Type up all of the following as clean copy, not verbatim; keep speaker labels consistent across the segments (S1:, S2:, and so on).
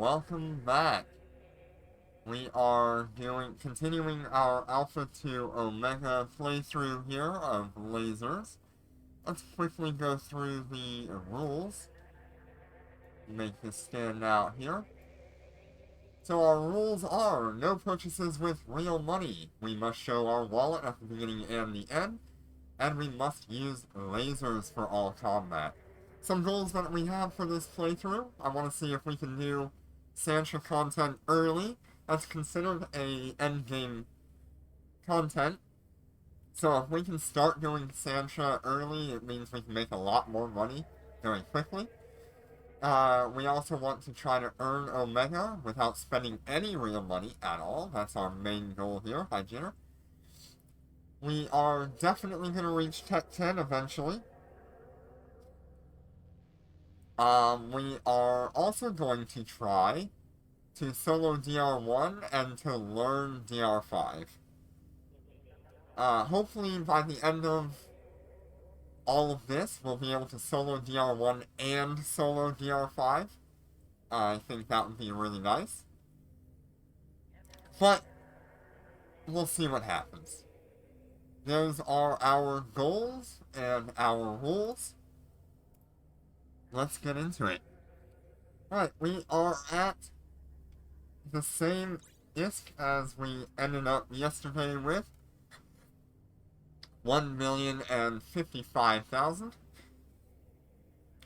S1: welcome back. We are continuing our Alpha to Omega playthrough here of lasers. Let's quickly go through the rules. Make this stand out here. So our rules are no purchases with real money. We must show our wallet at the beginning and the end, and we must use lasers for all combat. Some goals that we have for this playthrough, I want to see if we can do Sancha content early. That's considered a endgame content. So if we can start doing Sancha early, it means we can make a lot more money very quickly. We also want to try to earn Omega without spending any real money at all. That's our main goal here. Hi, Jenner. We are definitely going to reach Tech 10 eventually. We are also going to try to solo DR1 and to learn DR5. Hopefully by the end of all of this, we'll be able to solo DR1 and solo DR5. I think that would be really nice. But, we'll see what happens. Those are our goals and our rules. Let's get into it. Alright, we are at the same ISK as we ended up yesterday with. 1,055,000.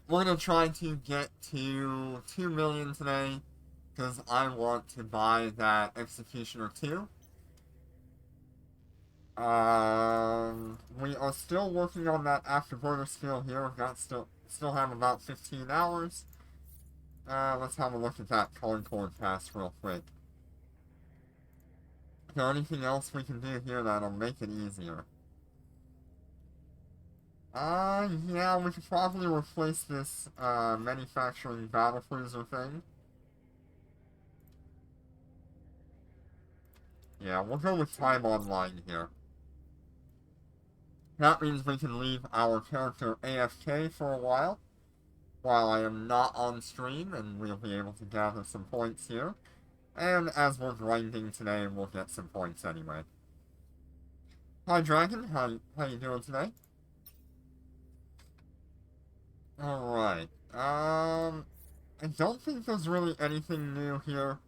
S1: We're going to try to get to 2 million today, because I want to buy that Executioner 2. We are still working on that Afterburner skill here. We've got still have about 15 hours. Let's have a look at that Concord Pass real quick. Is there anything else we can do here that'll make it easier? Yeah, we could probably replace this, manufacturing battlecruiser thing. Yeah, we'll go with time online here. That means we can leave our character AFK for a while I am not on stream, and we'll be able to gather some points here. And as we're grinding today, we'll get some points anyway. Hi Dragon, how you doing today? Alright, I don't think there's really anything new here.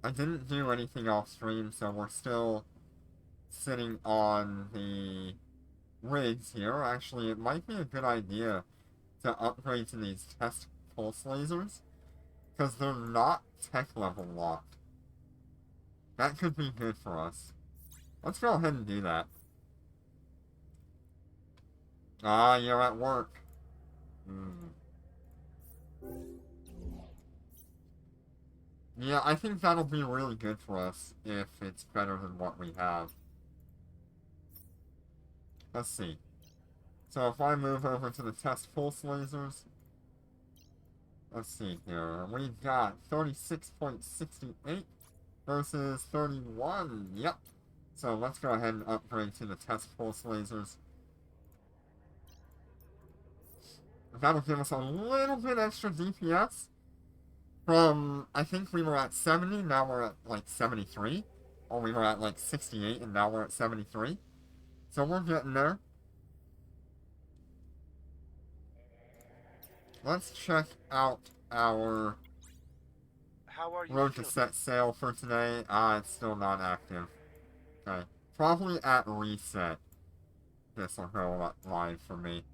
S1: I didn't do anything off stream, so we're still sitting on the rigs here. Actually, it might be a good idea to upgrade to these test pulse lasers, because they're not tech level locked. That could be good for us. Let's go ahead and do that. Ah, you're at work. Yeah, I think that'll be really good for us if it's better than what we have. Let's see. So if I move over to the test pulse lasers, let's see here. We've got 36.68 versus 31. Yep. So let's go ahead and upgrade to the test pulse lasers. That'll give us a little bit extra DPS. From, I think we were at 70, now we're at like 73. Or we were at like 68 and now we're at 73. So we're getting there. Let's check out our road to set sail for today. It's still not active. Okay. Probably at reset. This will go live for me.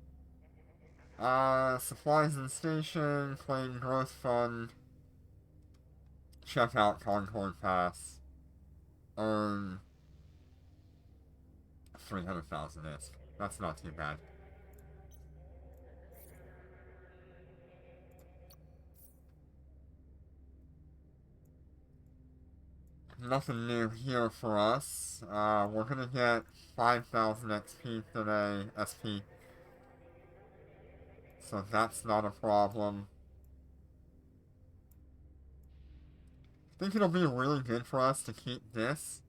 S1: Supplies and station, claim growth fund. Check out Concord Pass. Earn 300,000 ISK. That's not too bad. Nothing new here for us. We're gonna get 5,000 XP today, SP. So that's not a problem. I think it'll be really good for us to keep this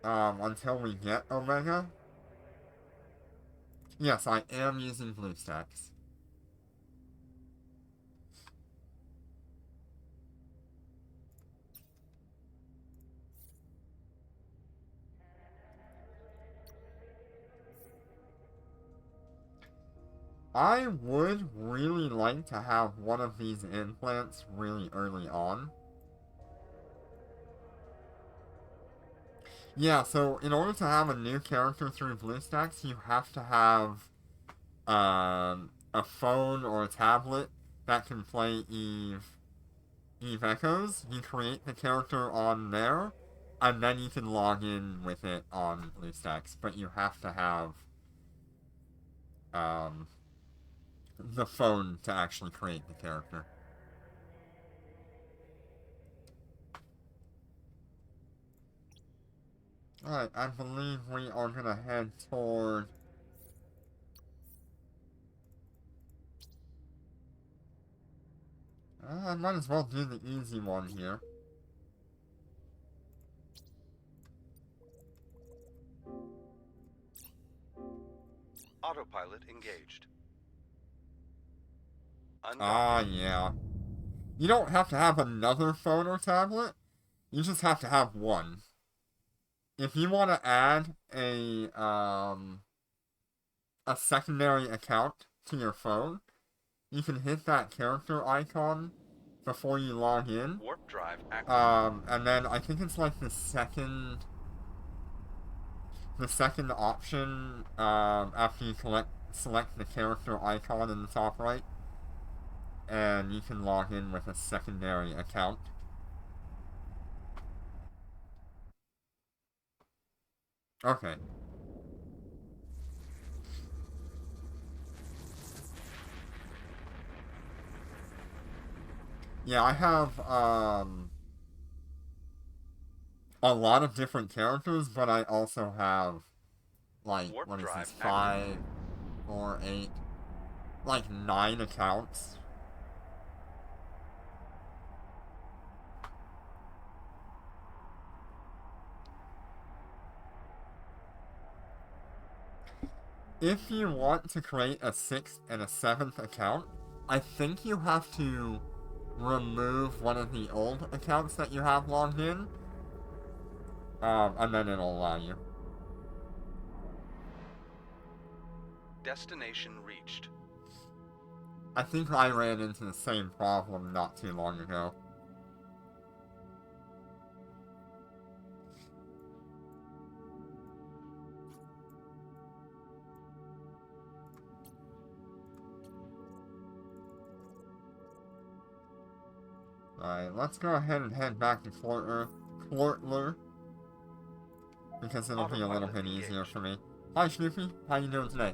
S1: until we get Omega. Yes, I am using BlueStacks. I would really like to have one of these implants really early on. Yeah, so in order to have a new character through BlueStacks, you have to have a phone or a tablet that can play Eve Echoes. You create the character on there, and then you can log in with it on BlueStacks. But you have to have um, the phone to actually create the character. Alright, I believe we are gonna head toward... I might as well do the easy one here.
S2: Autopilot engaged.
S1: Yeah. You don't have to have another phone or tablet. You just have to have one. If you want to add a secondary account to your phone, you can hit that character icon before you log in.
S2: Warp drive active.
S1: And then I think it's like the second option after you select the character icon in the top right, and you can log in with a secondary account. Okay. Yeah, I have a lot of different characters, but I also have like
S2: Warp
S1: what is
S2: drive
S1: this,
S2: active.
S1: 5 or 8, like 9 accounts. If you want to create a 6th and a 7th account, I think you have to remove one of the old accounts that you have logged in, and then it'll allow you.
S2: Destination reached.
S1: I think I ran into the same problem not too long ago. Alright, let's go ahead and head back to Clortler, because it'll be a little bit easier for me. Hi Snoopy, how you doing today?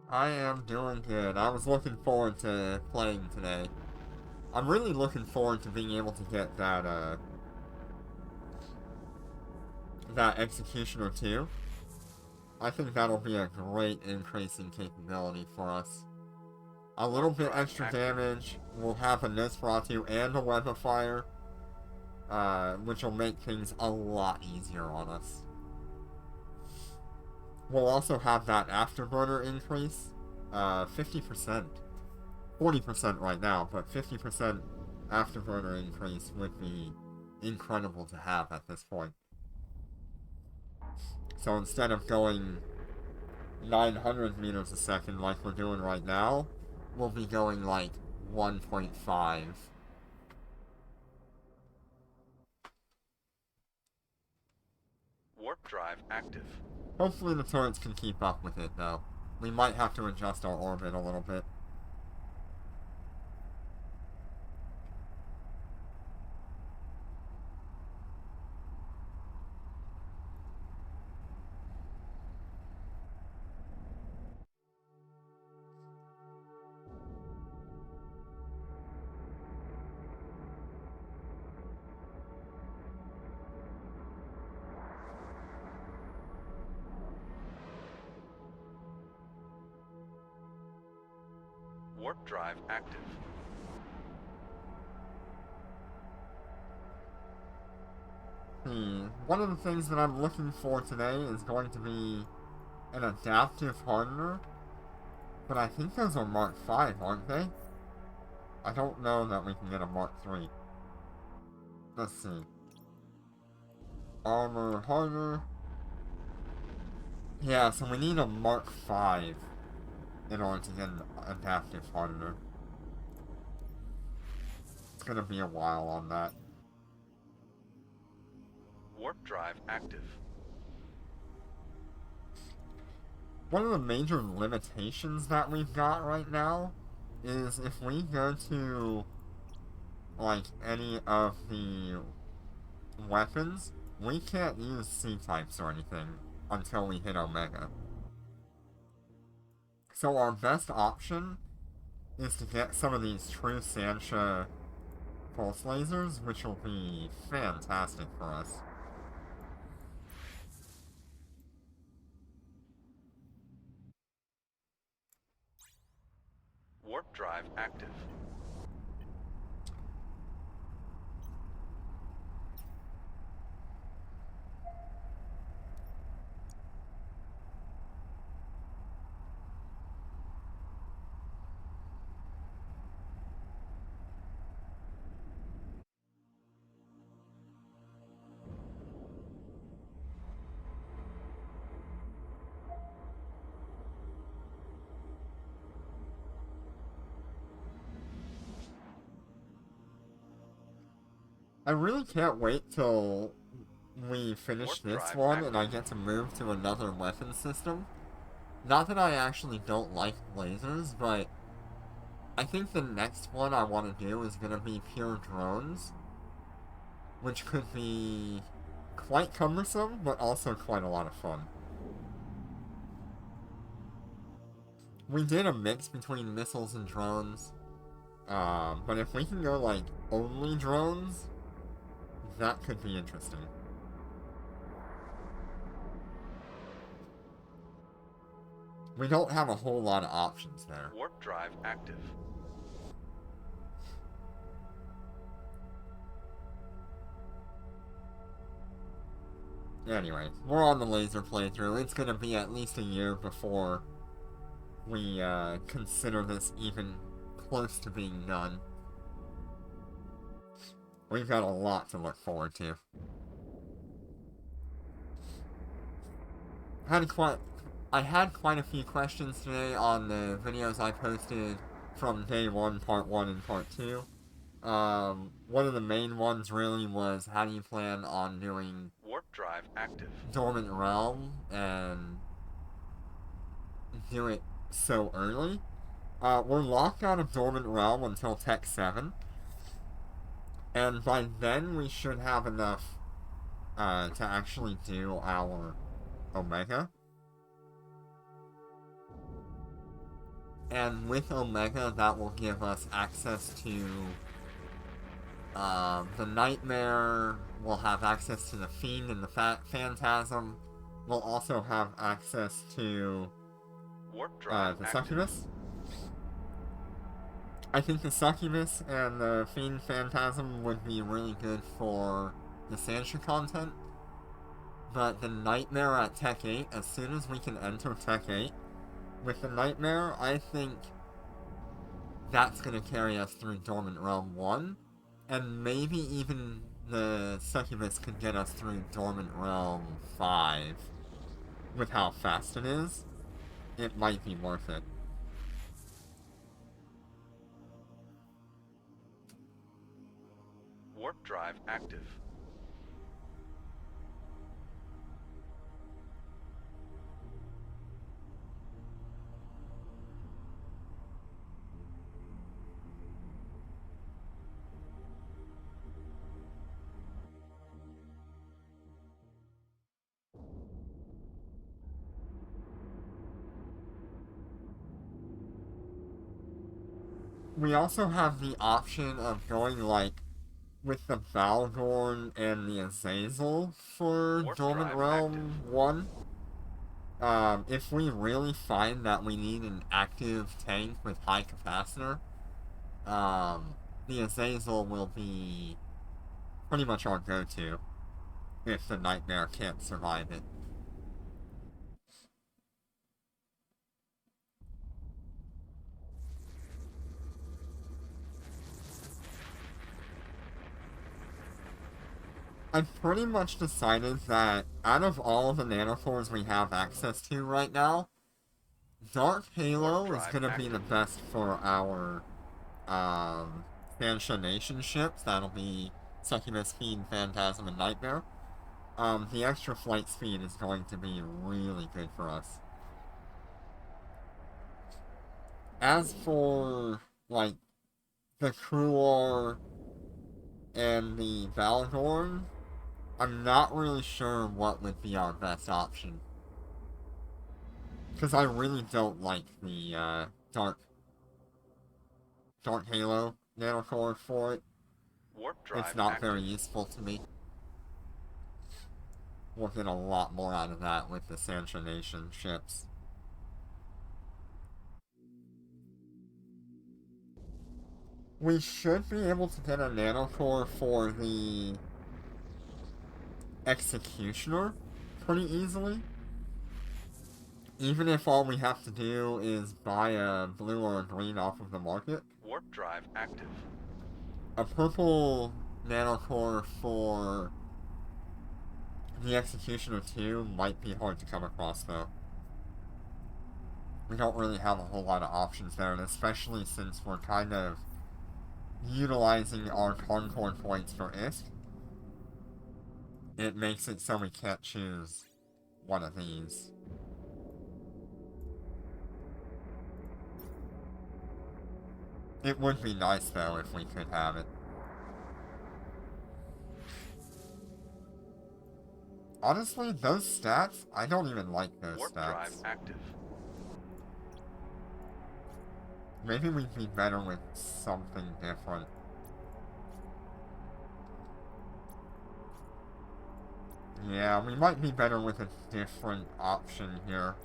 S1: I am doing good. I was looking forward to playing today. I'm really looking forward to being able to get that Executioner too. I think that'll be a great increase in capability for us. A little bit extra damage, we'll have a Nosferatu and a Web of Fire, which will make things a lot easier on us. We'll also have that Afterburner increase, 50%. 40% right now, but 50% Afterburner increase would be incredible to have at this point. So instead of going 900 meters a second like we're doing right now, we'll be going like 1.5.
S2: Warp drive active.
S1: Hopefully the turrets can keep up with it though. We might have to adjust our orbit a little bit.
S2: Warp drive active.
S1: one of the things that I'm looking for today is going to be an adaptive hardener, but I think those are Mark 5, aren't they? I don't know that we can get a Mark 3. Let's see. Armor hardener. Yeah, so we need a Mark 5 in order to get an adaptive hardener. It's gonna be a while on that.
S2: Warp drive active.
S1: One of the major limitations that we've got right now is if we go to, like, any of the weapons, we can't use C-types or anything until we hit Omega. So our best option is to get some of these true Sansha pulse lasers, which will be fantastic for us.
S2: Warp drive active.
S1: I really can't wait till we finish
S2: Warp
S1: this
S2: drive
S1: one
S2: active.
S1: and I get to move to another weapon system. Not that I actually don't like lasers, but I think the next one I want to do is going to be pure drones, which could be quite cumbersome, but also quite a lot of fun. We did a mix between missiles and drones, but if we can go, like, only drones, that could be interesting. We don't have a whole lot of options there.
S2: Warp drive active.
S1: Anyway, we're on the laser playthrough. It's gonna be at least a year before we consider this even close to being done. We've got a lot to look forward to. I had quite a few questions today on the videos I posted from day 1, part 1, and part 2. One of the main ones really was how do you plan on doing
S2: Warp drive active.
S1: Dormant Realm and do it so early. We're locked out of Dormant Realm until Tech 7. And by then we should have enough to actually do our Omega. And with Omega, that will give us access to the Nightmare. We'll have access to the Fiend and the Phantasm. We'll also have access to
S2: Warp drive
S1: the
S2: active.
S1: Succubus. I think the Succubus and the Fiend Phantasm would be really good for the Sansha content. But the Nightmare at Tech 8, as soon as we can enter Tech 8, with the Nightmare, I think that's going to carry us through Dormant Realm 1, and maybe even the Succubus could get us through Dormant Realm 5. With how fast it is, it might be worth it.
S2: Warp drive active.
S1: We also have the option of going, like, with the Valgorn and the Azazel for
S2: Warp
S1: Dormant
S2: drive
S1: Realm 1. If we really find that we need an active tank with high capacitor, the Azazel will be pretty much our go-to. if the Nightmare can't survive it. I've pretty much decided that out of all of the nanocores we have access to right now, Dark Halo is going to be the best for our Fansha Nation ships. That'll be Succubus, Fiend, Phantasm, and Nightmare. The extra flight speed is going to be really good for us. As for, like, the Cruor and the Valgorn, I'm not really sure what would be our best option. Because I really don't like the, Dark Halo nanocore for it.
S2: Warp drive
S1: It's not
S2: active.
S1: very useful to me. We'll get a lot more out of that with the Fansha Nation ships. We should be able to get a nanocore for the Executioner pretty easily. Even if all we have to do is buy a blue or a green off of the market.
S2: Warp drive active.
S1: A purple nanocore for the Executioner 2 might be hard to come across, though. We don't really have a whole lot of options there, and especially since we're kind of utilizing our Concord points for ISK, it makes it so we can't choose one of these. It would be nice, though, if we could have it. Honestly, those stats, I don't even like those
S2: Warp
S1: stats.
S2: drive active.
S1: Maybe we'd be better with something different. Yeah, we might be better with a different option here.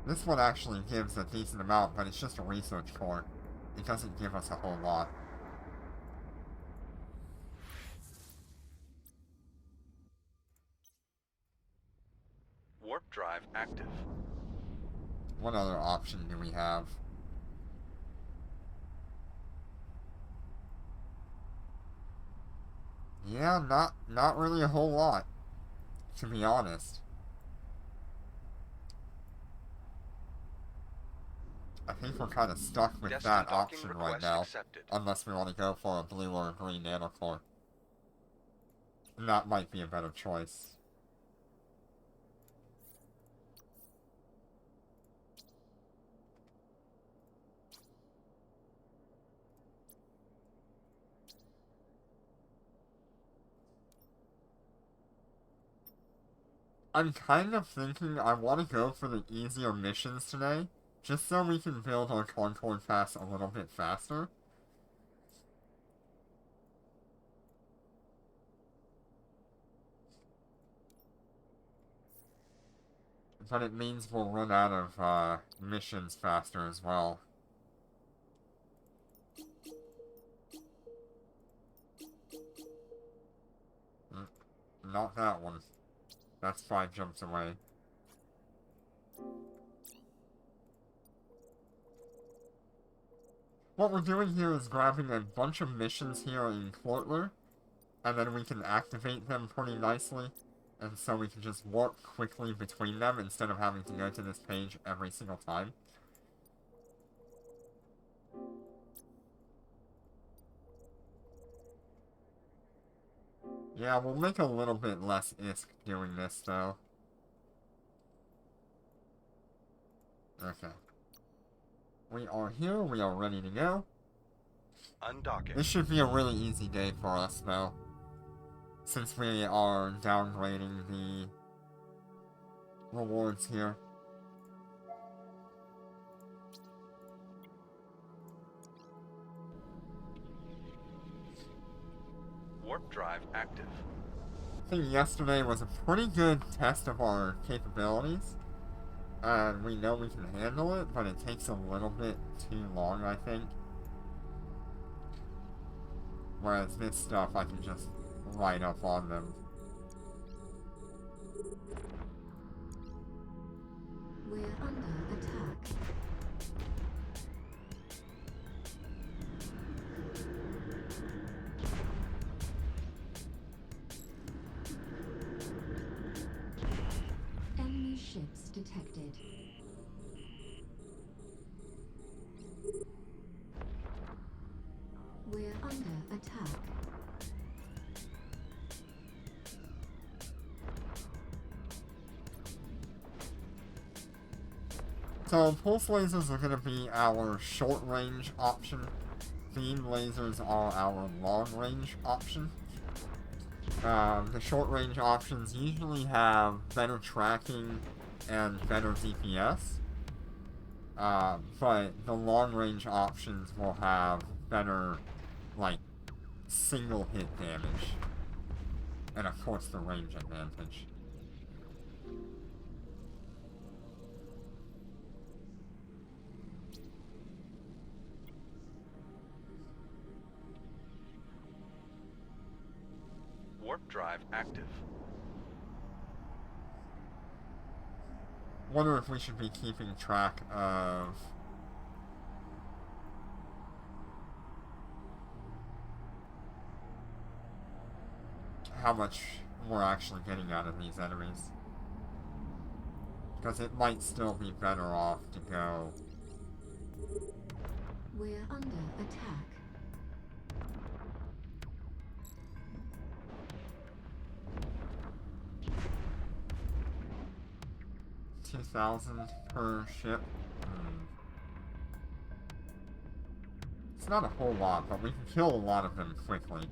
S1: This one actually gives a decent amount, but it's just a research core. It doesn't give us a whole lot.
S2: Warp drive active.
S1: What other option do we have? Yeah, not really a whole lot, to be honest. I think we're kind of stuck with
S2: Destined
S1: that
S2: docking
S1: option
S2: request
S1: right now,
S2: accepted.
S1: unless we want to go for a blue or a green nanocore. And that might be a better choice. I'm kind of thinking I want to go for the easier missions today, just so we can build our Concord Pass a little bit faster. But it means we'll run out of missions faster as well. Not that one. That's 5 jumps away. What we're doing here is grabbing a bunch of missions here in Clortler, and then we can activate them pretty nicely, and so we can just warp quickly between them instead of having to go to this page every single time. Yeah, we'll make a little bit less ISK doing this, though. Okay. We are here, we are ready to go.
S2: Undocking.
S1: This should be a really easy day for us, though, since we are downgrading the rewards here.
S2: Warp drive active.
S1: think yesterday was a pretty good test of our capabilities. And we know we can handle it, but it takes a little bit too long, I think. Whereas this stuff, I can just light up on them.
S3: We're under attack. Enemy ships detected. We're under attack.
S1: So, pulse lasers are going to be our short-range option. Beam lasers are our long-range option. The short-range options usually have better tracking and better DPS. But the long-range options will have better, like, single-hit damage. And of course the range advantage.
S2: Warp drive active.
S1: Wonder if we should be keeping track of how much we're actually getting out of these enemies. Because it might still be better off to go.
S3: We're under attack.
S1: $2,000 per ship. It's not a whole lot, but we can kill a lot of them quickly.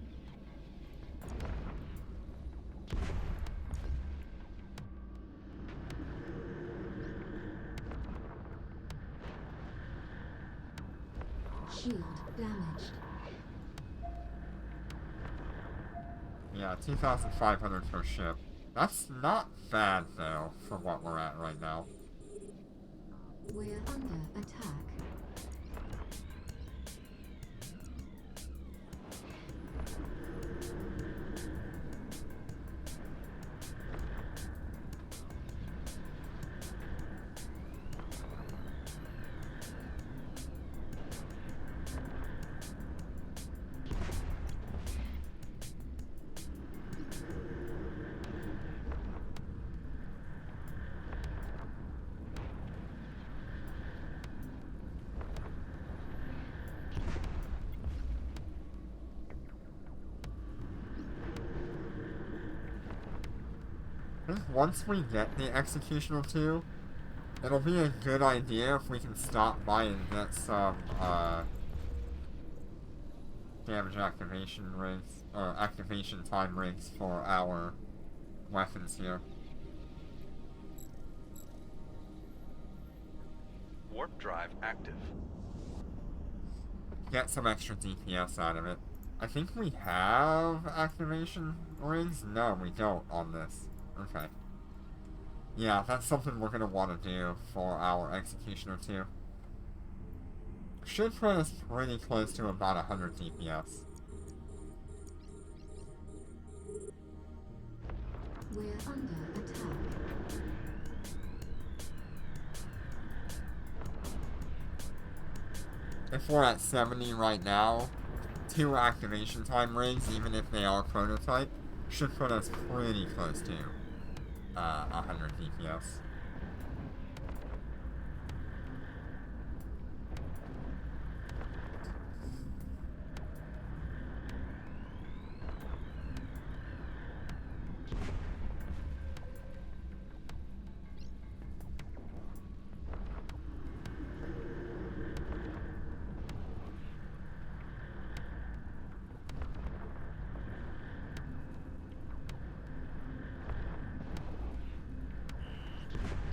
S3: Shield damaged.
S1: Yeah, 2,500 per ship. That's not bad, though, for what we're at right now.
S3: We're under attack.
S1: I think once we get the Executioner 2, it'll be a good idea if we can stop by and get some, damage activation rigs, or activation time rigs for our weapons here.
S2: Warp drive active.
S1: Get some extra DPS out of it. I think we have activation rigs? No, we don't on this. Okay. Yeah, that's something we're going to want to do for our Executioner 2. Should put us pretty close to about 100 DPS.
S3: We're under attack.
S1: If we're at 70 right now, 2 activation time rigs, even if they are prototype, should put us pretty close to 100 DPS.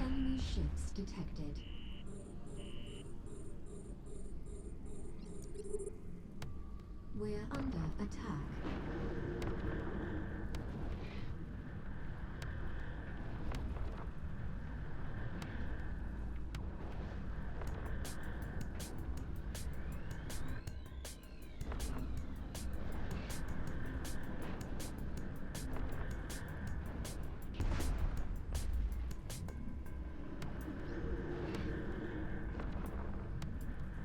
S3: Enemy ships detected. We're under attack.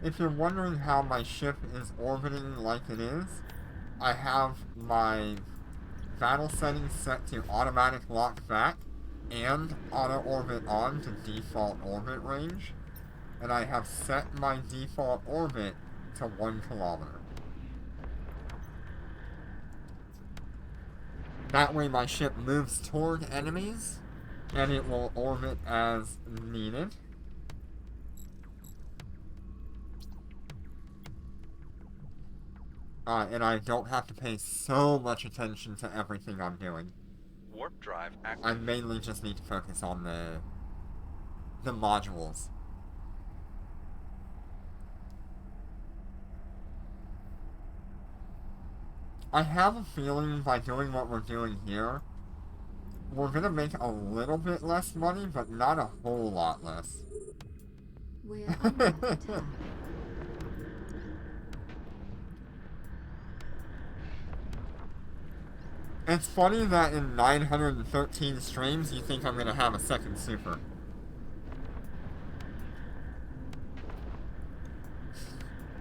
S1: if you're wondering how my ship is orbiting like it is, I have my battle settings set to automatic lock back and auto orbit on to default orbit range, and I have set my default orbit to 1 kilometer. That way my ship moves toward enemies, and it will orbit as needed. And I don't have to pay so much attention to everything I'm doing.
S2: Warp drive active.
S1: I mainly just need to focus on the modules. I have a feeling by doing what we're doing here, we're gonna make a little bit less money, but not a whole lot less.
S3: We're under attack.
S1: It's funny that in 913 streams you think I'm gonna have a second super.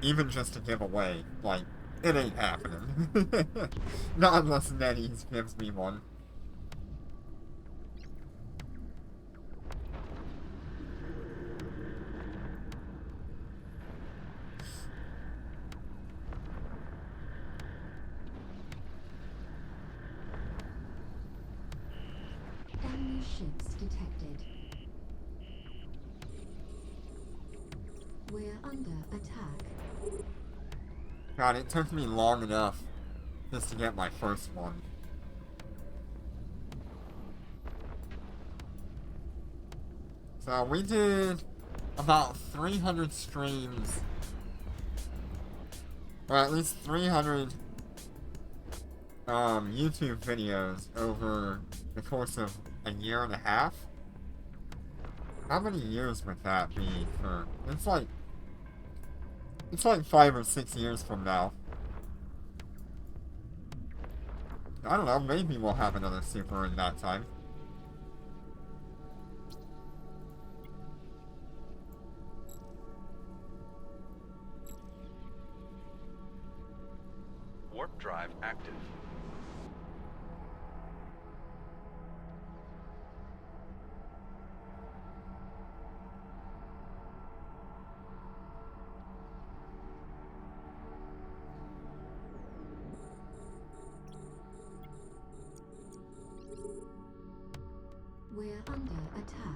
S1: Even just to give away, like, it ain't happening. Not unless NetEase gives me one.
S3: Enemy ships detected. We're under attack.
S1: God, it took me long enough just to get my first one. So we did about 300 streams, or at least 300 YouTube videos over the course of a year and a half. How many years would that be for? It's like 5 or 6 years from now. I don't know, maybe we'll have another super in that time.
S2: Warp drive active.
S3: We're under attack.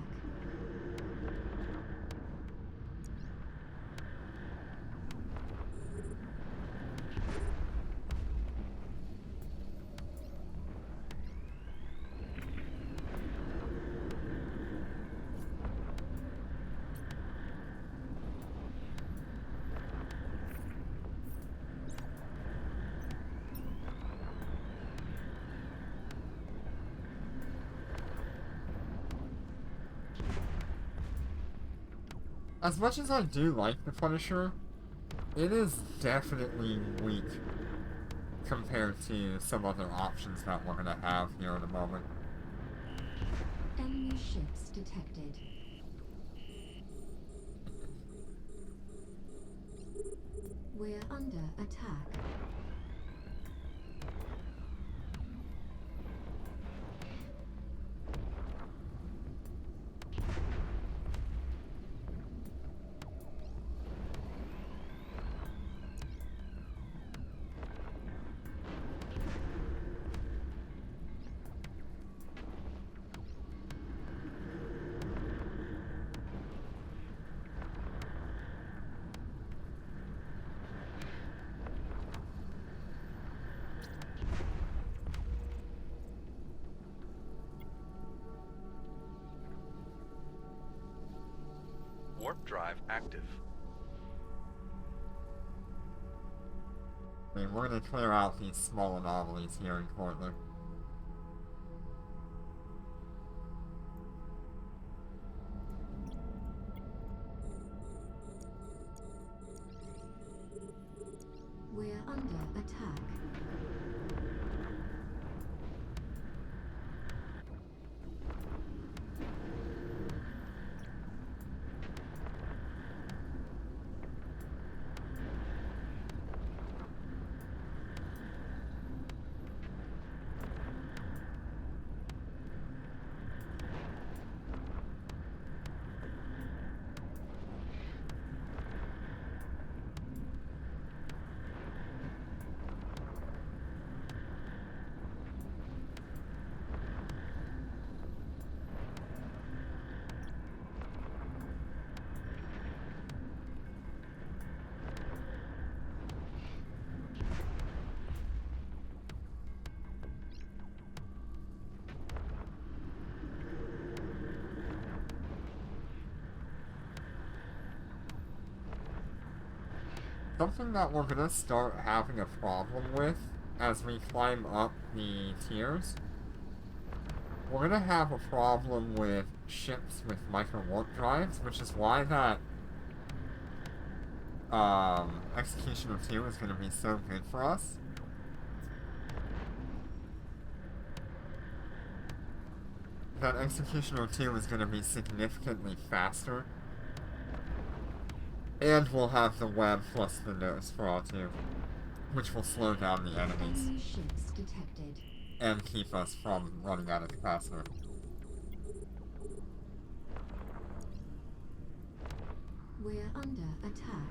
S1: As much as I do like the Punisher, it is definitely weak compared to some other options that we're gonna have here in a moment.
S3: Enemy ships detected. We're under attack.
S2: Warp drive active.
S1: I mean, we're gonna clear out these small anomalies here in Cortland.
S3: We're under attack.
S1: something that we're gonna start having a problem with as we climb up the tiers. We're gonna have a problem with ships with micro warp drives, which is why that Executioner 2 is gonna be so good for us. That Executioner 2 is gonna be significantly faster. And we'll have the web plus the Nosferatu, which will slow down the enemies.
S3: Enemy ships detected.
S1: And keep us from running out of capacitor.
S3: We're under attack.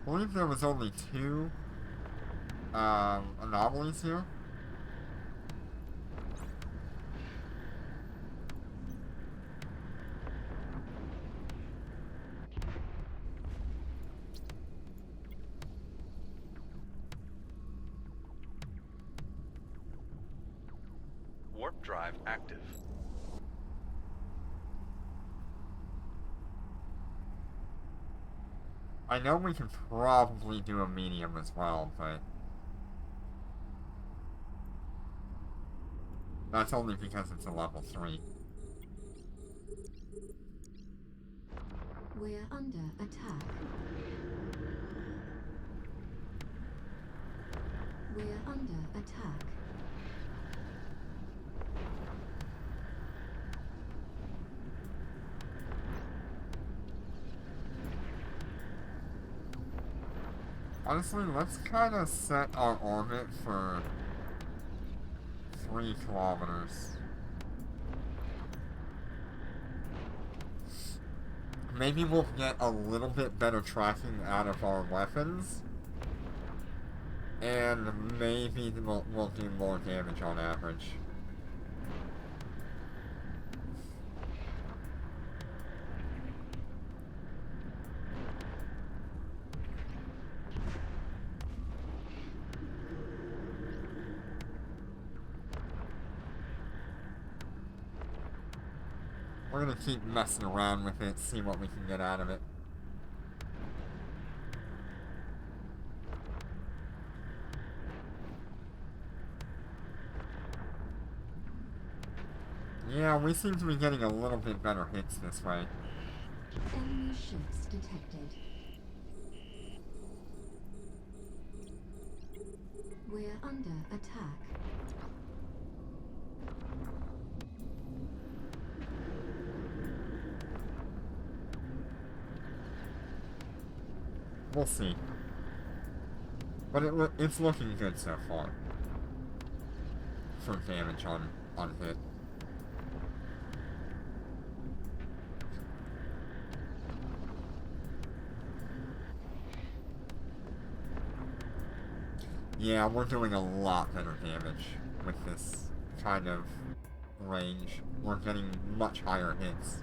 S1: I believe there was only 2 anomalies here.
S2: Warp drive active.
S1: I know we can probably do a medium as well, but that's only because it's a level 3.
S3: We're under attack. We're under attack.
S1: Honestly, let's kind of set our orbit for 3 kilometers. Maybe we'll get a little bit better tracking out of our weapons. And maybe we'll do more damage on average. We're gonna keep messing around with it, see what we can get out of it. Yeah, we seem to be getting a little bit better hits this way.
S3: Enemy ships detected. We're under attack.
S1: We'll see. But it's looking good so far. For damage on hit. Yeah, we're doing a lot better damage with this kind of range. We're getting much higher hits.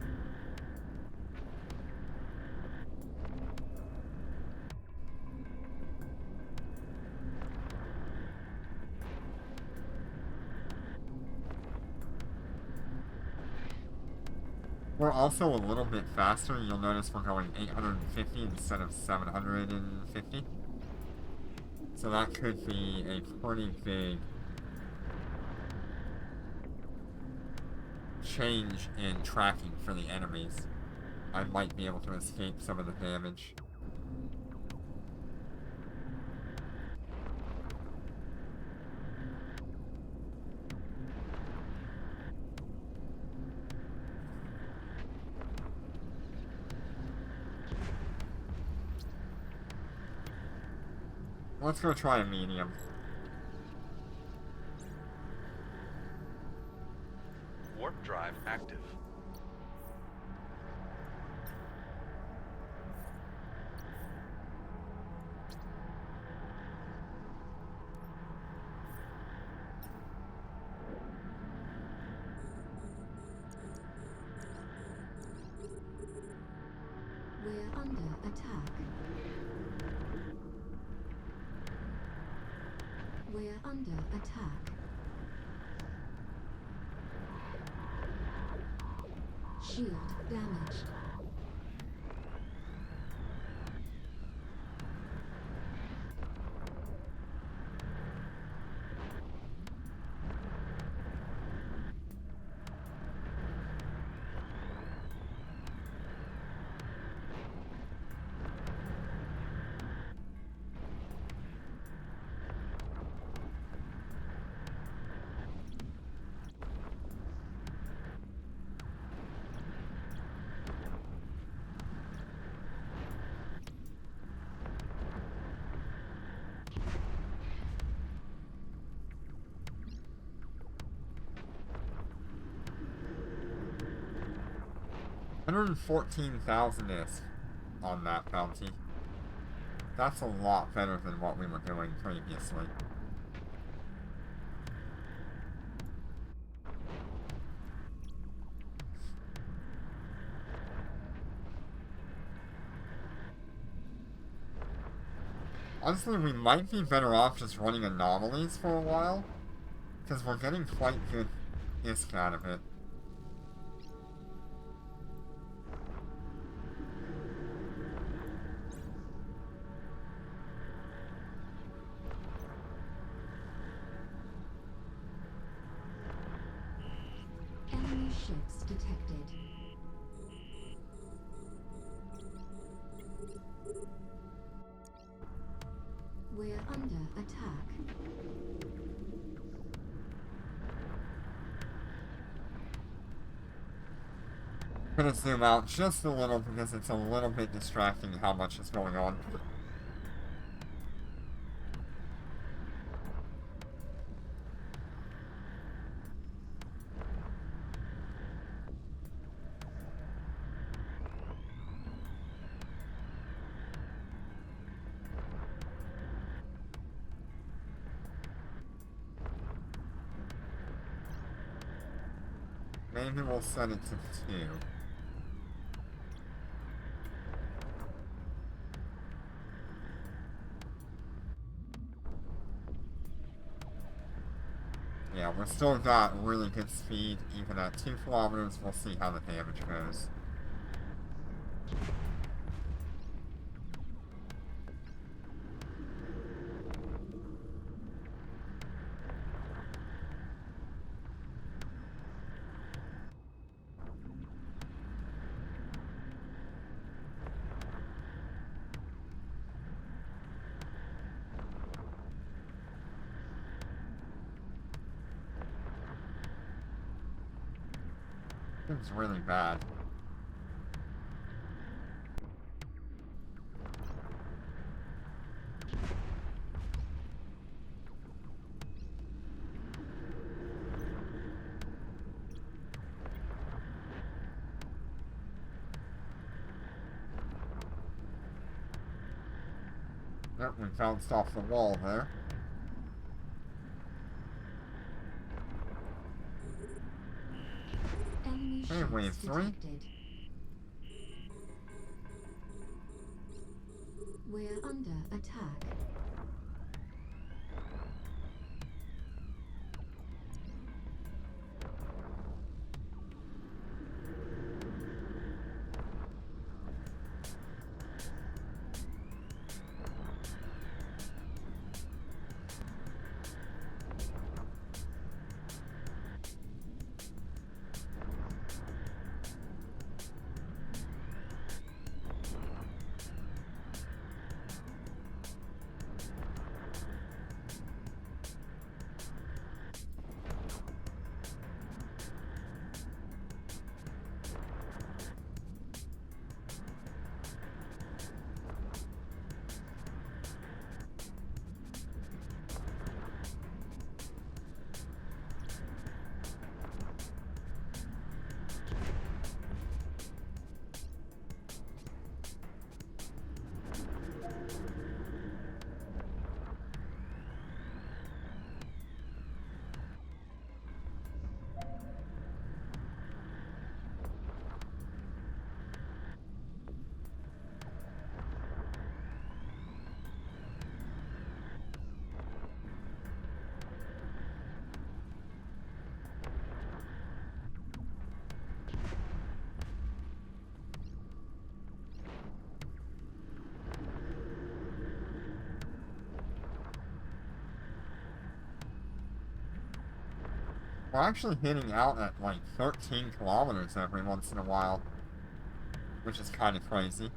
S1: We're also a little bit faster. You'll notice we're going 850 instead of 750. So that could be a pretty big change in tracking for the enemies. I might be able to escape some of the damage. let's go try a medium.
S2: Warp drive active.
S3: We're under attack. We're under attack. Shield damaged.
S1: $114,000 is on that bounty. That's a lot better than what we were doing previously. Honestly, we might be better off just running anomalies for a while, because we're getting quite good ISK out of it.
S3: Enemy ships detected. We're under attack.
S1: I'm gonna zoom out just a little because it's a little bit distracting how much is going on. Maybe we'll set it to 2. Yeah, we're still got really good speed, even at 2 kilometers. We'll see how the damage goes. It's really bad. Yep, we bounced off the wall there.
S3: Enemy
S1: Hey,
S3: ships
S1: wave 3.
S3: detected. We're under attack.
S1: We're actually hitting out at like 13 kilometers every once in a while, which is kind of crazy.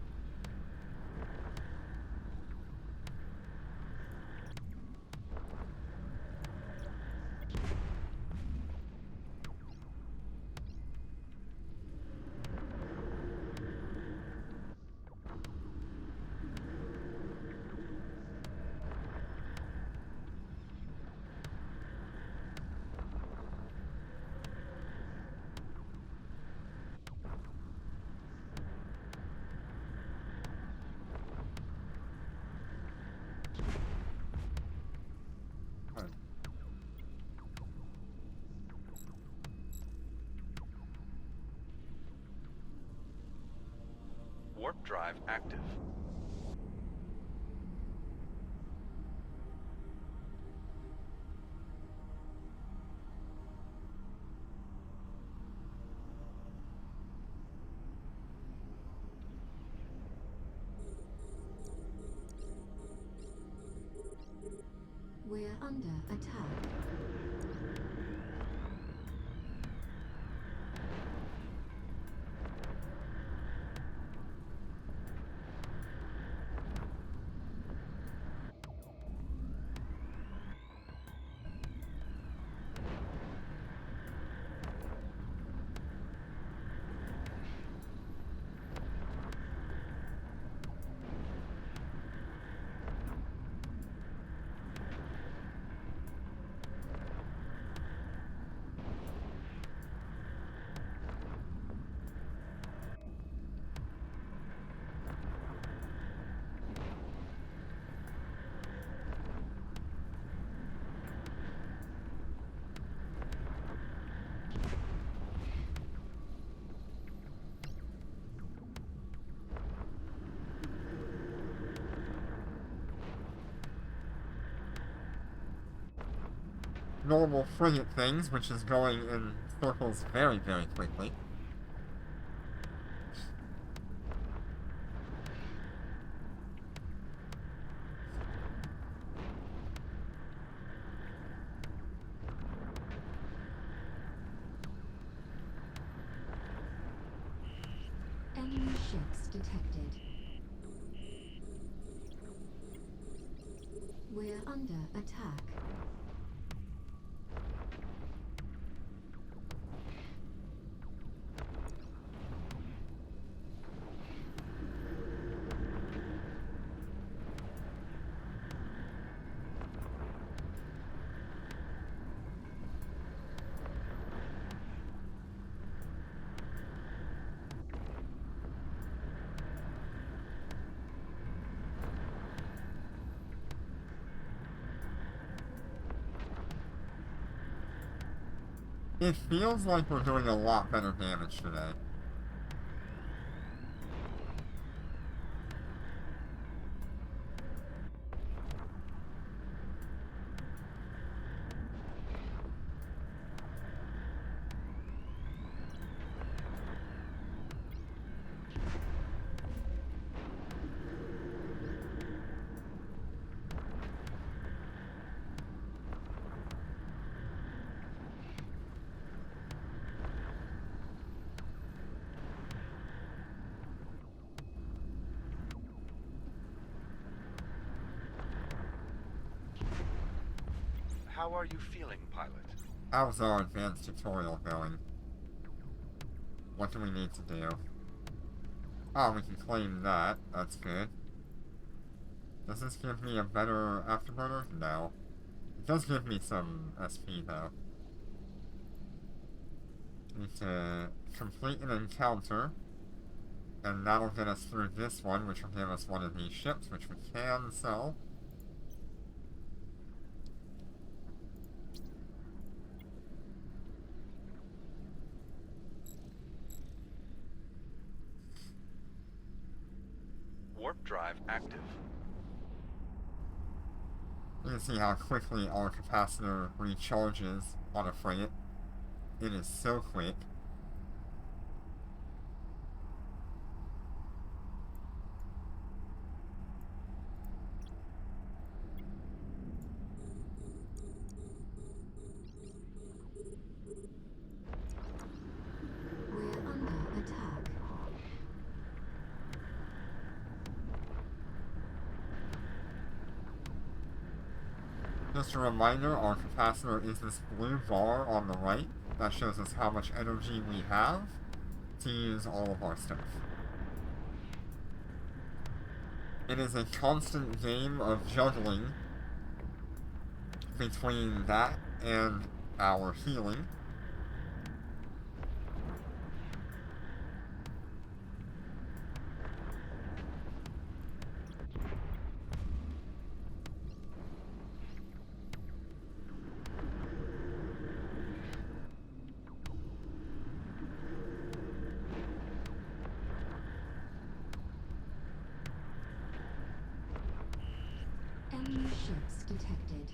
S2: Warp drive active.
S3: We're under attack.
S1: Normal frigate things, which is going in circles very, very quickly.
S3: Enemy ships detected. We're under attack.
S1: It feels like we're doing a lot better damage today.
S2: How are you feeling, pilot?
S1: How's our advanced tutorial going? What do we need to do? Oh, we can claim that. That's good. Does this give me a better afterburner? No. It does give me some SP, though. Need to complete an encounter, and that'll get us through this one, which will give us one of these ships, which we can sell.
S2: Warp drive active.
S1: You can see how quickly our capacitor recharges on a frigate. It is so quick. Just a reminder, our capacitor is this blue bar on the right. That shows us how much energy we have to use all of our stuff. It is a constant game of juggling between that and our healing.
S3: Enemy ships detected.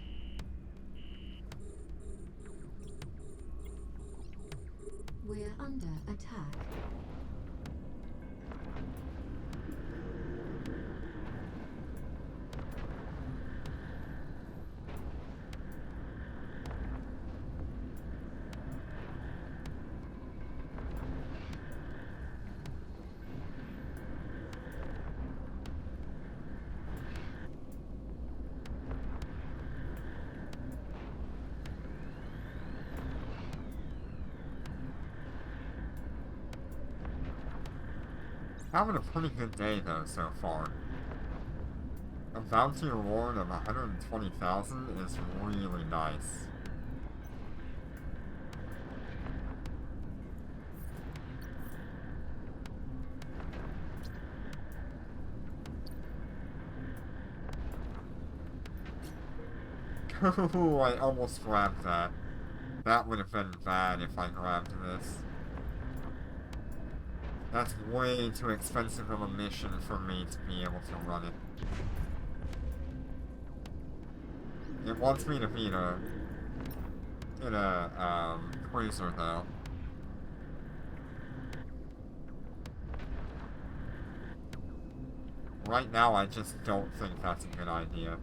S3: We're under attack.
S1: Having a pretty good day though so far. A bounty reward of 120,000 is really nice. Ooh, I almost grabbed that. That would have been bad if I grabbed this. That's way too expensive of a mission for me to be able to run it. It wants me to be in a cruiser though. Right now, I just don't think that's a good idea.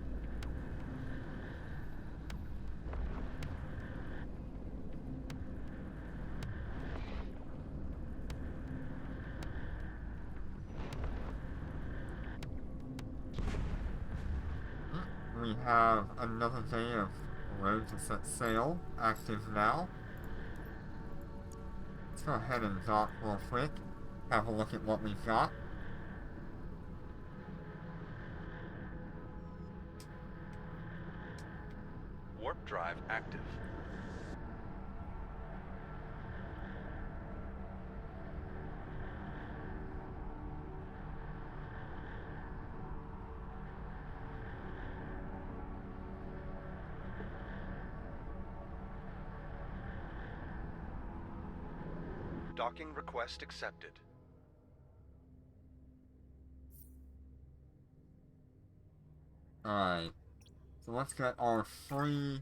S1: We have another day of Road to Set Sail active now. Let's go ahead and dock real quick. Have a look at what we've got.
S2: Warp drive active. Docking request accepted.
S1: Alright. So let's get our free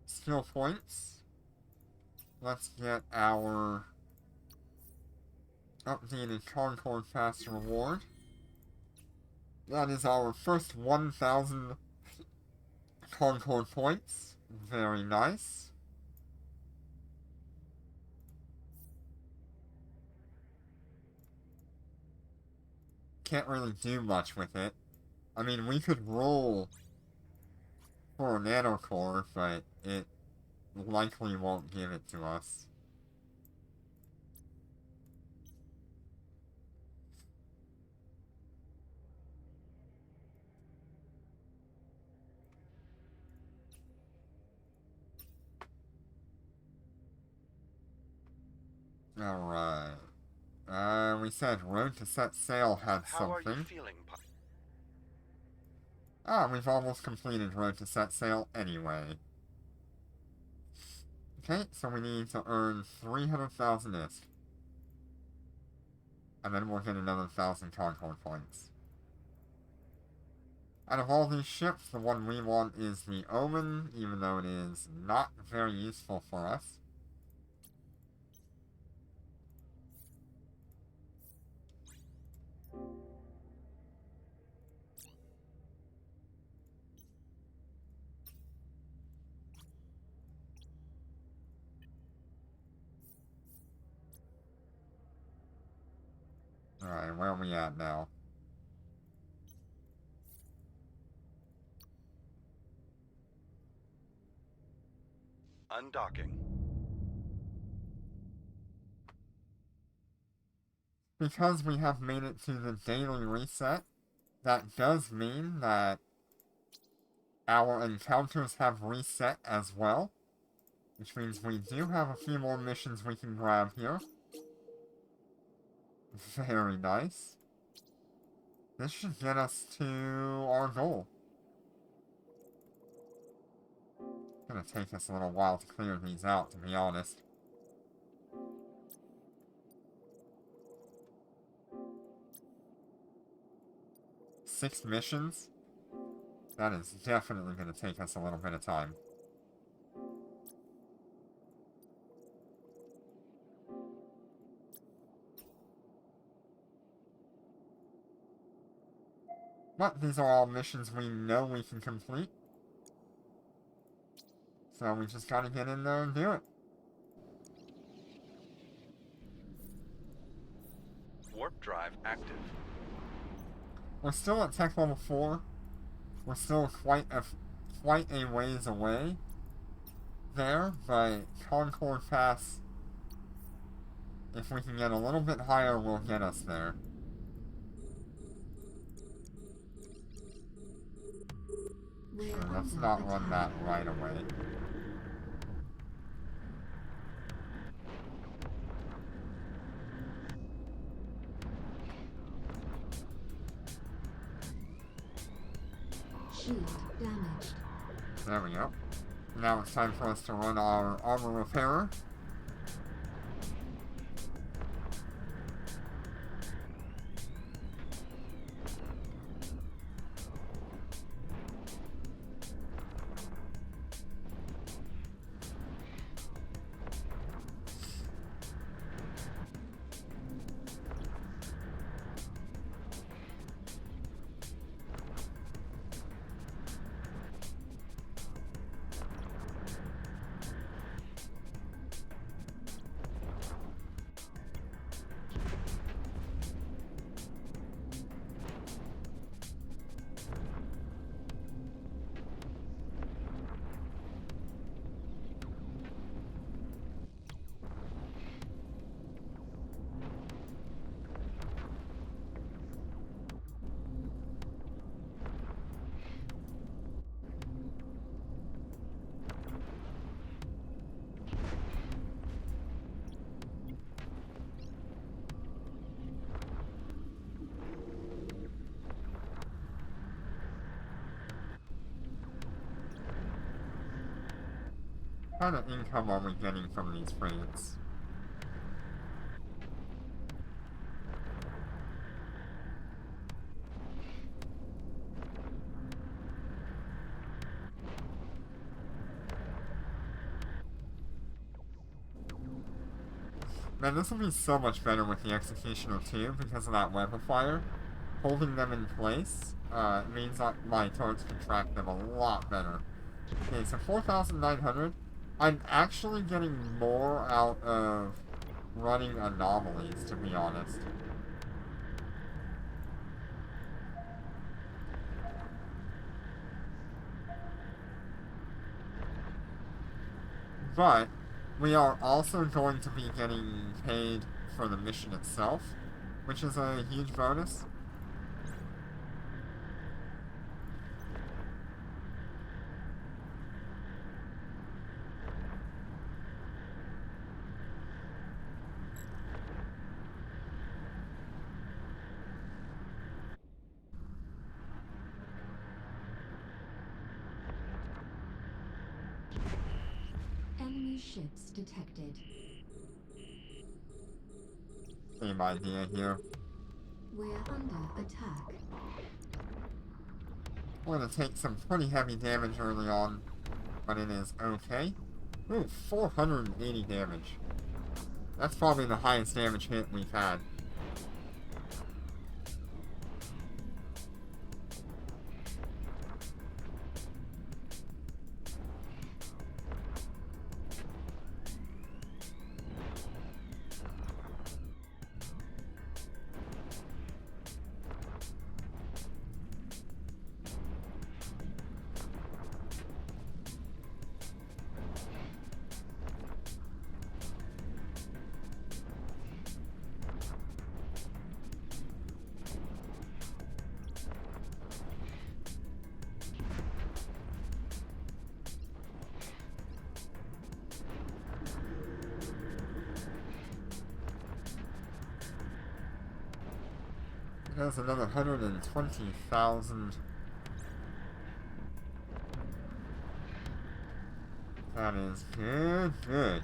S1: skill points. Let's get our updated Concord Fast reward. That is our first 1,000 Concord points. Very nice. Can't really do much with it. I mean, we could roll for a nanocore, but it likely won't give it to us. Alright. We said Road to Set Sail had
S2: How are you
S1: something.
S2: feeling,
S1: We've almost completed Road to Set Sail anyway. Okay, so we need to earn 300,000 ISK. And then we'll get another 1,000 Concord points. Out of all these ships, the one we want is the Omen, even though it is not very useful for us. Alright, where are we at now?
S2: Undocking.
S1: Because we have made it to the daily reset, that does mean that our encounters have reset as well. Which means we do have a few more missions we can grab here. Very nice. This should get us to our goal. It's gonna take us a little while to clear these out, to be honest. Six missions? That is definitely gonna take us a little bit of time. But these are all missions we know we can complete. So we just gotta get in there and do it.
S2: Warp drive active.
S1: We're still at tech level 4. We're still quite a ways away there, but Concord Pass, if we can get a little bit higher, will get us there. Sure, let's not run that right away.
S3: Shield damaged.
S1: There we go. Now it's time for us to run our armor repairer. What kind of income are we getting from these frigates? Man, this will be so much better with the Executioner too, because of that web of fire. Holding them in place means that my turrets can track them a lot better. Okay, so 4,900. I'm actually getting more out of running anomalies, to be honest. But we are also going to be getting paid for the mission itself, which is a huge bonus.
S3: Enemy ships detected.
S1: Same idea here.
S3: We're under attack.
S1: We're gonna take some pretty heavy damage early on, but it is okay. Ooh, 480 damage. That's probably the highest damage hit we've had. There's another 120,000. That is good, good.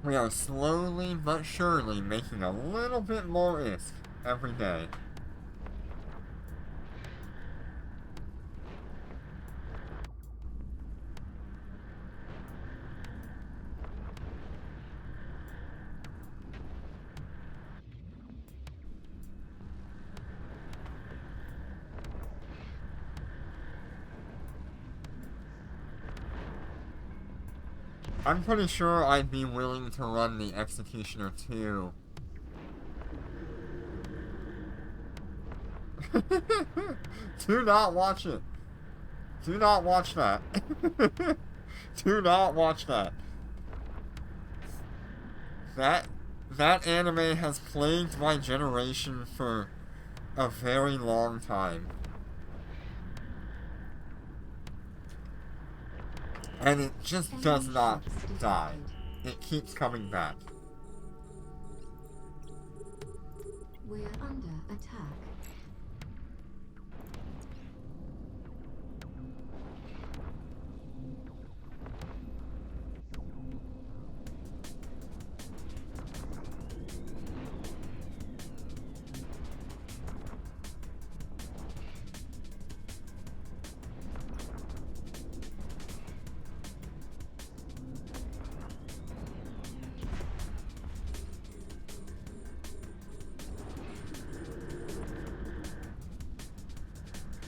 S1: We are slowly but surely making a little bit more ISK every day. I'm pretty sure I'd be willing to run the Executioner 2. Do not watch it. Do not watch that. Do not watch that. That anime has plagued my generation for a very long time. And it just does not die. It keeps coming back.
S3: We're under attack.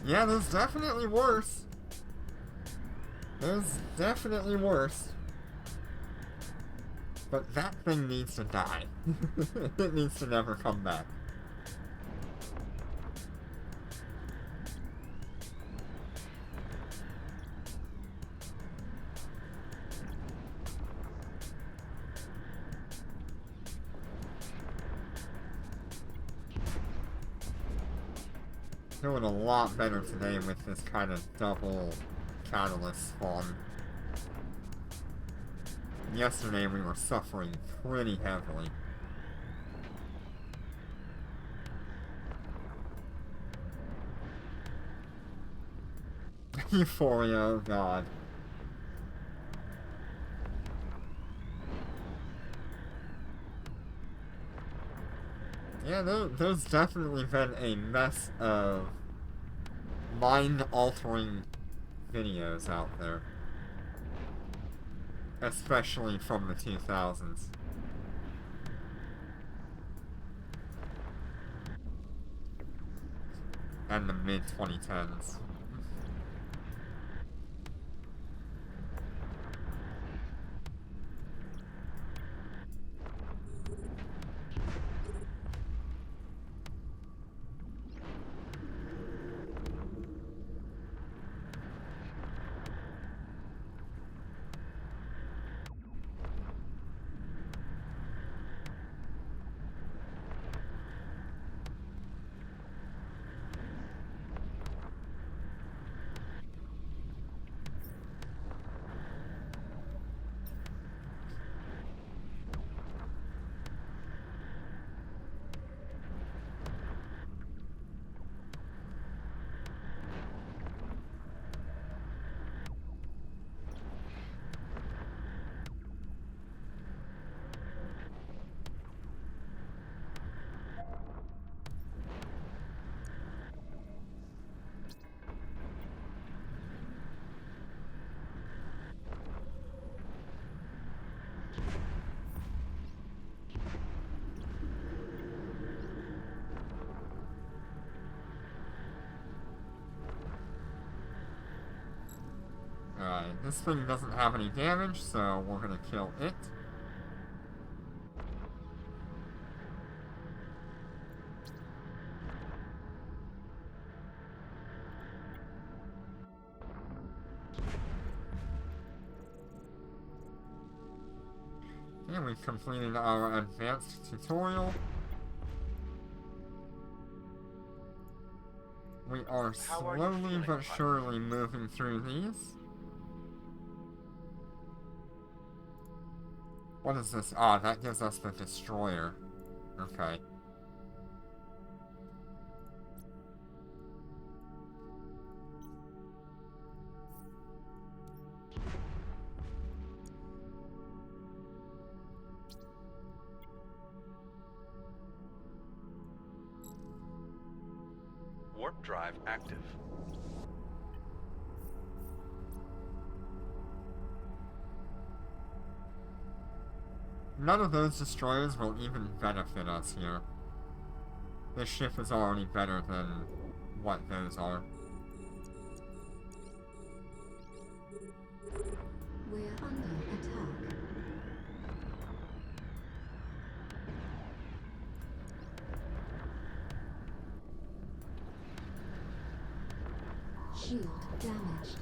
S1: Yeah, there's definitely worse. There's definitely worse. But that thing needs to die. It needs to never come back. Doing a lot better today with this kind of double catalyst spawn. Yesterday we were suffering pretty heavily. Euphoria, oh god. Yeah, there's definitely been a mess of mind-altering videos out there. Especially from the 2000s. And the mid-2010s. This thing doesn't have any damage, so we're gonna kill it. And we've completed our advanced tutorial. We are
S2: How are you
S1: slowly
S2: feeling,
S1: but
S2: Pilot?
S1: surely moving through these. What is this? Ah, that gives us the destroyer. Okay.
S2: Warp drive active.
S1: None of those destroyers will even benefit us here. This ship is already better than what those are.
S3: We're under attack. Shield damaged.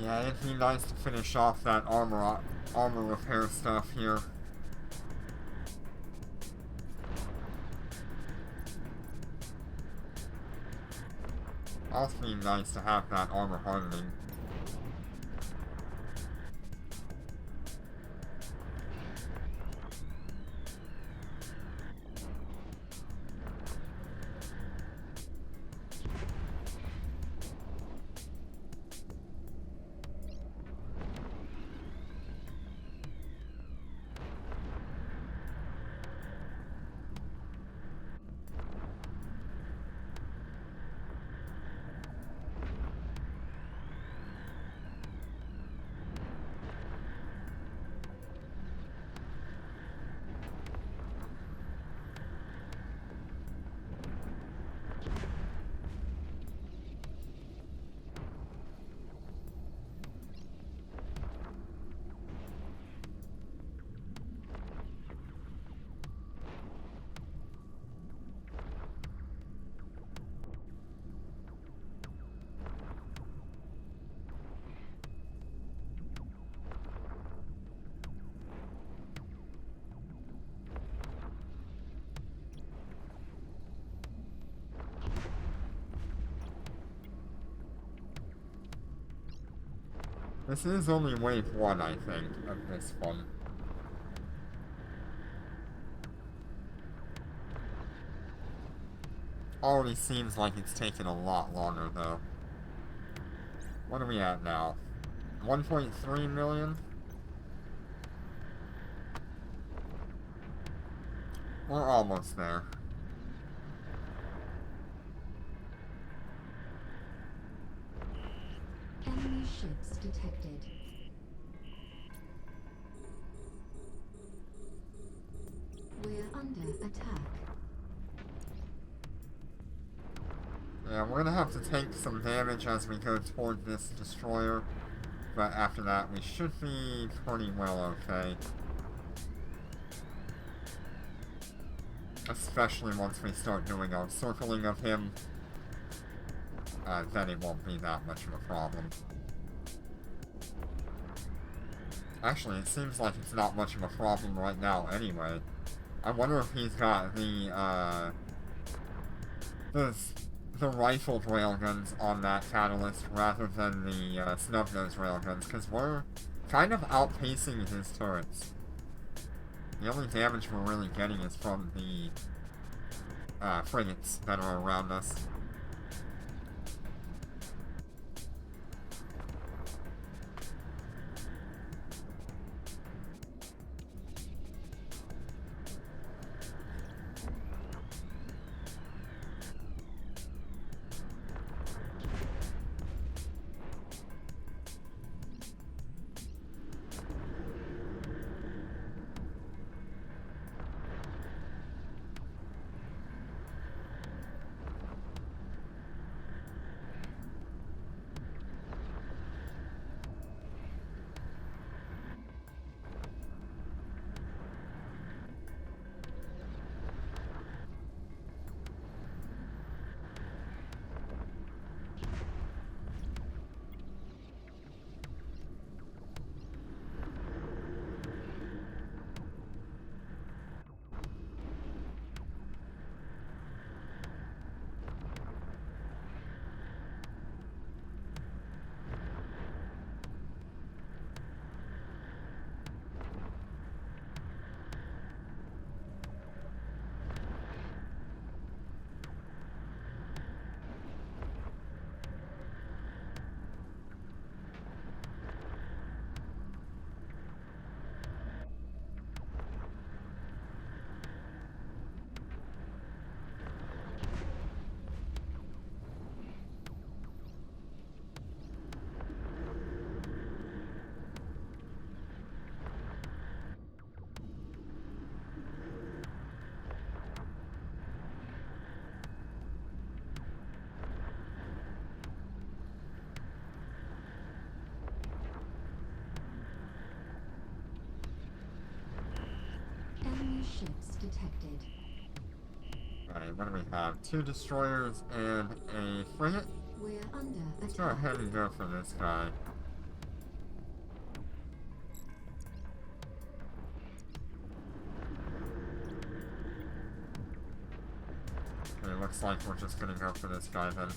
S1: Yeah, it'd be nice to finish off that armor repair stuff here. Also be nice to have that armor hardening. This is only wave 1, I think, of this one. Already seems like it's taken a lot longer, though. What are we at now? 1.3 million? We're almost there.
S3: Enemy ships detected. We're under attack.
S1: Yeah, we're gonna have to take some damage as we go toward this destroyer. But after that, we should be pretty well okay. Especially once we start doing our circling of him. Then it won't be that much of a problem. Actually, it seems like it's not much of a problem right now anyway. I wonder if he's got the rifled railguns on that catalyst rather than the snub-nose railguns, because we're kind of outpacing his turrets. The only damage we're really getting is from the frigates that are around us.
S3: ships detected.
S1: Alright, what do we have? 2 destroyers and a frigate?
S3: We're under
S1: Let's go
S3: attack.
S1: ahead and go for this guy. It looks like we're just gonna go for this guy then.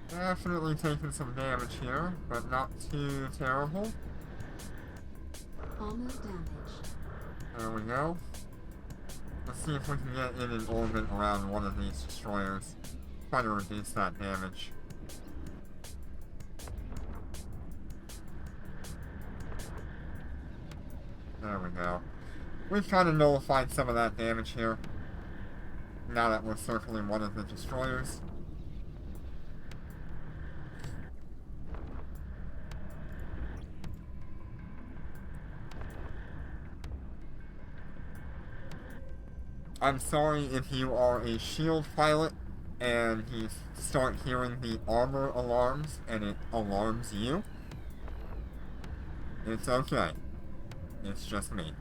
S1: Definitely taking some damage here, but not too terrible.
S3: Armor damaged.
S1: There we go. Let's see if we can get in an orbit around one of these destroyers. Try to reduce that damage. There we go. We've kind of nullified some of that damage here. Now that we're circling one of the destroyers. I'm sorry if you are a shield pilot and you start hearing the armor alarms and it alarms you. It's okay. It's just me.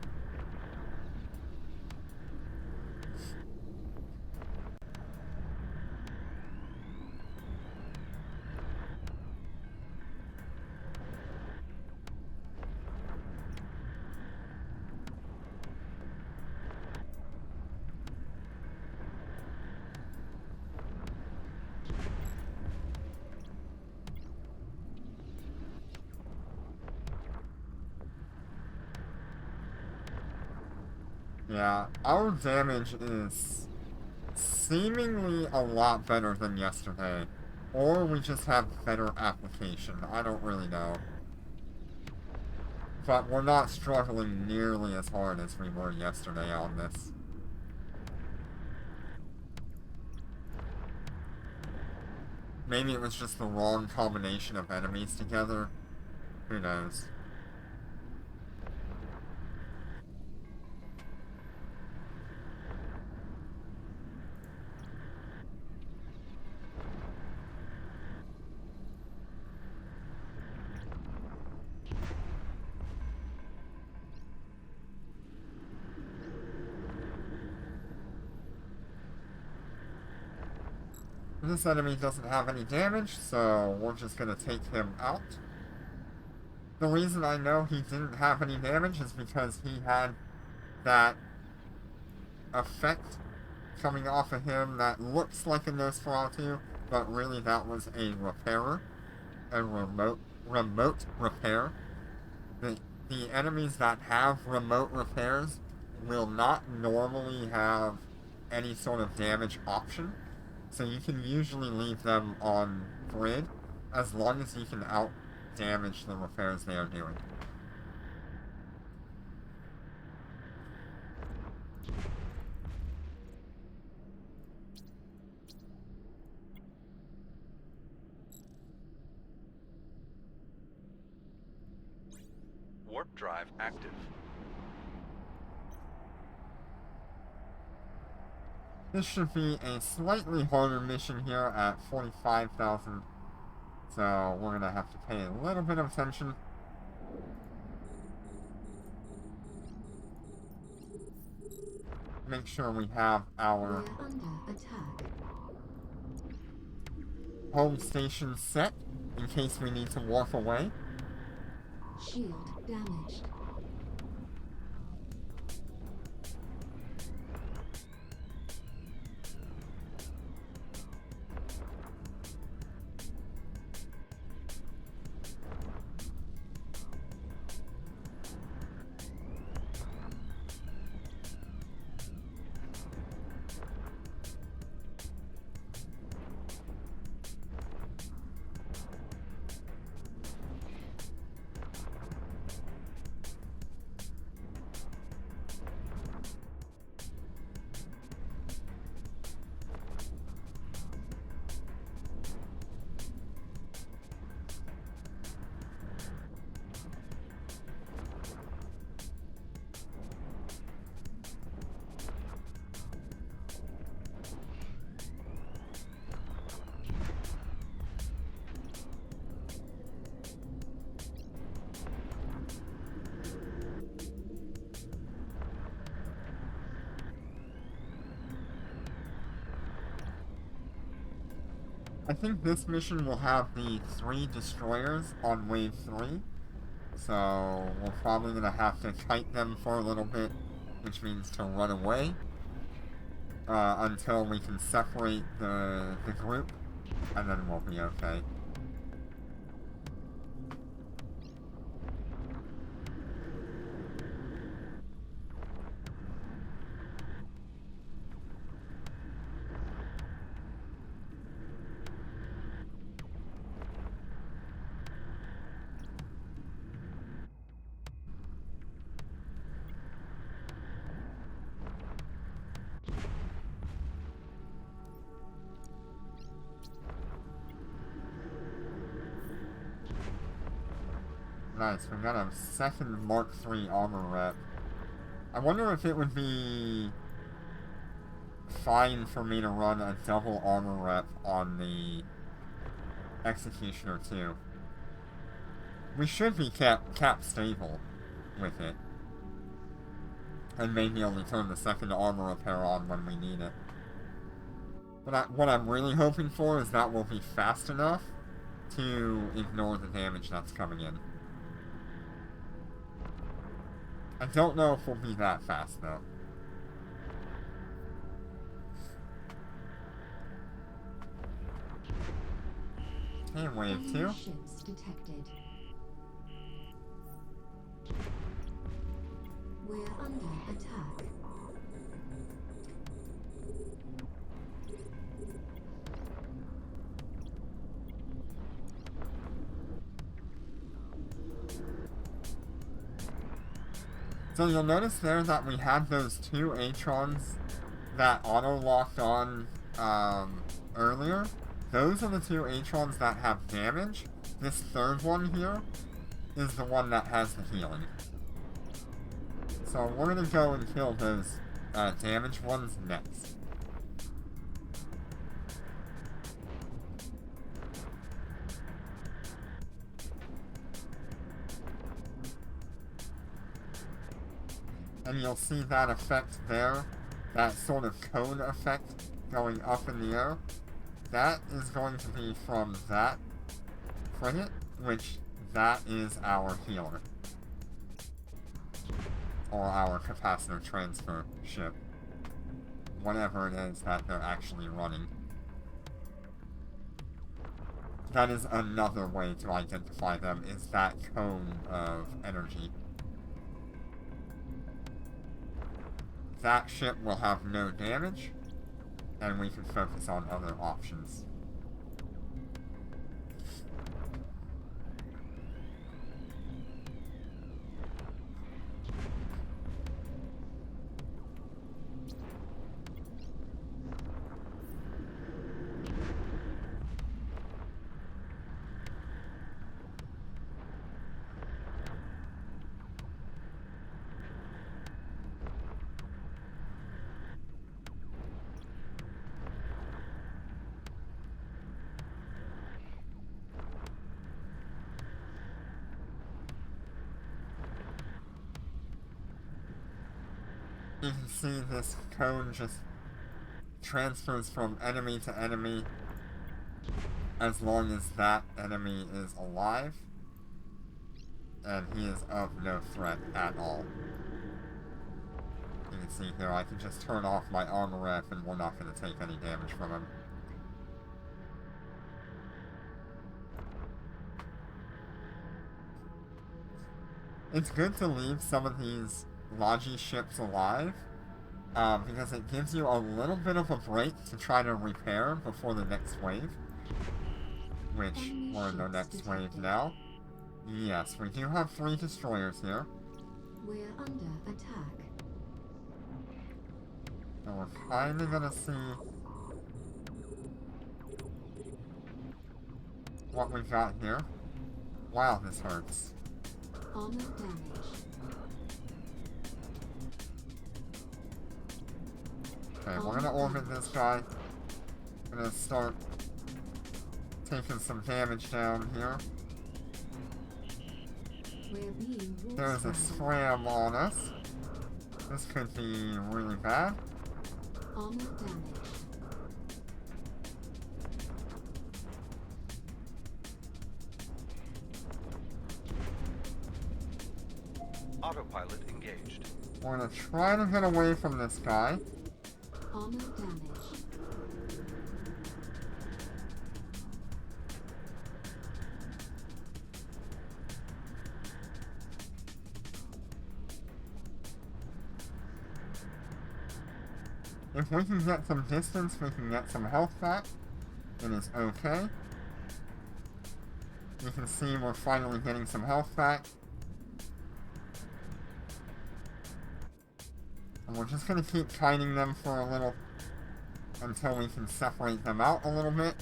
S1: Yeah, our damage is seemingly a lot better than yesterday. Or we just have better application. I don't really know. But we're not struggling nearly as hard as we were yesterday on this. Maybe it was just the wrong combination of enemies together. Who knows? This enemy doesn't have any damage, so we're just gonna take him out. The reason I know he didn't have any damage is because he had that effect coming off of him that looks like a Nosferatu, but really that was a repairer, a remote repair. The enemies that have remote repairs will not normally have any sort of damage option. So you can usually leave them on grid as long as you can out-damage the repairs they are doing.
S2: Warp drive active.
S1: This should be a slightly harder mission here at 45,000. So we're gonna have to pay a little bit of attention. Make sure we have our
S3: We're under attack.
S1: home station set in case we need to warp away.
S3: Shield damaged.
S1: I think this mission will have the 3 destroyers on wave 3. So we're probably gonna have to kite them for a little bit, which means to run away, until we can separate the group, and then we'll be okay. Nice, we got a second Mark III armor rep. I wonder if it would be fine for me to run a double armor rep on the Executioner too. We should be cap stable with it. And maybe only turn the second armor repair on when we need it. But what I'm really hoping for is that we'll be fast enough to ignore the damage that's coming in. I don't know if we'll be that fast, though. Okay, wave 2.
S3: Ships detected. We're under attack.
S1: So you'll notice there that we had those 2 Atrons that auto-locked on earlier. Those are the 2 Atrons that have damage. This third one here is the one that has the healing. So we're gonna go and kill those damaged ones next. And you'll see that effect there, that sort of cone effect going up in the air. That is going to be from that frigate, which that is our healer. Or our capacitor transfer ship. Whatever it is that they're actually running. That is another way to identify them, is that cone of energy. That ship will have no damage, and we can focus on other options. You can see this cone just transfers from enemy to enemy as long as that enemy is alive, and he is of no threat at all. You can see here I can just turn off my armor rep and we're not going to take any damage from him. It's good to leave some of these Logi ships alive, because it gives you a little bit of a break to try to repair before the next wave. Which, we're in the next wave now. Yes, we do have 3 destroyers here.
S3: We're under attack.
S1: So we're kinda gonna see what we've got here. Wow, this hurts.
S3: Armor damage.
S1: Okay, we're gonna orbit this guy. Gonna start taking some damage down here.
S3: We're being
S1: There's a scram on us. This could be really bad.
S3: Armor damage.
S2: Autopilot engaged.
S1: We're gonna try to get away from this guy.
S3: Armor damage.
S1: If we can get some distance, we can get some health back. It is okay. You can see we're finally getting some health back. And we're just gonna keep kiting them for a little until we can separate them out a little bit.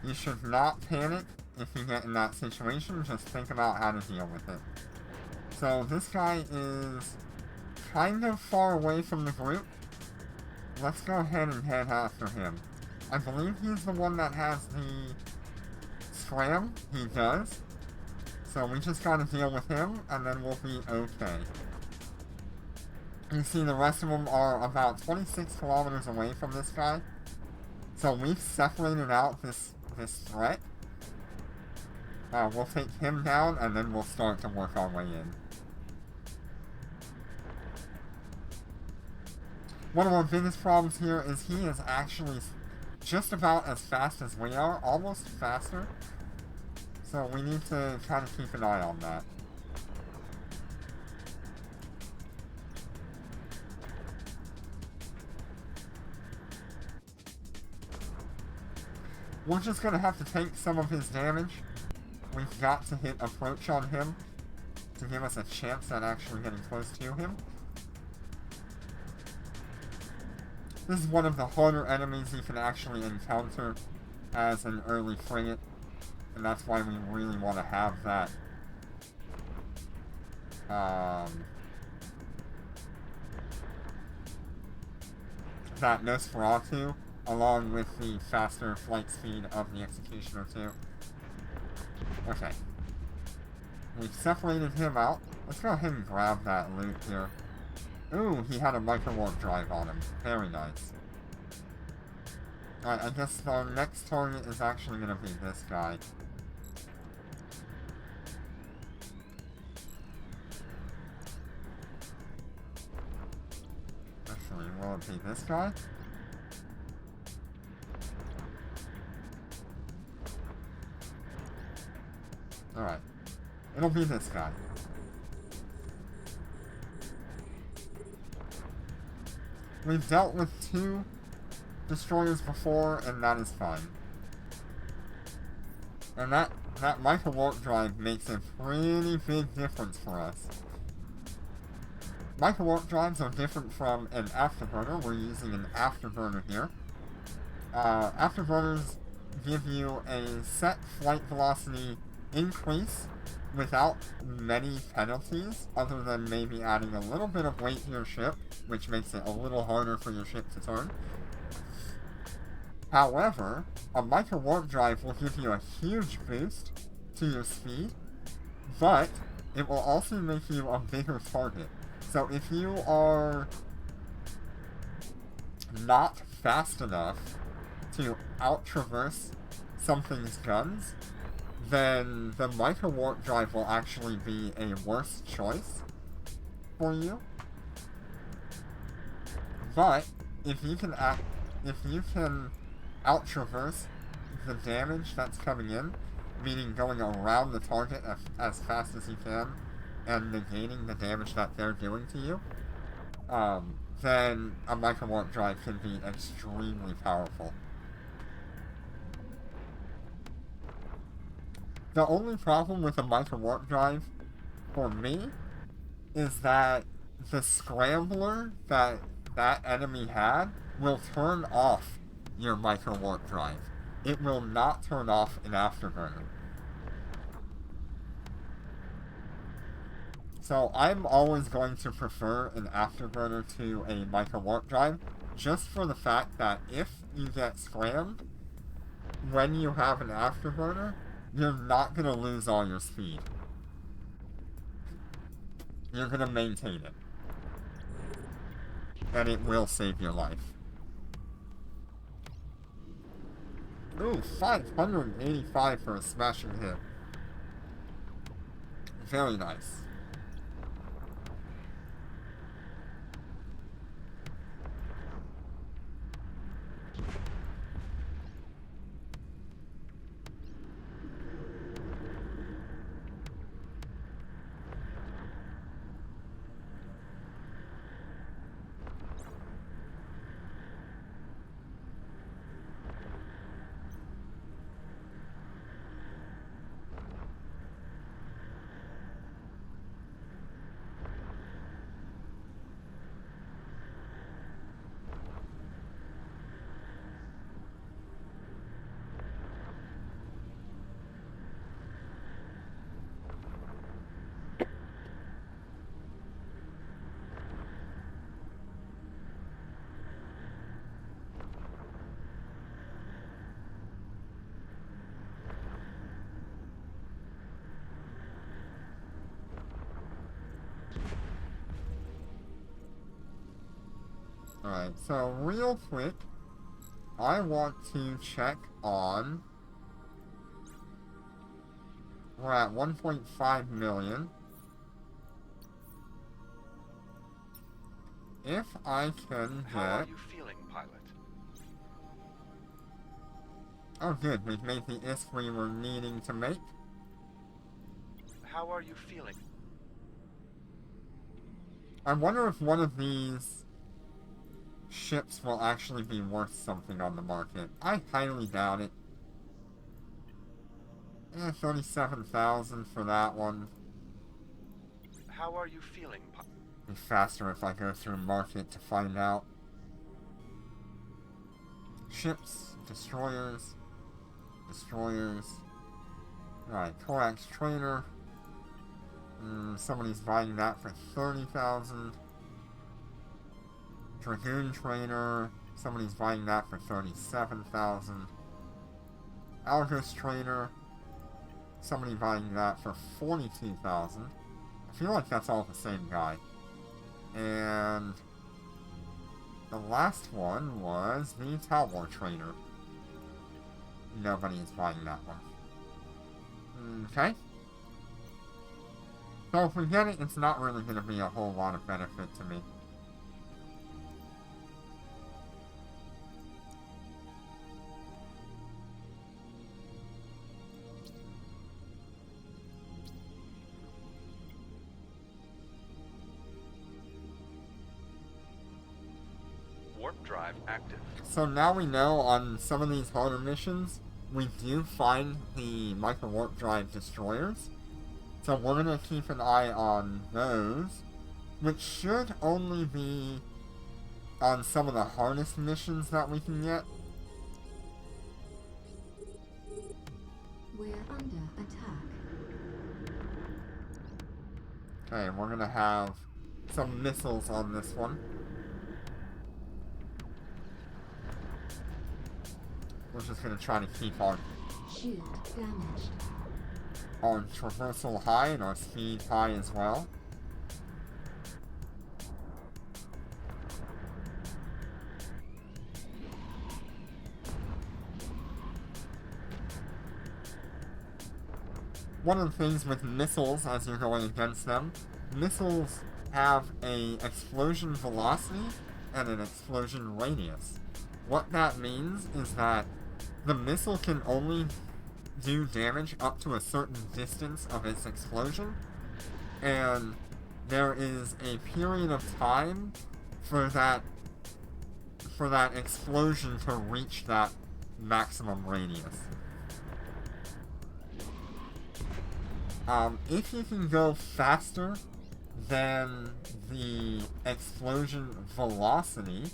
S1: You should not panic if you get in that situation, just think about how to deal with it. So this guy is kind of far away from the group. Let's go ahead and head after him. I believe he's the one that has the scram. He does. So we just gotta deal with him, and then we'll be okay. You see the rest of them are about 26 kilometers away from this guy. So we've separated out this threat. We'll take him down, and then we'll start to work our way in. One of our biggest problems here is he is actually just about as fast as we are, almost faster. So we need to kind of keep an eye on that. We're just gonna have to take some of his damage. We've got to hit approach on him to give us a chance at actually getting close to him. This is one of the harder enemies you can actually encounter as an early frigate, and that's why we really want to have that that Nosferatu, along with the faster flight speed of the Executioner too. Okay. We've separated him out. Let's go ahead and grab that loot here. Ooh, he had a micro-warp drive on him. Very nice. Alright, I guess our next target is actually gonna be this guy. Actually, will it be this guy? Alright. It'll be this guy. We've dealt with 2 destroyers before, and that is fine. And that micro-warp drive makes a pretty big difference for us. Micro-warp drives are different from an afterburner. We're using an afterburner here. Afterburners give you a set flight velocity increase without many penalties, other than maybe adding a little bit of weight to your ship, which makes it a little harder for your ship to turn. However, a micro-warp drive will give you a huge boost to your speed, but it will also make you a bigger target. So if you are not fast enough to out-traverse something's guns, then the micro-warp drive will actually be a worse choice for you. But if you can out-traverse the damage that's coming in, meaning going around the target as fast as you can and negating the damage that they're doing to you, then a micro-warp drive can be extremely powerful. The only problem with a micro-warp drive, for me, is that the scrambler that enemy had will turn off your micro-warp drive. It will not turn off an afterburner. So I'm always going to prefer an afterburner to a micro-warp drive, just for the fact that if you get scrammed, when you have an afterburner, you're not going to lose all your speed. You're going to maintain it. And it will save your life. Ooh, 585 for a smashing hit. Very nice. Alright, so real quick, I want to check on... We're at 1.5 million. If I can
S2: How are
S1: get...
S2: you feeling, pilot?
S1: Oh good, we've made the ISK we were needing to make.
S2: How are you feeling?
S1: I wonder if one of these ships will actually be worth something on the market. I highly doubt it. 37,000 for that one.
S2: How are you feeling, pilot?
S1: Be faster if I go through market to find out. Ships, destroyers, destroyers. Alright, Corax trainer. Somebody's buying that for 30,000. Dragoon trainer. Somebody's buying that for 37,000. Algos trainer. Somebody buying that for 42,000. I feel like that's all the same guy. And the last one was the Talwar trainer. Nobody is buying that one. Okay. So if we get it, it's not really going to be a whole lot of benefit to me.
S2: Warp drive active.
S1: So now we know on some of these harder missions, we do find the micro warp drive destroyers. So we're going to keep an eye on those, which should only be on some of the hardest missions that we can get.
S3: We're under attack.
S1: Okay, we're going to have some missiles on this one. We're just going to try to keep our
S3: Shield damaged.
S1: traversal high and our speed high as well. One of the things with missiles as you're going against them, missiles have a explosion velocity and an explosion radius. What that means is that the missile can only do damage up to a certain distance of its explosion, and there is a period of time for that explosion to reach that maximum radius. If you can go faster than the explosion velocity,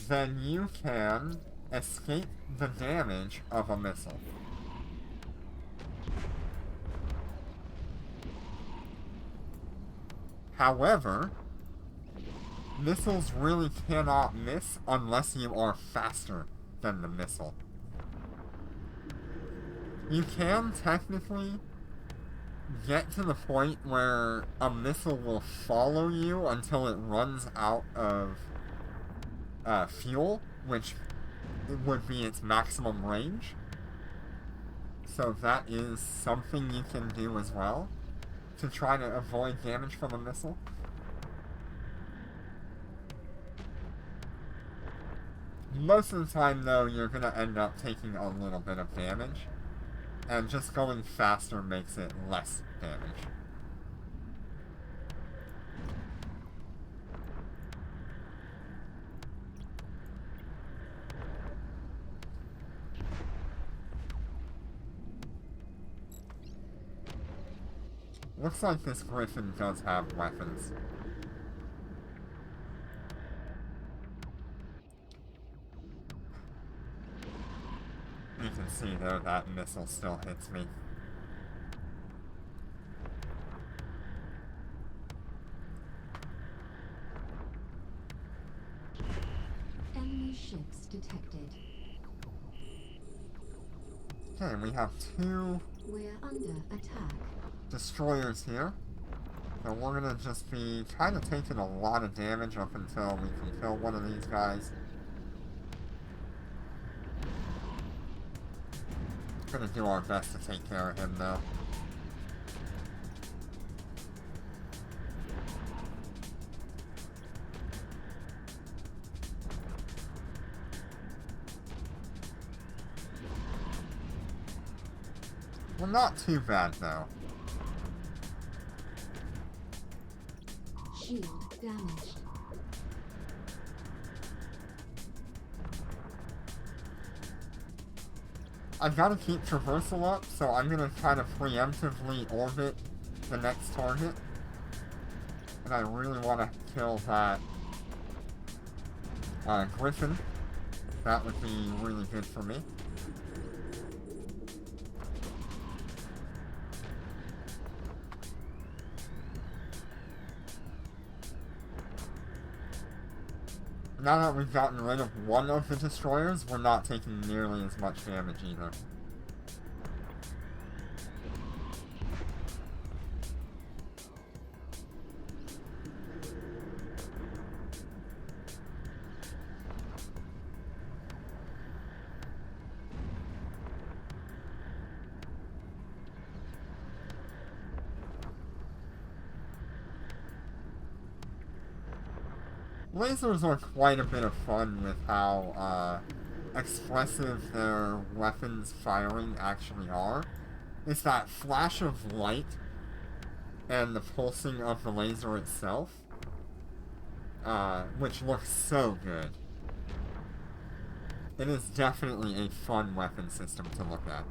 S1: then you can escape the damage of a missile. However, missiles really cannot miss unless you are faster than the missile. You can technically get to the point where a missile will follow you until it runs out of fuel, which would be its maximum range. So that is something you can do as well. to try to avoid damage from a missile. Most of the time, though, you're gonna end up taking a little bit of damage, and just going faster makes it less damage. Looks like this Griffin does have weapons. You can see, though, that missile still hits me.
S3: Enemy ships detected.
S1: Okay, we have 2
S3: We're under attack.
S1: destroyers here. So we're gonna just be kind of taking a lot of damage up until we can kill one of these guys. Gonna do our best to take care of him, though. Well, not too bad, though.
S3: Shield damaged.
S1: I've got to keep traversal up, so I'm gonna kind of preemptively orbit the next target. And I really want to kill that Griffin. That would be really good for me. Now that we've gotten rid of one of the destroyers, we're not taking nearly as much damage either. Lasers are quite a bit of fun with how expressive their weapons firing actually are. It's that flash of light and the pulsing of the laser itself, which looks so good. It is definitely a fun weapon system to look at.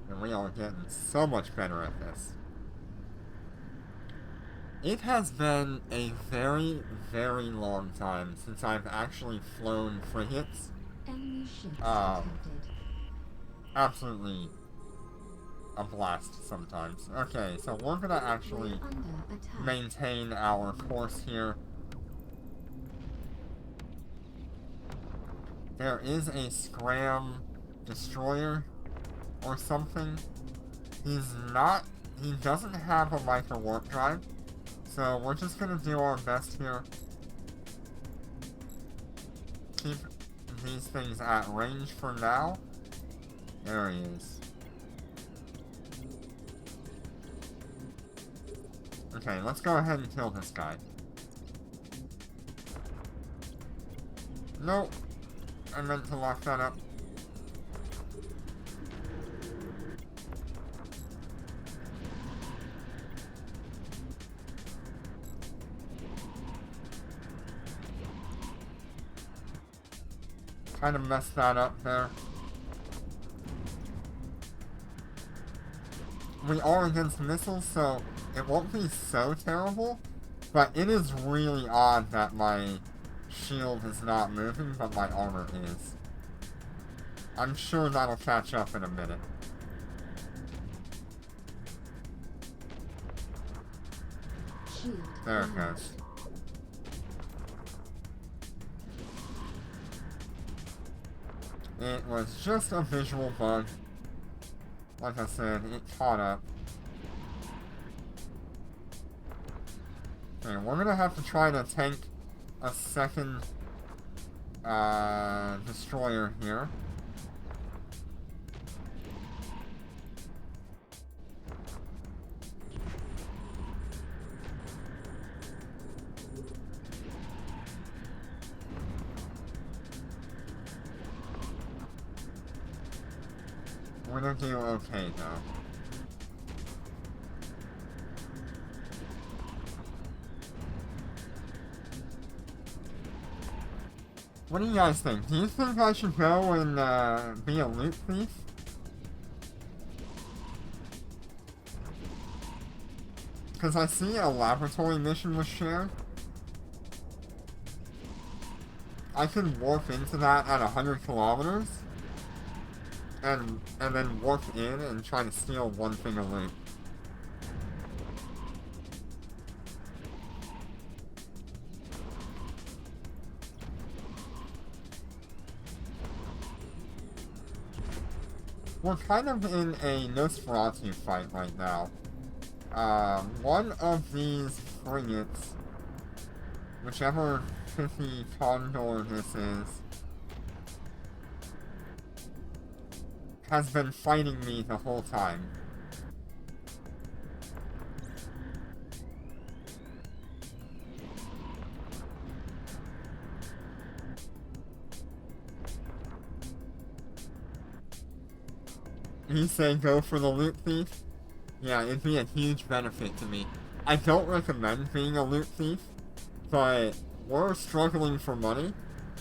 S1: And we are getting so much better at this. It has been a very, very long time since I've actually flown frigates.
S3: Enemy ships detected.
S1: Absolutely a blast sometimes. Okay, so we're gonna actually
S3: We're under attack.
S1: maintain our course here. There is a Scram destroyer or something. He doesn't have a micro warp drive, so we're just gonna do our best here. Keep these things at range for now. There he is. Okay, let's go ahead and kill this guy. Nope. I meant to lock that up. Kind of messed that up there. We are against missiles, so it won't be so terrible, but it is really odd that my shield is not moving, but my armor is. I'm sure that'll catch up in a minute.
S3: Shield
S1: There it
S3: damaged.
S1: goes. It was just a visual bug. Like I said, it caught up. Okay, we're gonna have to try to tank a second destroyer here. We're gonna do okay though. What do you guys think? Do you think I should go and be a loot thief? Because I see a laboratory mission was shared. I could warp into that at 100 kilometers. And then warp in and try to steal one thing of loot. We're kind of in a Nosferatu fight right now. One of these frigates, whichever 50 Condor this is, has been fighting me the whole time. You say go for the loot thief? Yeah, it'd be a huge benefit to me. I don't recommend being a loot thief, but we're struggling for money,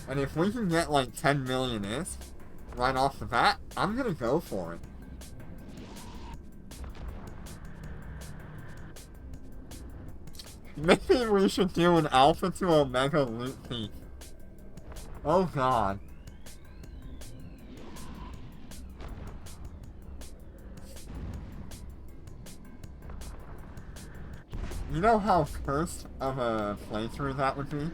S1: and if we can get like 10 million ISK right off the bat, I'm gonna go for it. Maybe we should do an Alpha to Omega loot thief. Oh god. You know how cursed of a playthrough that would be?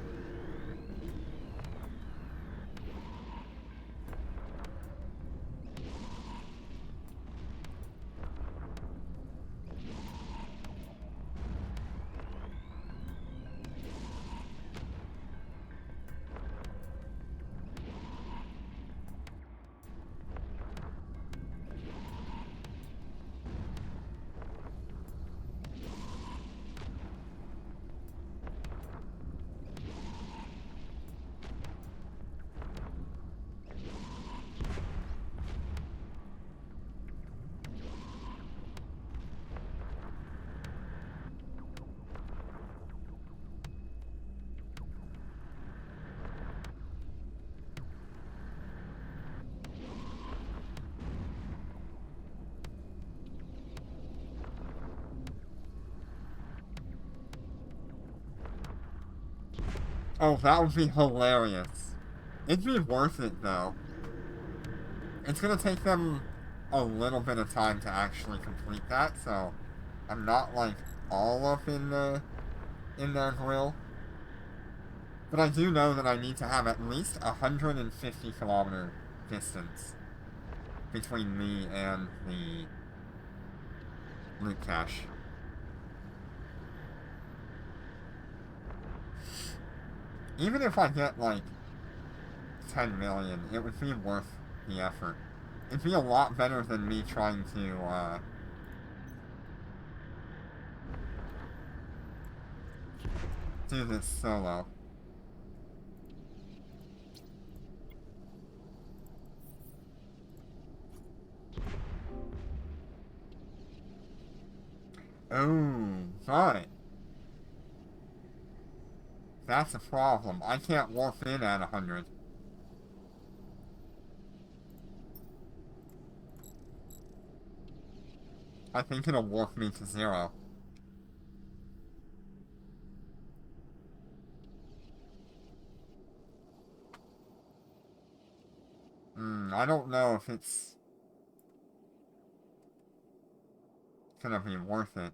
S1: Oh, that would be hilarious. It'd be worth it, though. It's gonna take them a little bit of time to actually complete that, so I'm not, like, all up in their grill. But I do know that I need to have at least 150 kilometer distance between me and the loot cache. Even if I get, like, 10 million, it would be worth the effort. It'd be a lot better than me trying to, do this solo. Oh, but that's a problem. I can't warp in at 100. I think it'll warp me to 0. I don't know if it's gonna be worth it.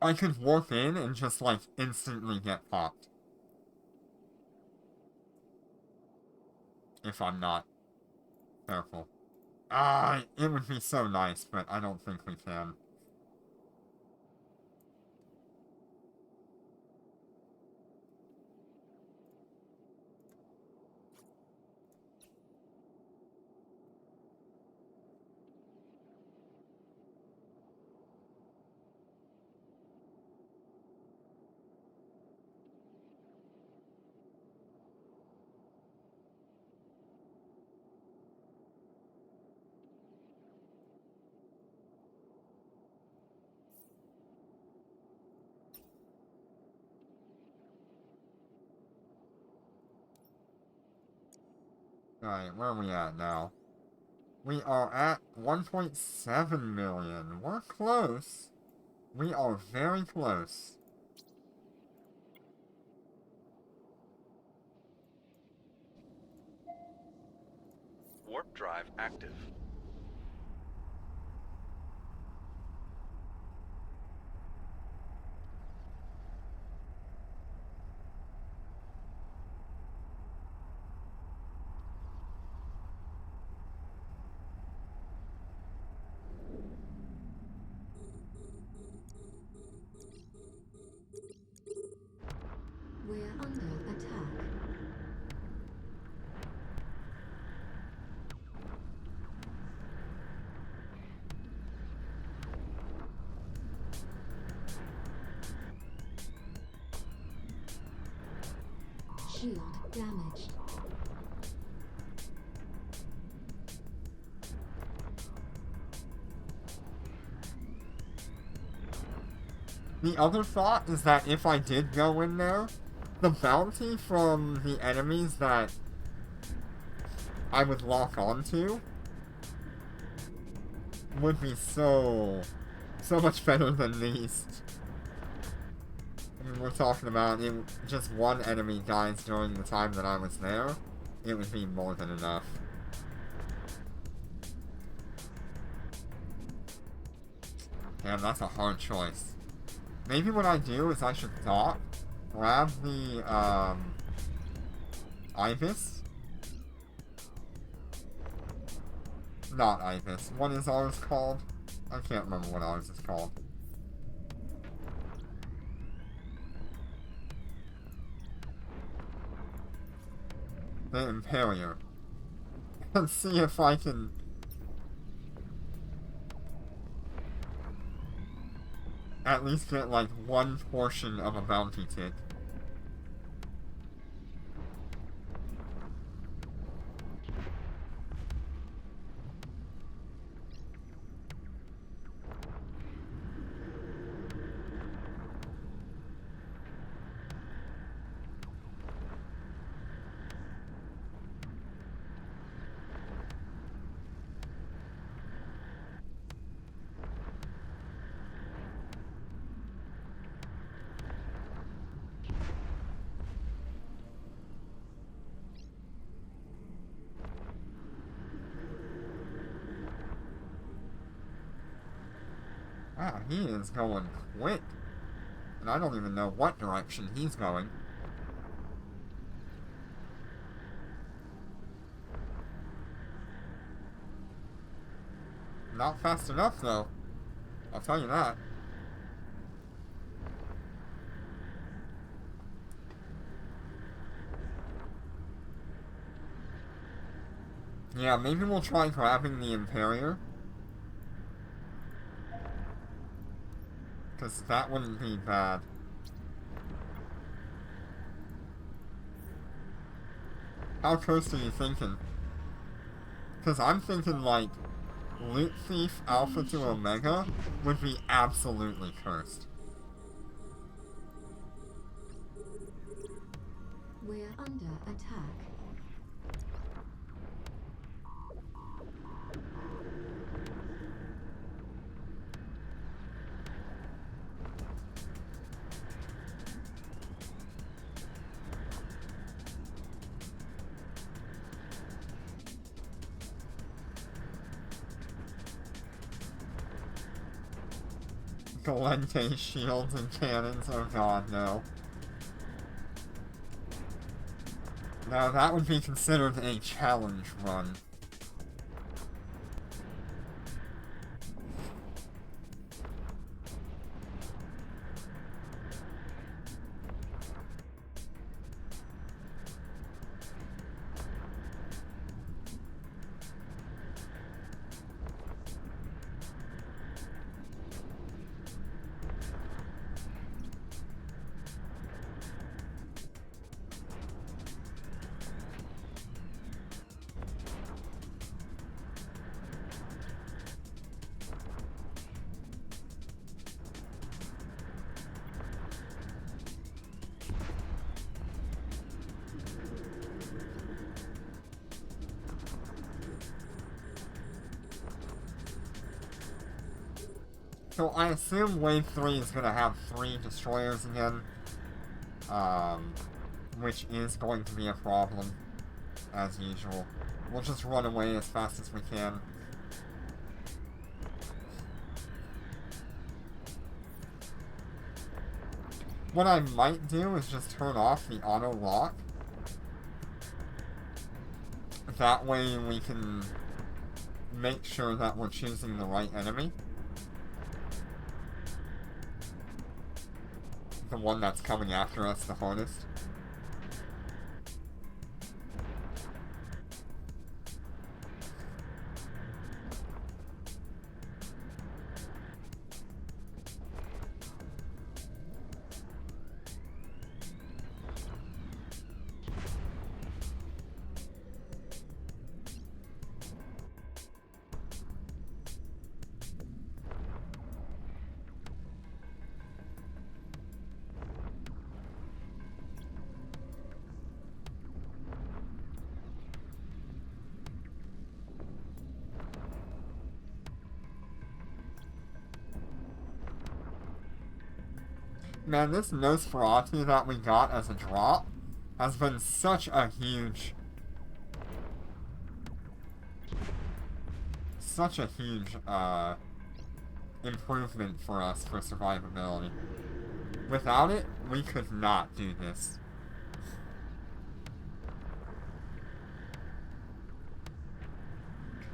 S1: I could warp in and just, like, instantly get popped. If I'm not careful. It would be so nice, but I don't think we can. Alright, where are we at now? We are at 1.7 million. We're close. We are very close.
S2: Warp drive active.
S3: We're under attack. Shield damaged.
S1: The other thought is that if I did go in there, the bounty from the enemies that I would lock onto would be so much better than these. I mean, we're talking about just one enemy dies during the time that I was there. It would be more than enough. Damn, that's a hard choice. Maybe what I do is I should dock, grab the, Ibis. Not Ibis. What is ours called? I can't remember what ours is called. The Imperior. And see if I can at least get, like, one portion of a bounty tick. Wow, he is going quick. And I don't even know what direction he's going. Not fast enough, though. I'll tell you that. Yeah, maybe we'll try grabbing the Imperior. Because that wouldn't be bad. How close are you thinking? Because I'm thinking, like, Loot Thief Alpha to Omega would be absolutely cursed.
S3: We're under attack.
S1: Galente shields and cannons, oh god, no. Now that would be considered a challenge run. So I assume Wave 3 is going to have 3 destroyers again. Which is going to be a problem, as usual. We'll just run away as fast as we can. What I might do is just turn off the auto lock. That way we can make sure that we're choosing the right enemy. The one that's coming after us the hardest. Man, this Nosferatu that we got as a drop has been such a huge improvement for us for survivability. Without it, we could not do this.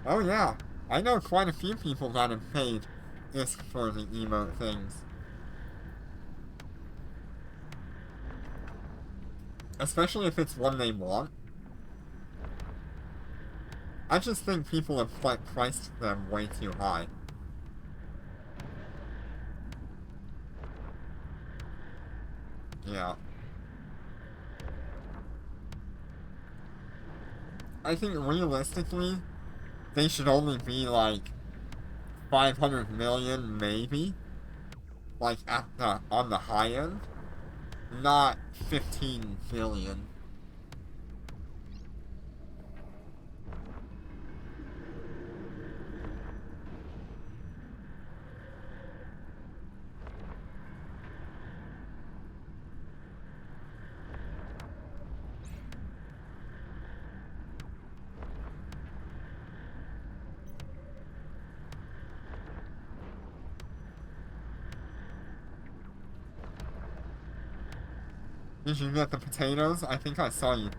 S1: Oh yeah, I know quite a few people that have paid ISK for the emote things. Especially if it's one they want. I just think people have priced them way too high. Yeah. I think realistically, they should only be like 500 million, maybe. Like on the high end. Not 15 billion. Did you get the potatoes? I think I saw you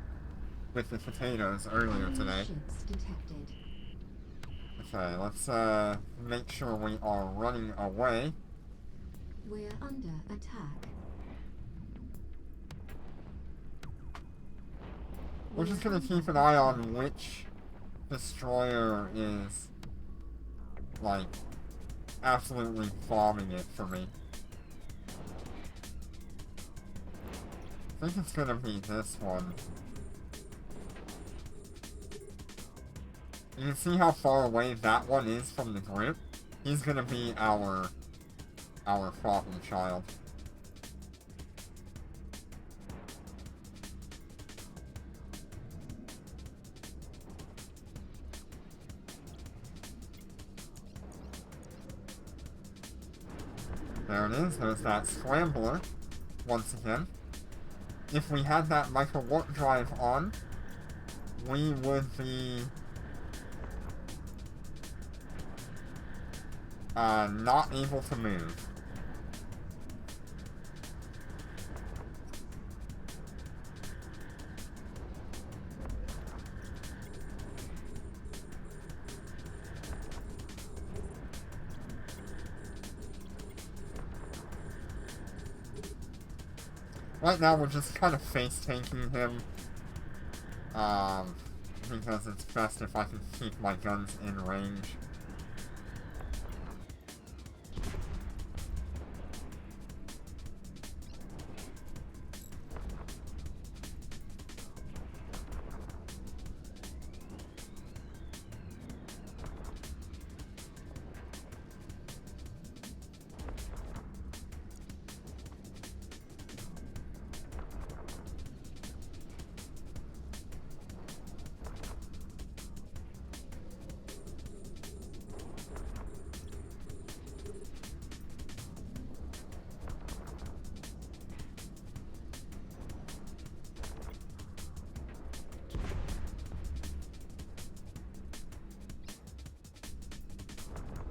S1: with the potatoes earlier today.
S3: Ships detected.
S1: I Okay, let's make sure we are running away.
S3: We're under attack.
S1: We're just gonna keep an eye on which destroyer is, like, absolutely bombing it for me. I think it's gonna be this one. You can see how far away that one is from the group. He's gonna be our problem child. There it is, there's that scrambler, once again. If we had that micro warp drive on, we would be not able to move. Right now we're just kind of face tanking him, because it's best if I can keep my guns in range.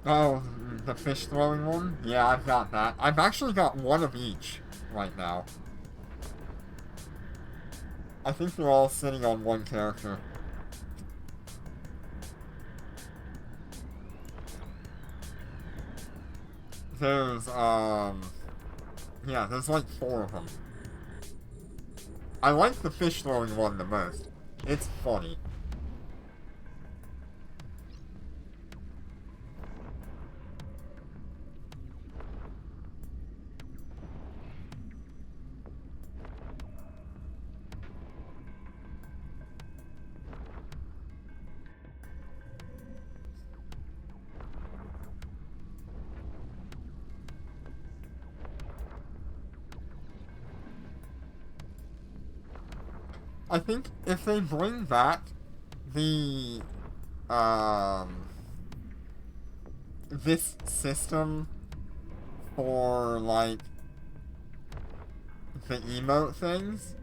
S1: Oh, the fish throwing one? Yeah, I've got that. I've actually got one of each right now. I think they're all sitting on one character. There's, yeah, there's like 4 of them. I like the fish throwing one the most. It's funny. I think if they bring back the, this system for, like, the emote things,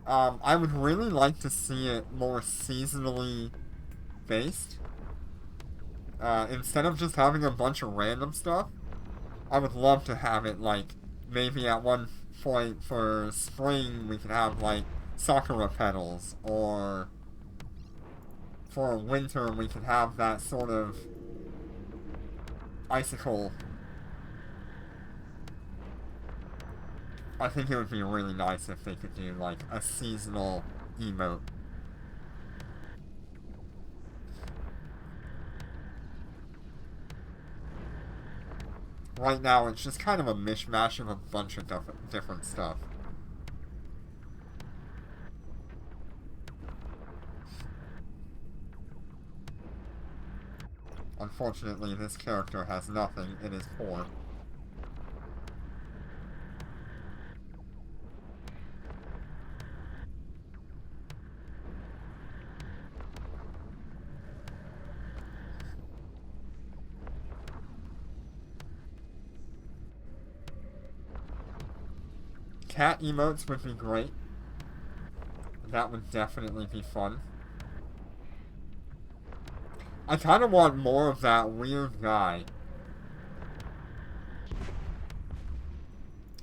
S1: I would really like to see it more seasonally based. Instead of just having a bunch of random stuff, I would love to have it, like, maybe at one point for spring we could have, like, sakura petals, or for winter we could have that sort of icicle. I think it would be really nice if they could do, like, a seasonal emote. Right now it's just kind of a mishmash of a bunch of different stuff. Unfortunately, this character has nothing in his core. Cat emotes would be great. That would definitely be fun. I kind of want more of that weird guy.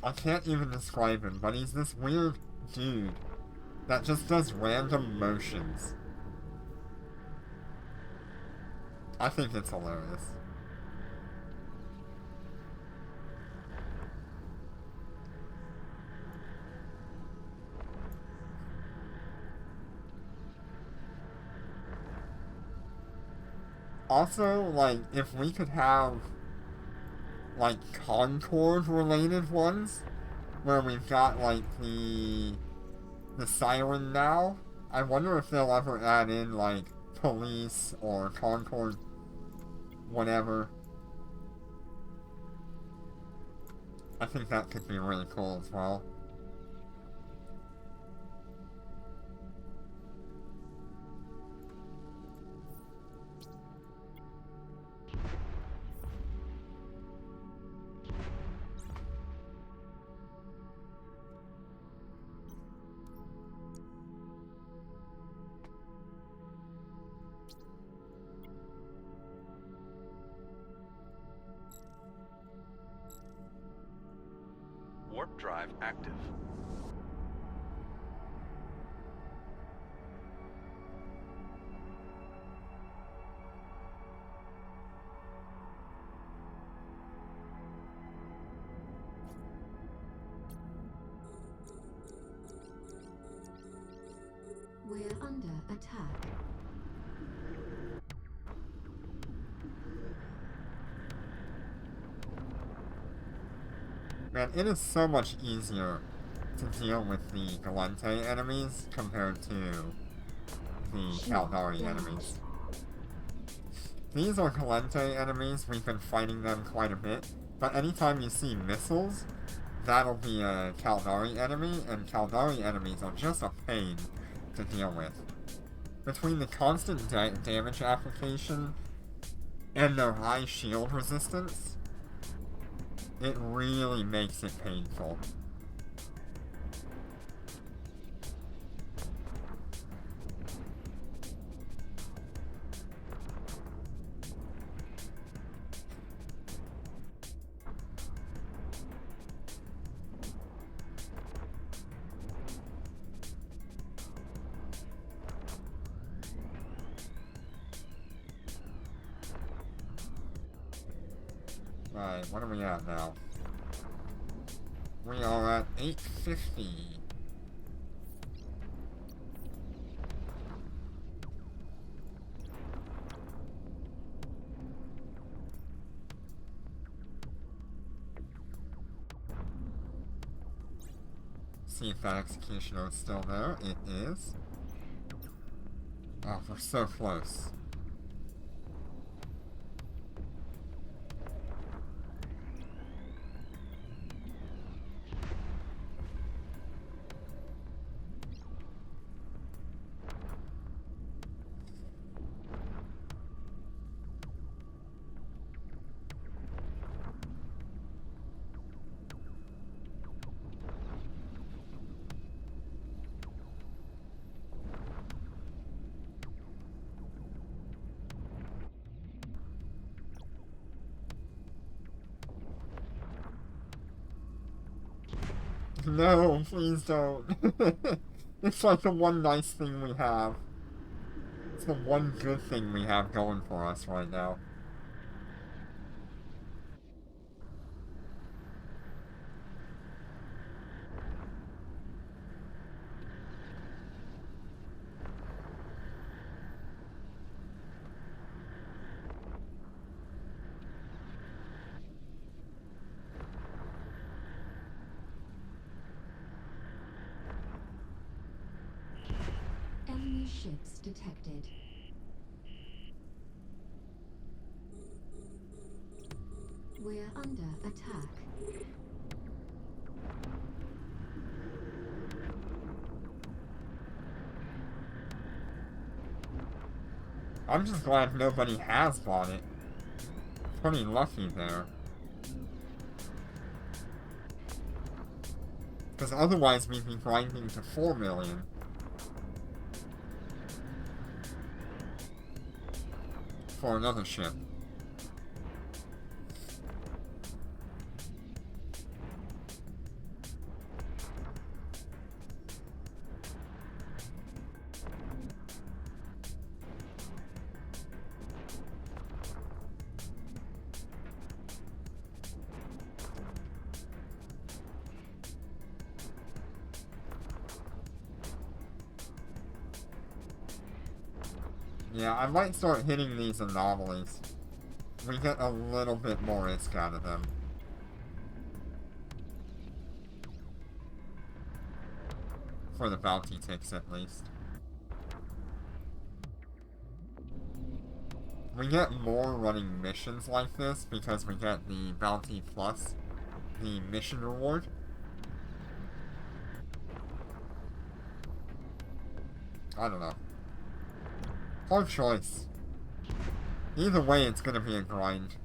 S1: I can't even describe him, but he's this weird dude that just does random motions. I think it's hilarious. Also, like, if we could have, like, Concord-related ones, where we've got, like, the siren now, I wonder if they'll ever add in, like, police or Concord, whatever. I think that could be really cool as well.
S2: Warp drive active.
S3: We're under attack.
S1: Man, it is so much easier to deal with the Galente enemies compared to the Caldari enemies. These are Galente enemies, we've been fighting them quite a bit, but anytime you see missiles, that'll be a Caldari enemy, and Caldari enemies are just a pain to deal with. Between the constant damage application and their high shield resistance, it really makes it painful. Right, what are we at now? We are at 850. See if that executioner is still there. It is. Oh, we're so close. No, please don't. It's like the one nice thing we have. It's the one good thing we have going for us right now.
S3: Enemy ships detected. We're under attack.
S1: I'm just glad nobody has bought it. Pretty lucky there. Because otherwise we'd be grinding to 4 million. For another ship. Yeah, I might start hitting these anomalies. We get a little bit more ISK out of them. For the bounty ticks, at least. We get more running missions like this because we get the bounty plus the mission reward. I don't know. Hard choice. Either way, it's gonna be a grind.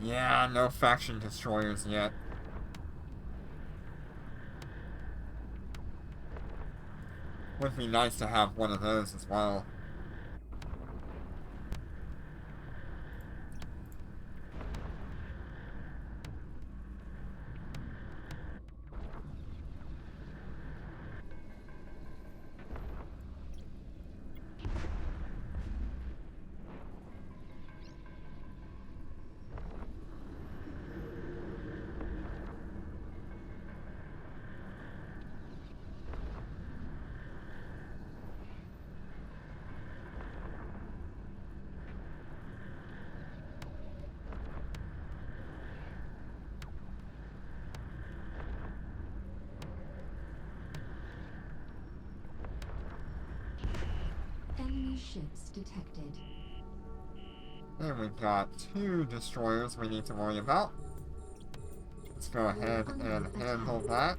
S1: Yeah, no faction destroyers yet. Would be nice to have one of those as well.
S3: Enemy ships detected.
S1: And we've got 2 destroyers we need to worry about. Let's go ahead and handle that.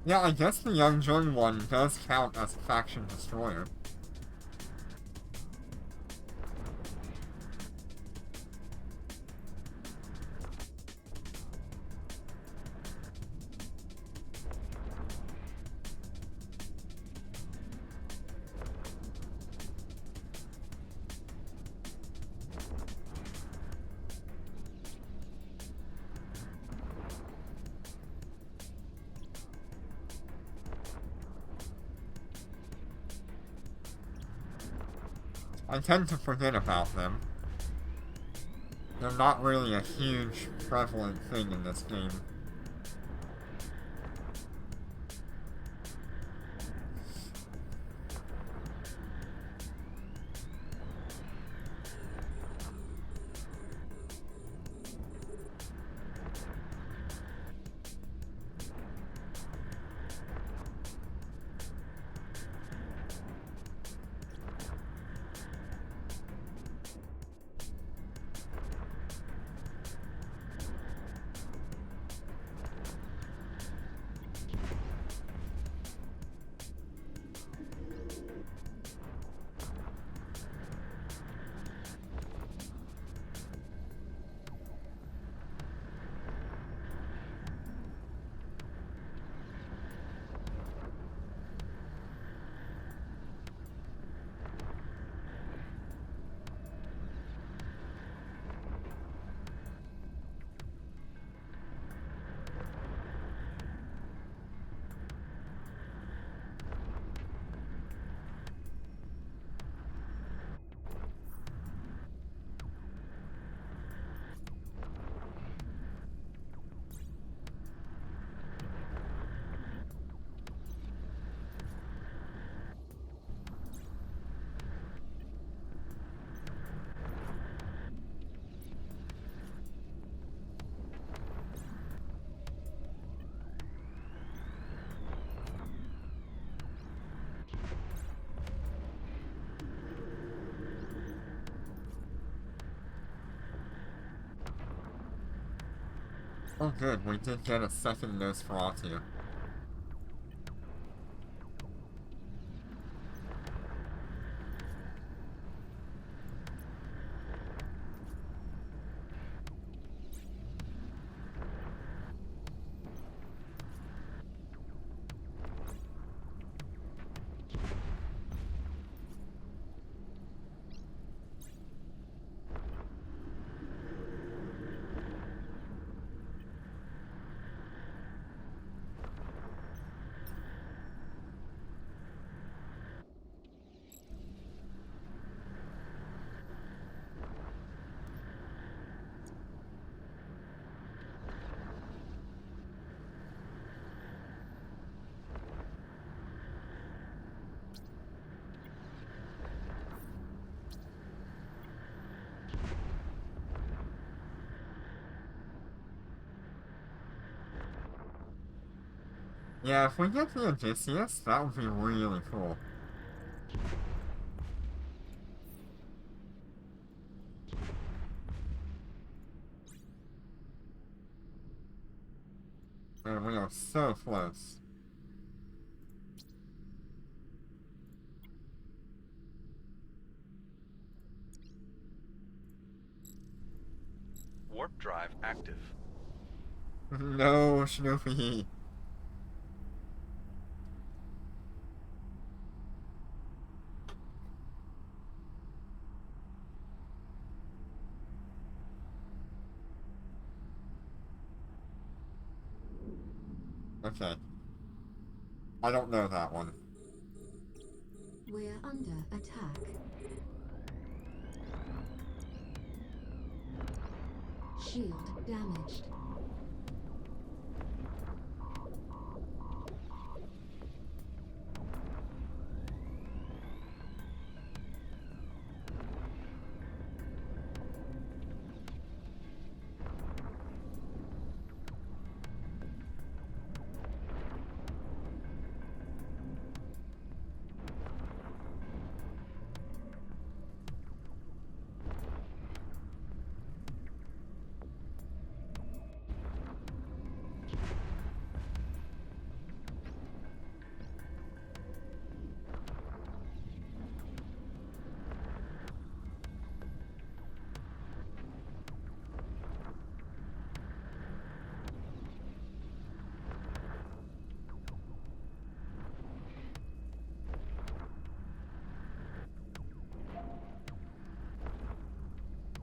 S1: Yeah, I guess the Young Jun one does count as a faction destroyer. I tend to forget about them. They're not really a huge, prevalent thing in this game. Oh good, we did get a second Nosferatu. Yeah, if we get the Odysseus, that would be really cool. And we are so close.
S2: Warp drive active.
S1: No, Snoopy. Okay. I don't know that one.
S3: We're under attack. Shield damaged.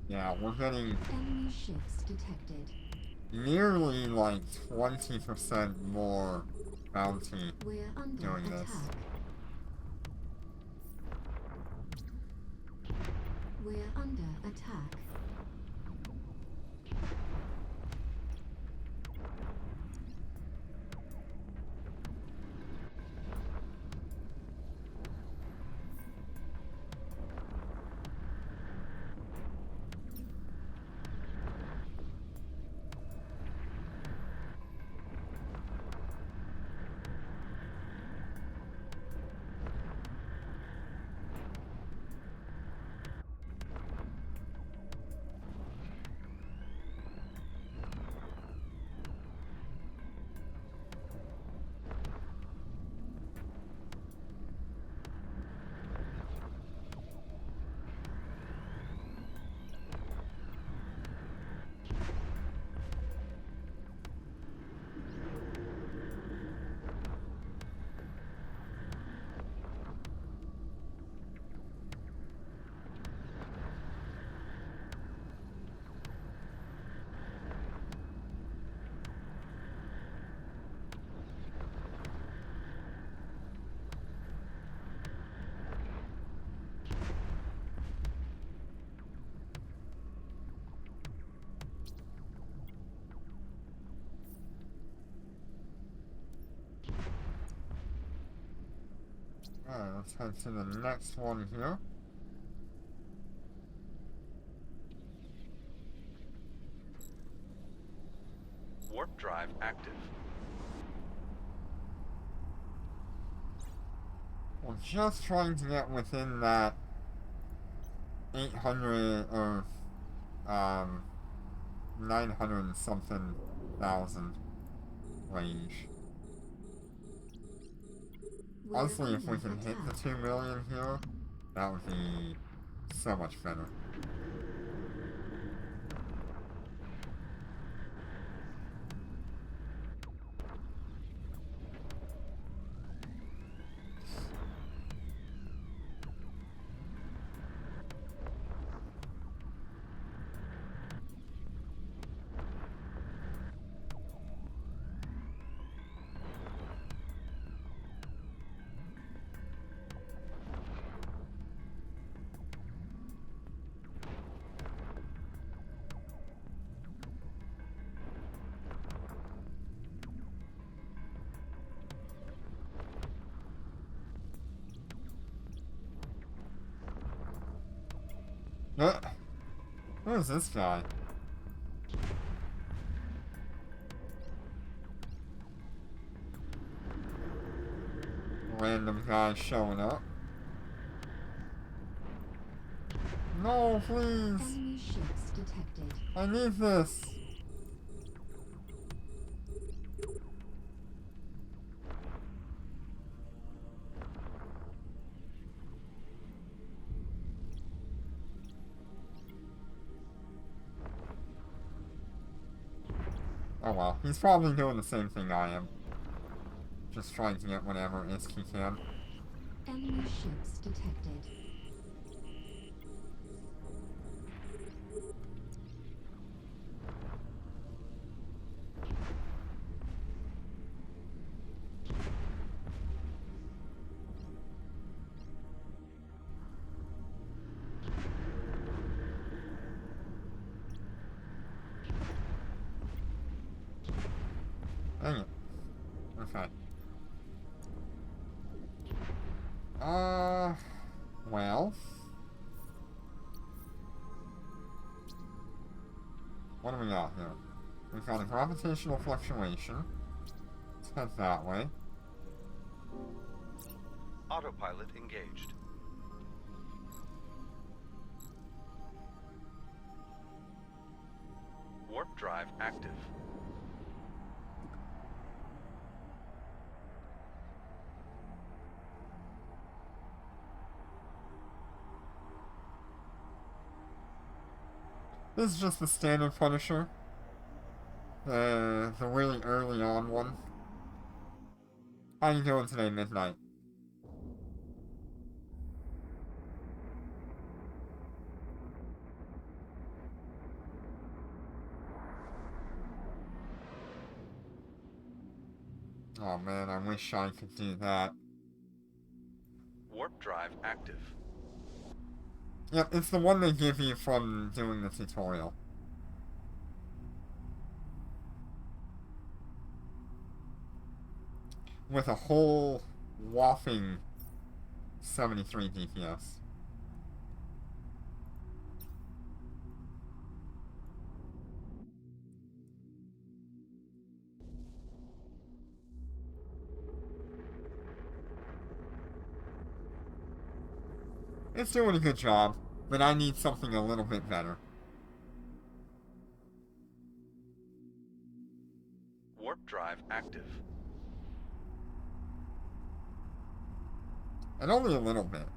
S1: Yeah, we're getting
S3: Enemy ships detected.
S1: nearly like 20% more bounty
S3: We're under
S1: doing this.
S3: attack. We're under attack.
S1: Alright, let's head to the next one here.
S2: Warp drive active.
S1: We're just trying to get within that 800 or 900 and something thousand range.
S3: We're
S1: Honestly, if we
S3: under
S1: can hit the
S3: attack.
S1: 2 million here, that would be so much better. Who is this guy? random guy showing up. No, please!
S3: Enemy ships detected.
S1: I need this! Oh well, he's probably doing the same thing I am. Just trying to get whatever ISK he can.
S3: Enemy ships detected.
S1: Dang it. Okay. Well. What do we got here? We've got a gravitational fluctuation. Let's head that way.
S2: Autopilot engaged. Warp drive active.
S1: This is just the standard Punisher. The really early on one. How you doing today, Midnight? Oh man, I wish I could do that.
S2: Warp drive active.
S1: Yep, it's the one they give you from doing the tutorial. With a whole whopping 73 DPS. It's doing a good job, but I need something a little bit better.
S2: Warp drive active.
S1: And only a little bit.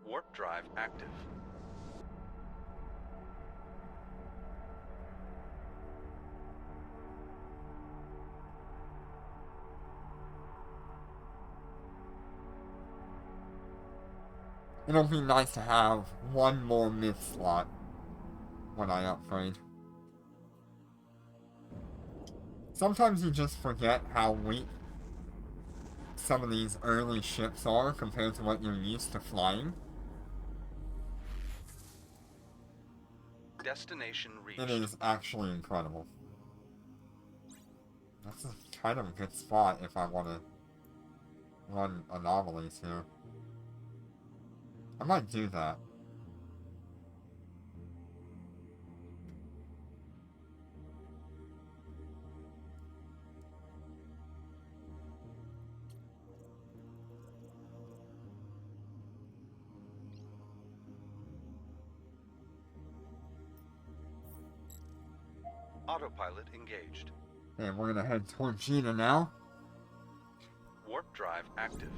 S2: Warp drive active.
S1: It'll be nice to have one more myth slot when I upgrade. Sometimes you just forget how weak some of these early ships are compared to what you're used to flying.
S2: Destination reached.
S1: It is actually incredible. That's a kind of a good spot if I want to run anomalies here. I might do that.
S2: Autopilot engaged.
S1: And we're gonna head toward Gina now.
S2: Warp drive active.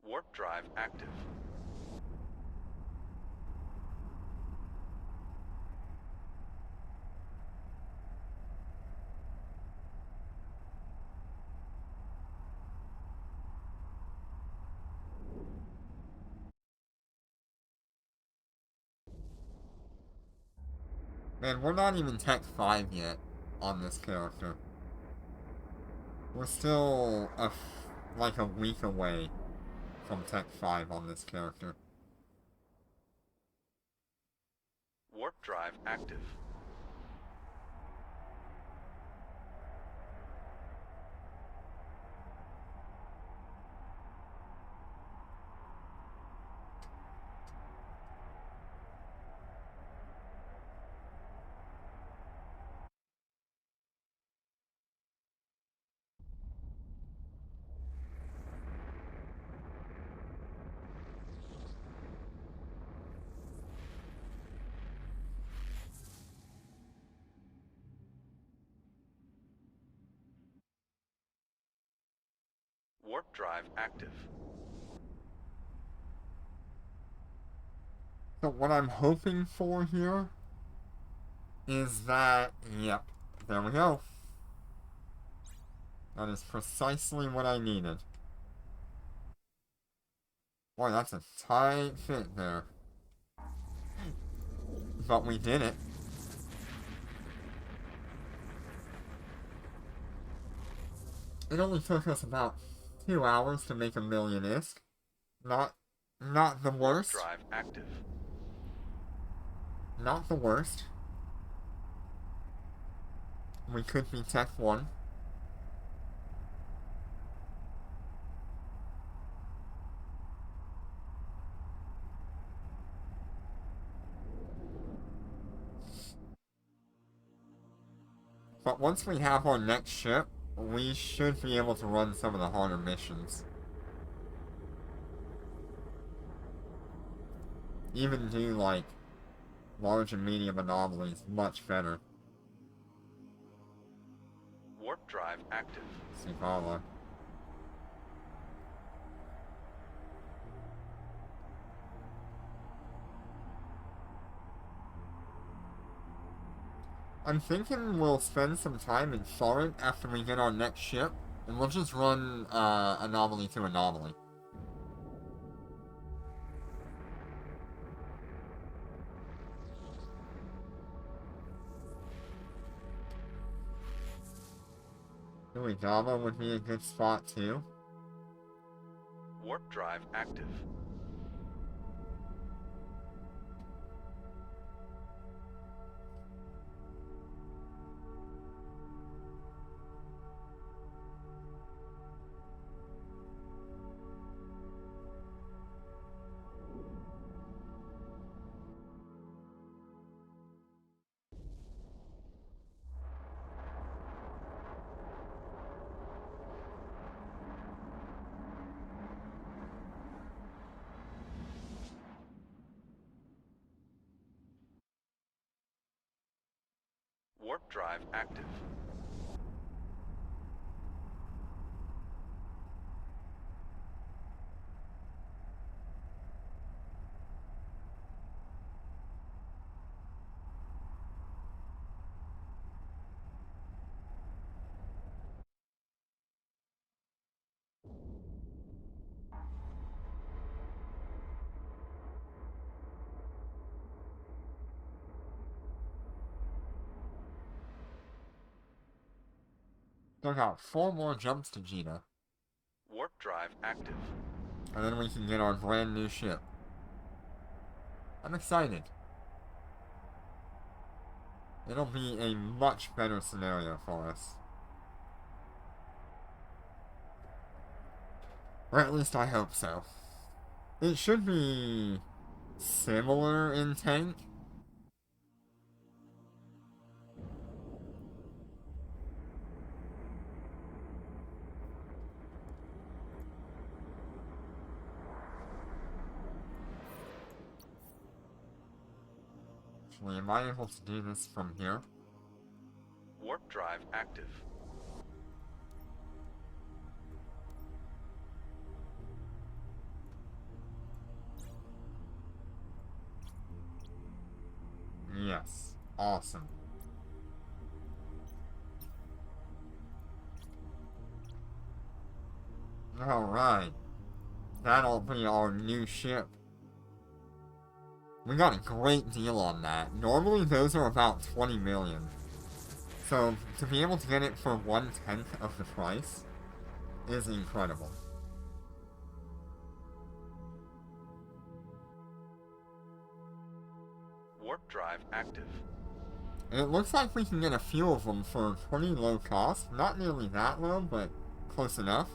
S2: Warp drive active.
S1: Man, we're not even Tech 5 yet on this character. We're still like a week away from Tech 5 on this character.
S2: Warp drive active. Warp drive active.
S1: So what I'm hoping for here is that, yep, there we go. That is precisely what I needed. Boy, that's a tight fit there. But we did it. It only took us about 2 hours to make a million ISK. Not the worst.
S2: Warp drive active.
S1: Not the worst. We could be Tech 1. But once we have our next ship, we should be able to run some of the harder missions. Even do, like, large and medium anomalies much better.
S2: Warp drive active.
S1: Sivala. I'm thinking we'll spend some time in Foreign after we get our next ship, and we'll just run anomaly to anomaly. Uegama would be a good spot too.
S2: Warp drive active. Warp drive active.
S1: Still got 4 more jumps to Gina.
S2: Warp drive active.
S1: And then we can get our brand new ship. I'm excited. It'll be a much better scenario for us. Or at least I hope so. It should be similar in tank. Actually, am I able to do this from here?
S2: Warp drive active.
S1: Awesome. Alright. That'll be our new ship. We got a great deal on that. Normally those are about 20 million. So, to be able to get it for 1/10 of the price is incredible.
S2: Warp drive active.
S1: And it looks like we can get a few of them for pretty low cost. Not nearly that low, but close enough.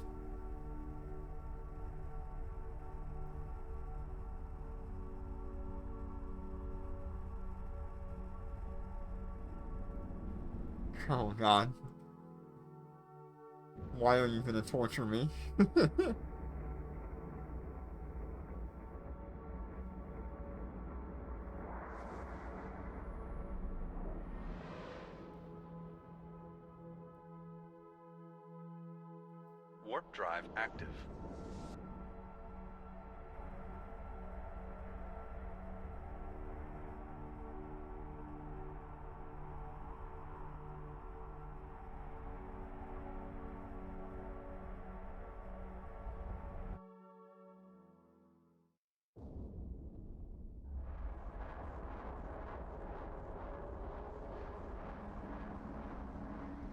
S1: Oh god. Why are you gonna torture me?
S2: Warp drive active.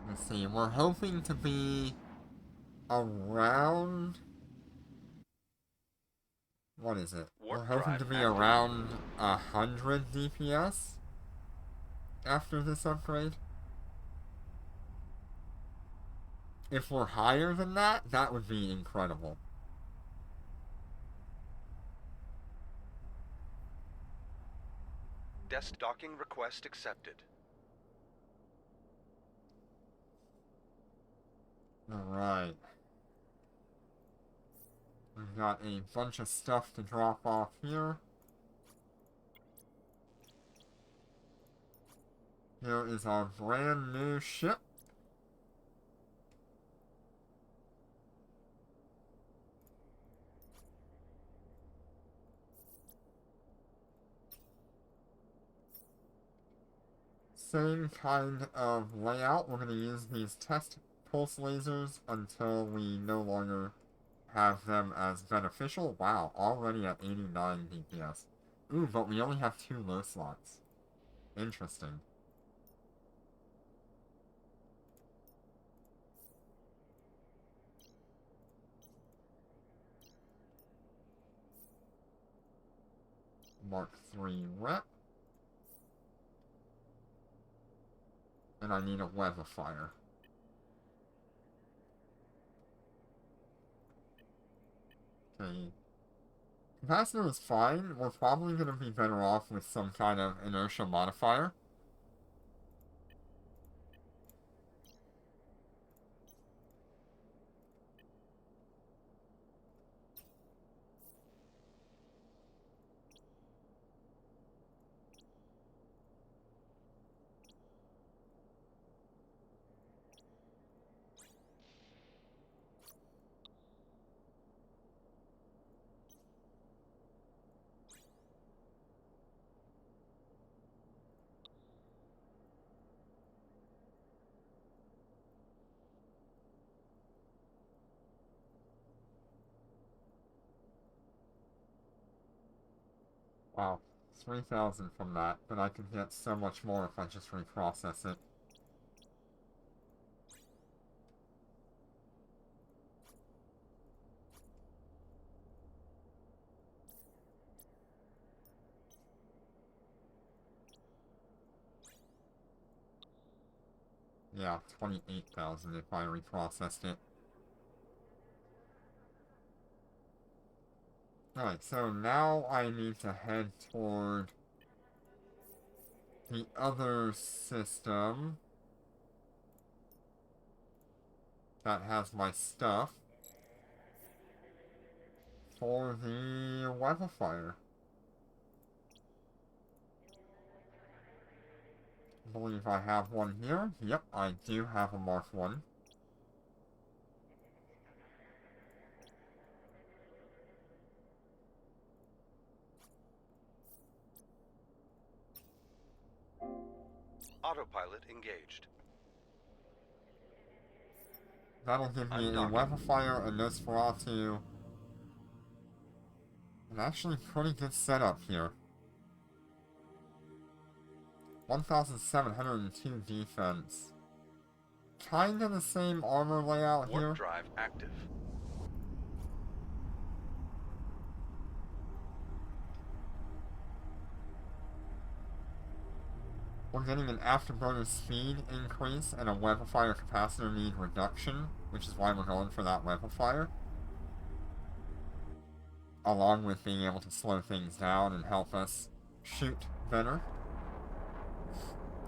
S1: Let's see, we're hoping to be around... What is it?
S2: Warp
S1: We're hoping
S2: drive
S1: to be
S2: active.
S1: around 100 DPS after this upgrade. If we're higher than that, that would be incredible.
S2: Desk docking request accepted.
S1: Alright. We've got a bunch of stuff to drop off here. Here is our brand new ship. Same kind of layout. We're going to use these test pulse lasers until we no longer have them as beneficial. Wow, already at 89 DPS. Ooh, but we only have 2 low slots. Interesting. Mark 3 rep. And I need a web of fire. Okay. Capacitor is fine. We're probably going to be better off with some kind of inertia modifier. Wow, 3,000 from that, but I can get so much more if I just reprocess it. Yeah, 28,000 if I reprocessed it. Alright, so now I need to head toward the other system that has my stuff for the web of fire. I believe I have one here. Yep, I do have a Mark 1.
S2: Autopilot engaged.
S1: That'll give me a
S2: Undocking.
S1: Weaponifier, a Nosferatu. An actually pretty good setup here. 1,702 defense. Kinda the same armor layout here.
S2: Warp drive active.
S1: We're getting an afterburner speed increase and a Weaponifier capacitor need reduction, which is why we're going for that Weaponifier. Along with being able to slow things down and help us shoot better.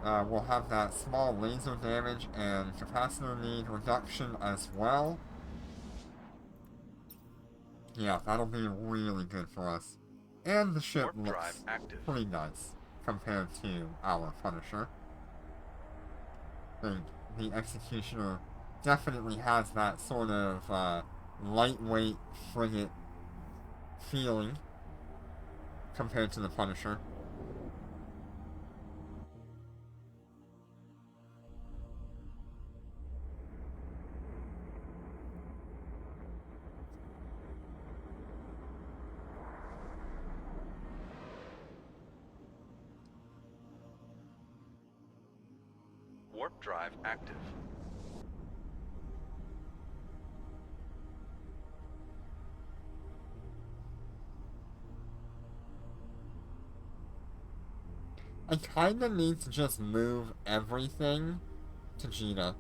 S1: We'll have that small laser damage and capacitor need reduction as well. Yeah, that'll be really good for us. And the ship
S2: Warp drive
S1: looks
S2: active.
S1: pretty nice compared to our Punisher. The Executioner definitely has that sort of lightweight frigate feeling compared to the Punisher.
S2: Warp drive active.
S1: I kinda need to just move everything to Gina.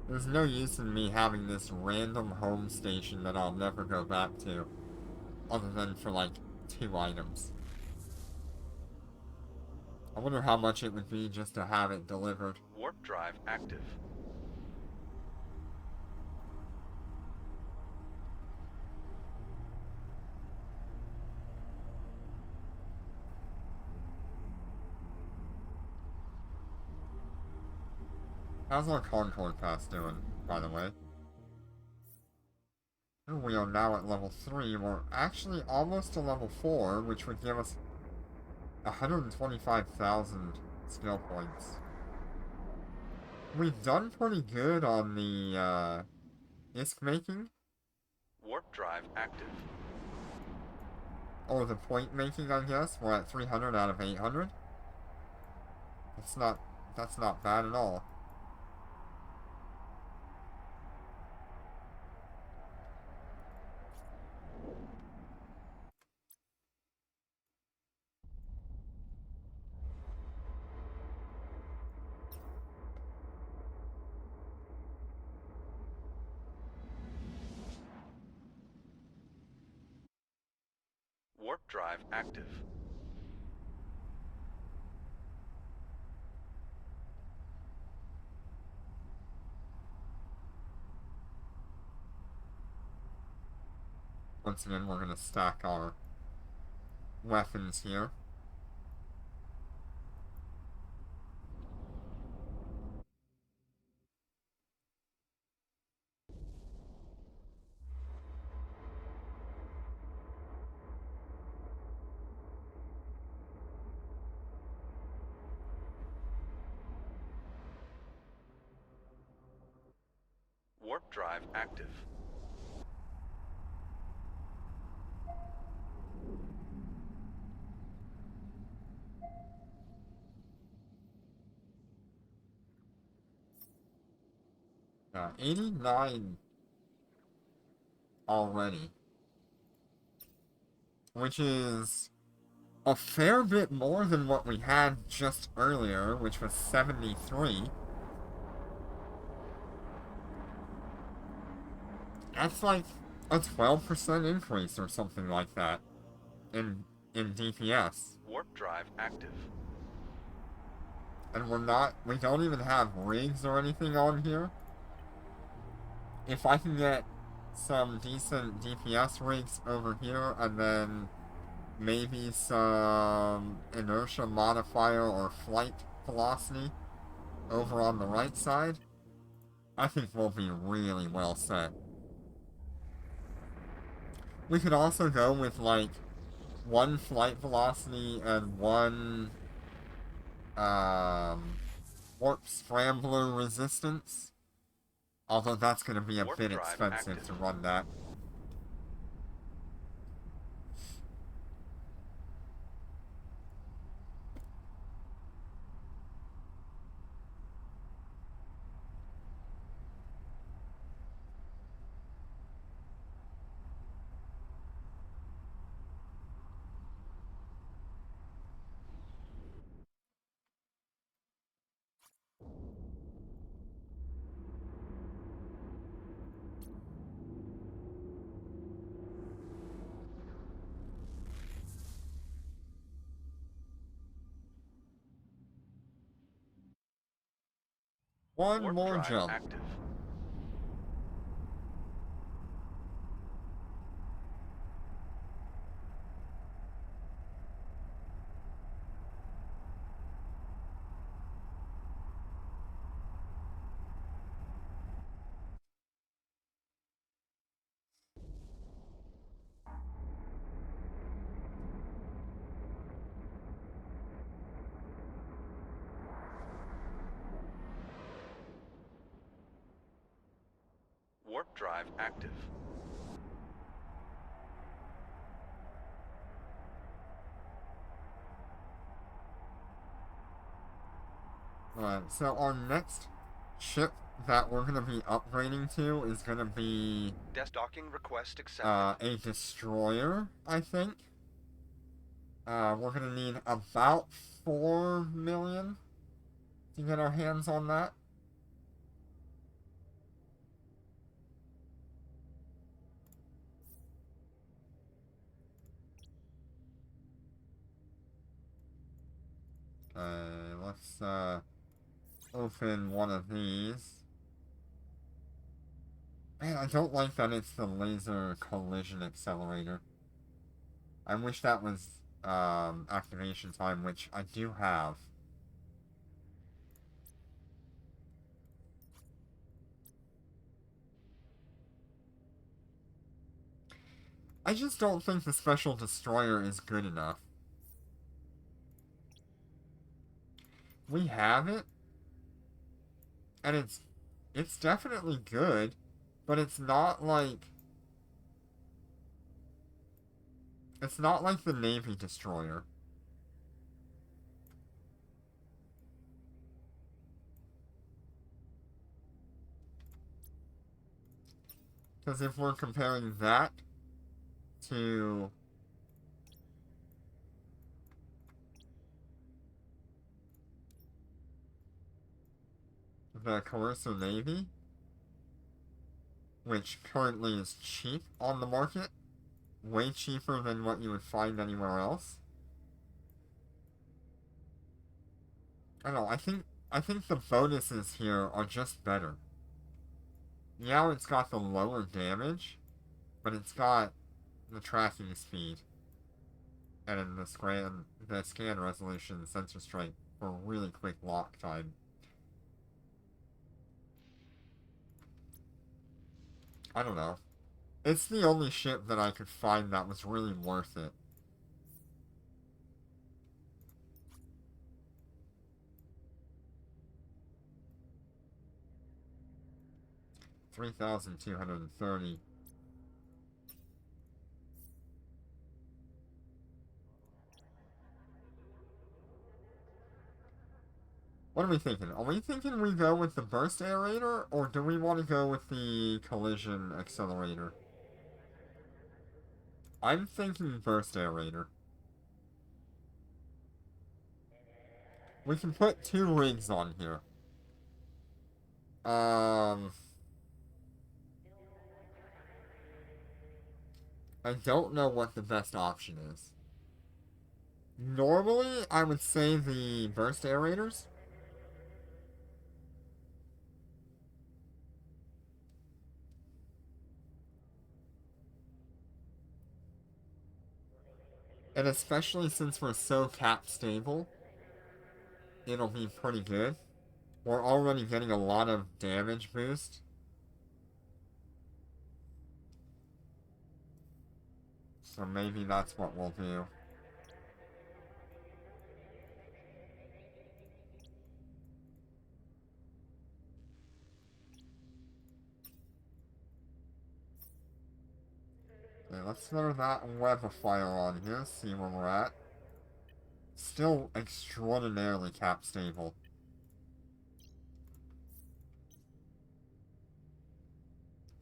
S1: There's no use in me having this random home station that I'll never go back to, other than for like 2 items. I wonder how much it would be just to have it delivered.
S2: Warp drive active.
S1: How's our Concord Pass doing, by the way? We are now at level 3. We're actually almost to level 4, which would give us 125,000 skill points. We've done pretty good on the ISK making.
S2: Warp drive active.
S1: Or the point making, I guess. We're at 300 out of 800. That's not bad at all.
S2: Warp drive active.
S1: Once again, we're gonna stack our weapons here.
S2: Warp drive active.
S1: Yeah, 89 already. Which is a fair bit more than what we had just earlier, which was 73. That's like a 12% increase or something like that in DPS.
S2: Warp drive active.
S1: And we don't even have rigs or anything on here. If I can get some decent DPS rigs over here, and then maybe some inertia modifier or flight velocity over on the right side, I think we'll be really well set. We could also go with, like, 1 flight velocity and 1, warp scrambler resistance. Although that's going to be a
S2: Warp
S1: bit
S2: drive
S1: expensive
S2: active.
S1: to run that. One
S2: Warp
S1: more
S2: drive
S1: jump.
S2: active. Warp drive active.
S1: Alright, so our next ship that we're going to be upgrading to is going to be
S2: Docking request accepted.
S1: a destroyer, I think. We're going to need about 4 million to get our hands on that. Okay, let's open one of these. Man, I don't like that it's the laser collision accelerator. I wish that was activation time, which I do have. I just don't think the special destroyer is good enough. We have it, and it's definitely good, but it's not like the Navy destroyer. Because if we're comparing that to the Coercer Navy, which currently is cheap on the market, way cheaper than what you would find anywhere else. I don't know, I think the bonuses here are just better. Yeah, it's got the lower damage, but it's got the tracking speed and the scan resolution sensor strength for really quick lock time. I don't know. It's the only ship that I could find that was really worth it. $3,230. What are we thinking? Are we thinking we go with the burst aerator, or do we want to go with the collision accelerator? I'm thinking burst aerator. We can put 2 rigs on here. I don't know what the best option is. Normally, I would say the burst aerators. And especially since we're so cap stable, it'll be pretty good. We're already getting a lot of damage boost. So maybe that's what we'll do. Okay, let's throw that web of fire on here, see where we're at. Still extraordinarily cap stable.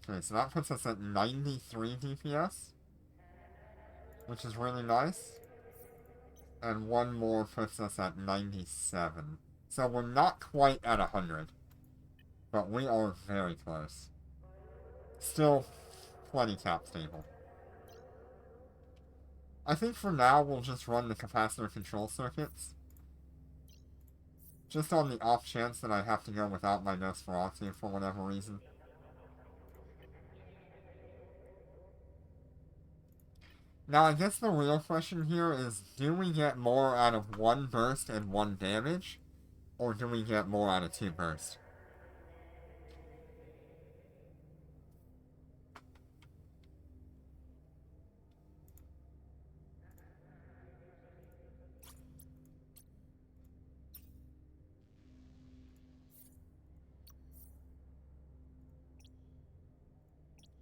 S1: Okay, so that puts us at 93 DPS, which is really nice. And one more puts us at 97. So we're not quite at 100, but we are very close. Still plenty cap stable. I think for now we'll just run the capacitor control circuits. Just on the off chance that I have to go without my Nosferatu for whatever reason. Now, I guess the real question here is, do we get more out of one burst and one damage? Or do we get more out of two bursts?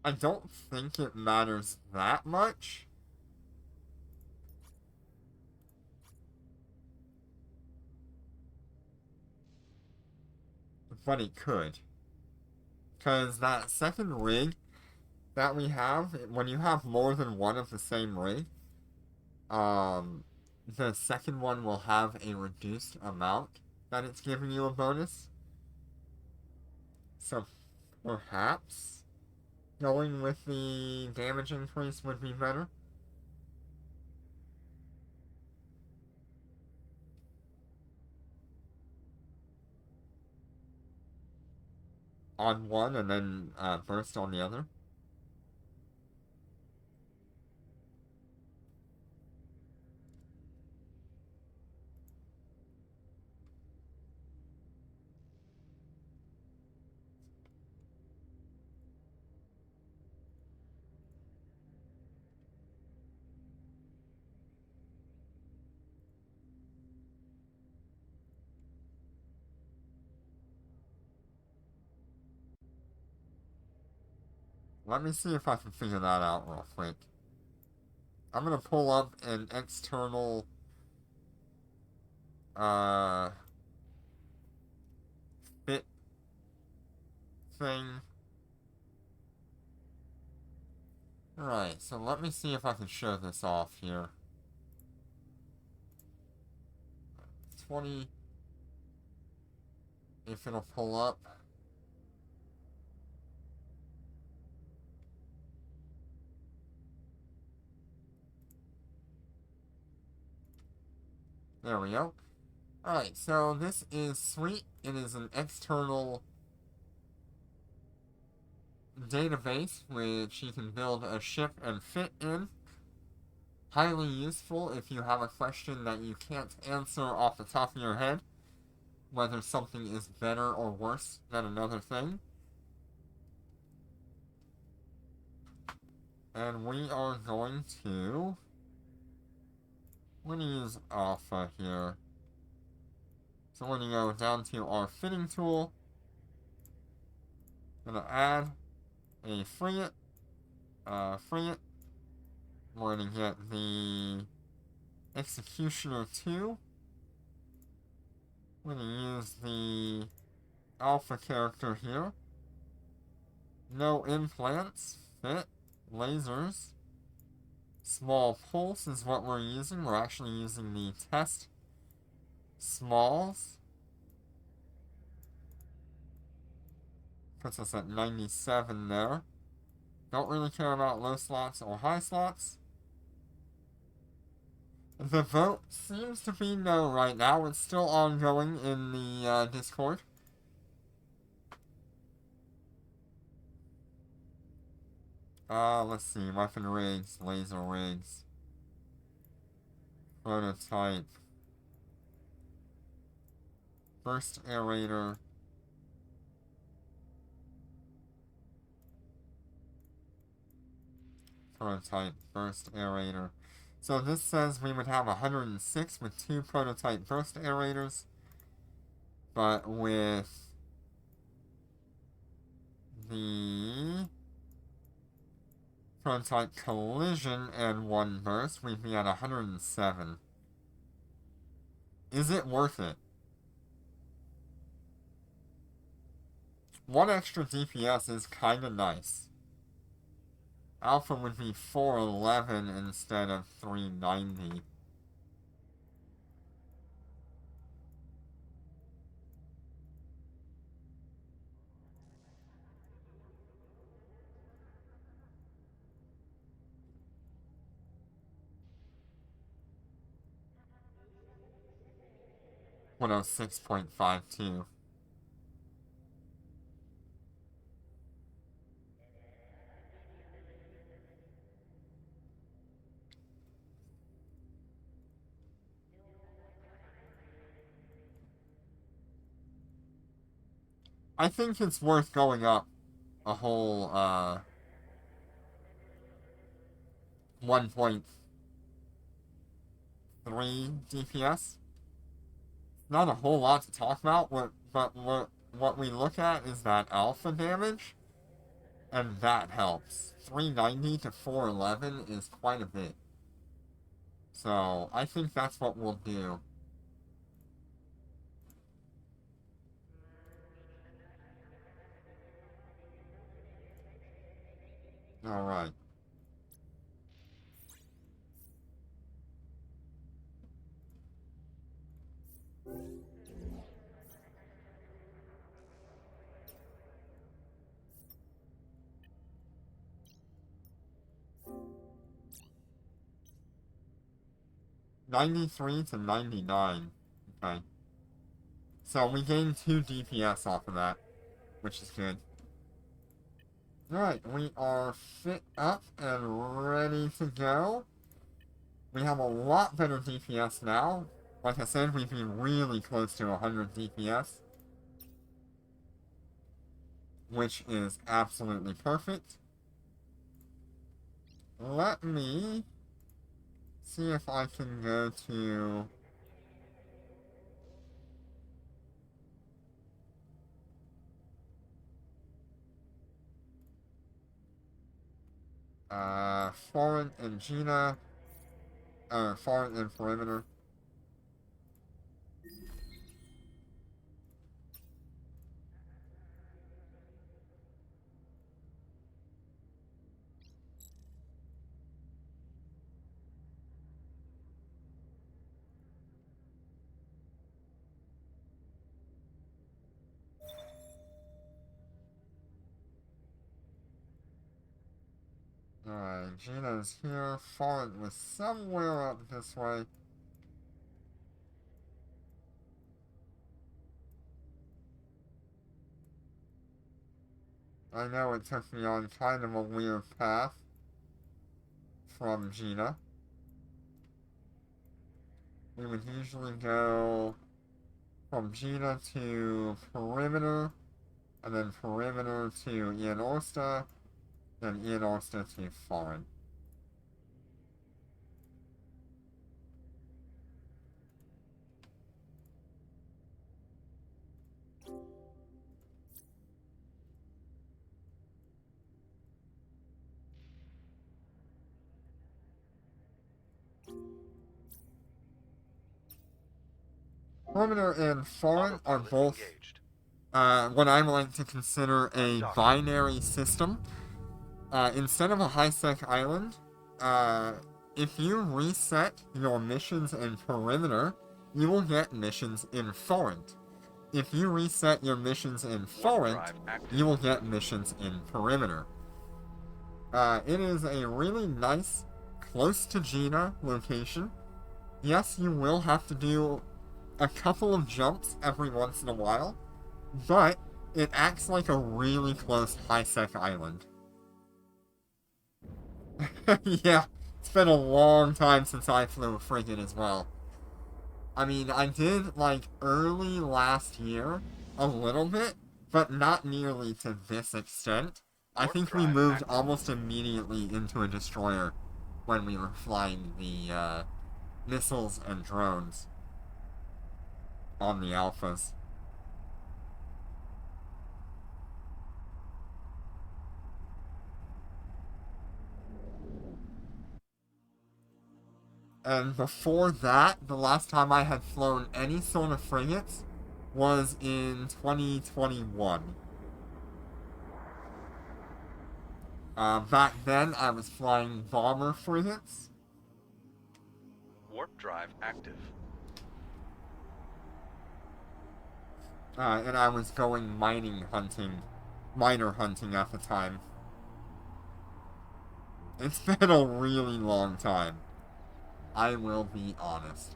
S1: I don't think it matters that much. But it could. Because that second rig that we have, when you have more than one of the same rig, the second one will have a reduced amount that it's giving you a bonus. So perhaps going with the damage increase would be better. On one and then burst on the other. Let me see if I can figure that out real quick. I'm gonna pull up an external fit thing. Alright, so let me see if I can show this off here. 20. If it'll pull up. There we go. Alright, so this is sweet. It is an external database which you can build a ship and fit in. Highly useful if you have a question that you can't answer off the top of your head, whether something is better or worse than another thing. And we are going to... we're going to use Alpha here. So we're going to go down to our fitting tool. Going to add a frigate. Frigate. We're going to get the Executioner 2. We're going to use the Alpha character here. No implants. Fit. Lasers. Small pulse is what we're using. We're actually using the test smalls. Puts us at 97 there. Don't really care about low slots or high slots. The vote seems to be no right now. It's still ongoing in the Discord. Let's see. Weapon rigs, laser rigs, prototype, burst aerator, prototype burst aerator. So this says we would have 106 with 2 prototype burst aerators, but with the prototype collision and 1 burst, we'd be at 107. Is it worth it? 1 extra DPS is kinda nice. Alpha would be 411 instead of 390. $106.52. I think it's worth going up a whole, 1.3 DPS. Not a whole lot to talk about, but what we look at is that alpha damage, and that helps. 390 to 411 is quite a bit. So, I think that's what we'll do. Alright. $93 to $99. Okay. So we gained 2 DPS off of that, which is good. Alright, we are fit up and ready to go. We have a lot better DPS now. Like I said, we'd be really close to 100 DPS. Which is absolutely perfect. Let me see if I can go to Foreign and Gina, Foreign and Perimeter. Alright, Gina's here. Foreign was somewhere up this way. I know it took me on kind of a weird path from Gina. We would usually go from Gina to Perimeter, and then Perimeter to Ian Orsta, then Ian Orsta to Foreign. Perimeter and Foreign are both what I like to consider a binary system. Instead of a high-sec island, if you reset your missions in Perimeter, you will get missions in Foreign. If you reset your missions in Foreign, you will get missions in Perimeter. It is a really nice, close to Gina location. Yes, you will have to do a couple of jumps every once in a while, but it acts like a really close high-sec island. Yeah, it's been a long time since I flew a frigate as well. I mean, I did, like, early last year, a little bit, but not nearly to this extent. I
S2: Warp
S1: think we
S2: drive
S1: moved
S2: active.
S1: almost immediately into a destroyer when we were flying the missiles and drones on the Alphas. And before that, the last time I had flown any sort of frigates was in 2021. Back then, I was flying bomber frigates.
S2: Warp drive active.
S1: And I was going miner hunting at the time. It's been a really long time. I will be honest.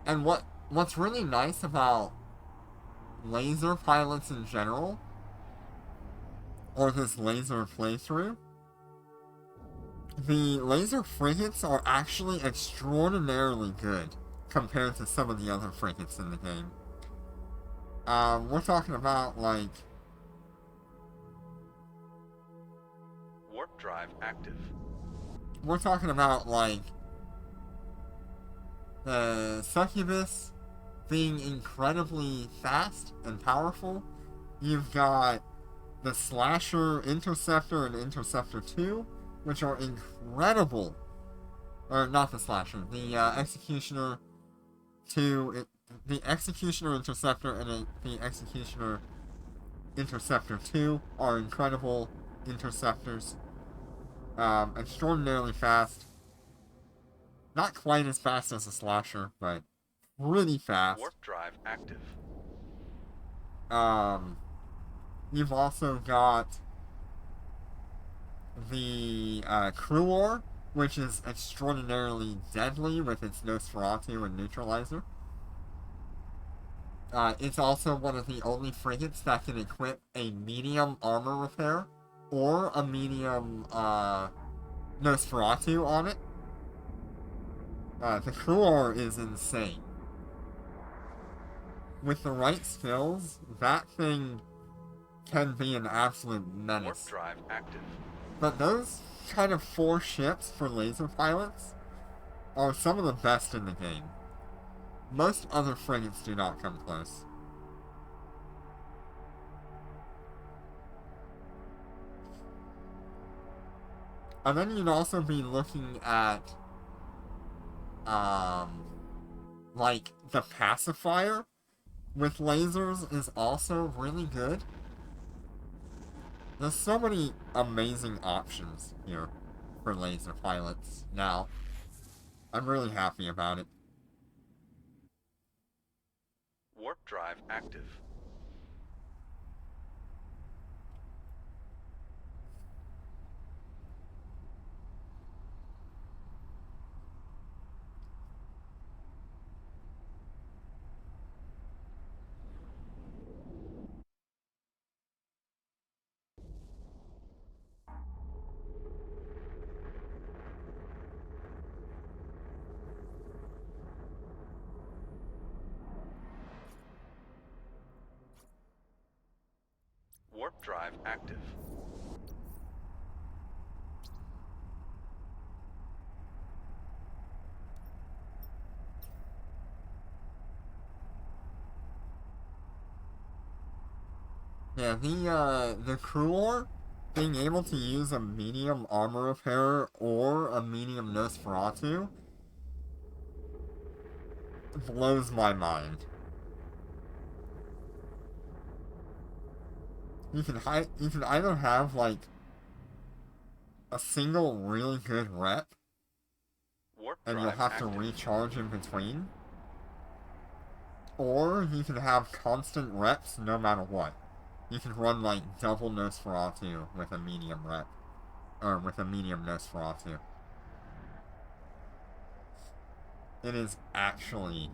S1: And what's really nice about laser pilots in general, or this laser playthrough, the laser frigates are actually extraordinarily good compared to some of the other frigates in the game. We're talking about, like...
S2: Warp drive active.
S1: We're talking about, like... the Succubus being incredibly fast and powerful. You've got the Slasher Interceptor and Interceptor 2, which are incredible. Or, not the Slasher, the Executioner 2... The Executioner Interceptor and the Executioner Interceptor 2 are incredible interceptors. Extraordinarily fast. Not quite as fast as a Slasher, but really fast.
S2: Warp drive active.
S1: You've also got the Cruor, which is extraordinarily deadly with its Nosferatu and Neutralizer. It's also one of the only frigates that can equip a medium armor repair or a medium Nosferatu on it. The Cruor is insane. With the right skills, that thing can be an absolute menace.
S2: Warp drive active.
S1: But those kind of 4 ships for laser pilots are some of the best in the game. Most other frigates do not come close. And then you'd also be looking at, like, the pacifier with lasers is also really good. There's so many amazing options here for laser pilots now. I'm really happy about it.
S2: Warp drive active. Warp drive active.
S1: Yeah, the Cruor, being able to use a medium armor repair or a medium Nosferatu blows my mind. You can either have, like, a single really good rep,
S2: Warp
S1: and
S2: drive
S1: you'll have
S2: active.
S1: to recharge in between, or you can have constant reps no matter what. You can run, like, double Nosferatu with a medium rep, or with a medium Nosferatu. It is actually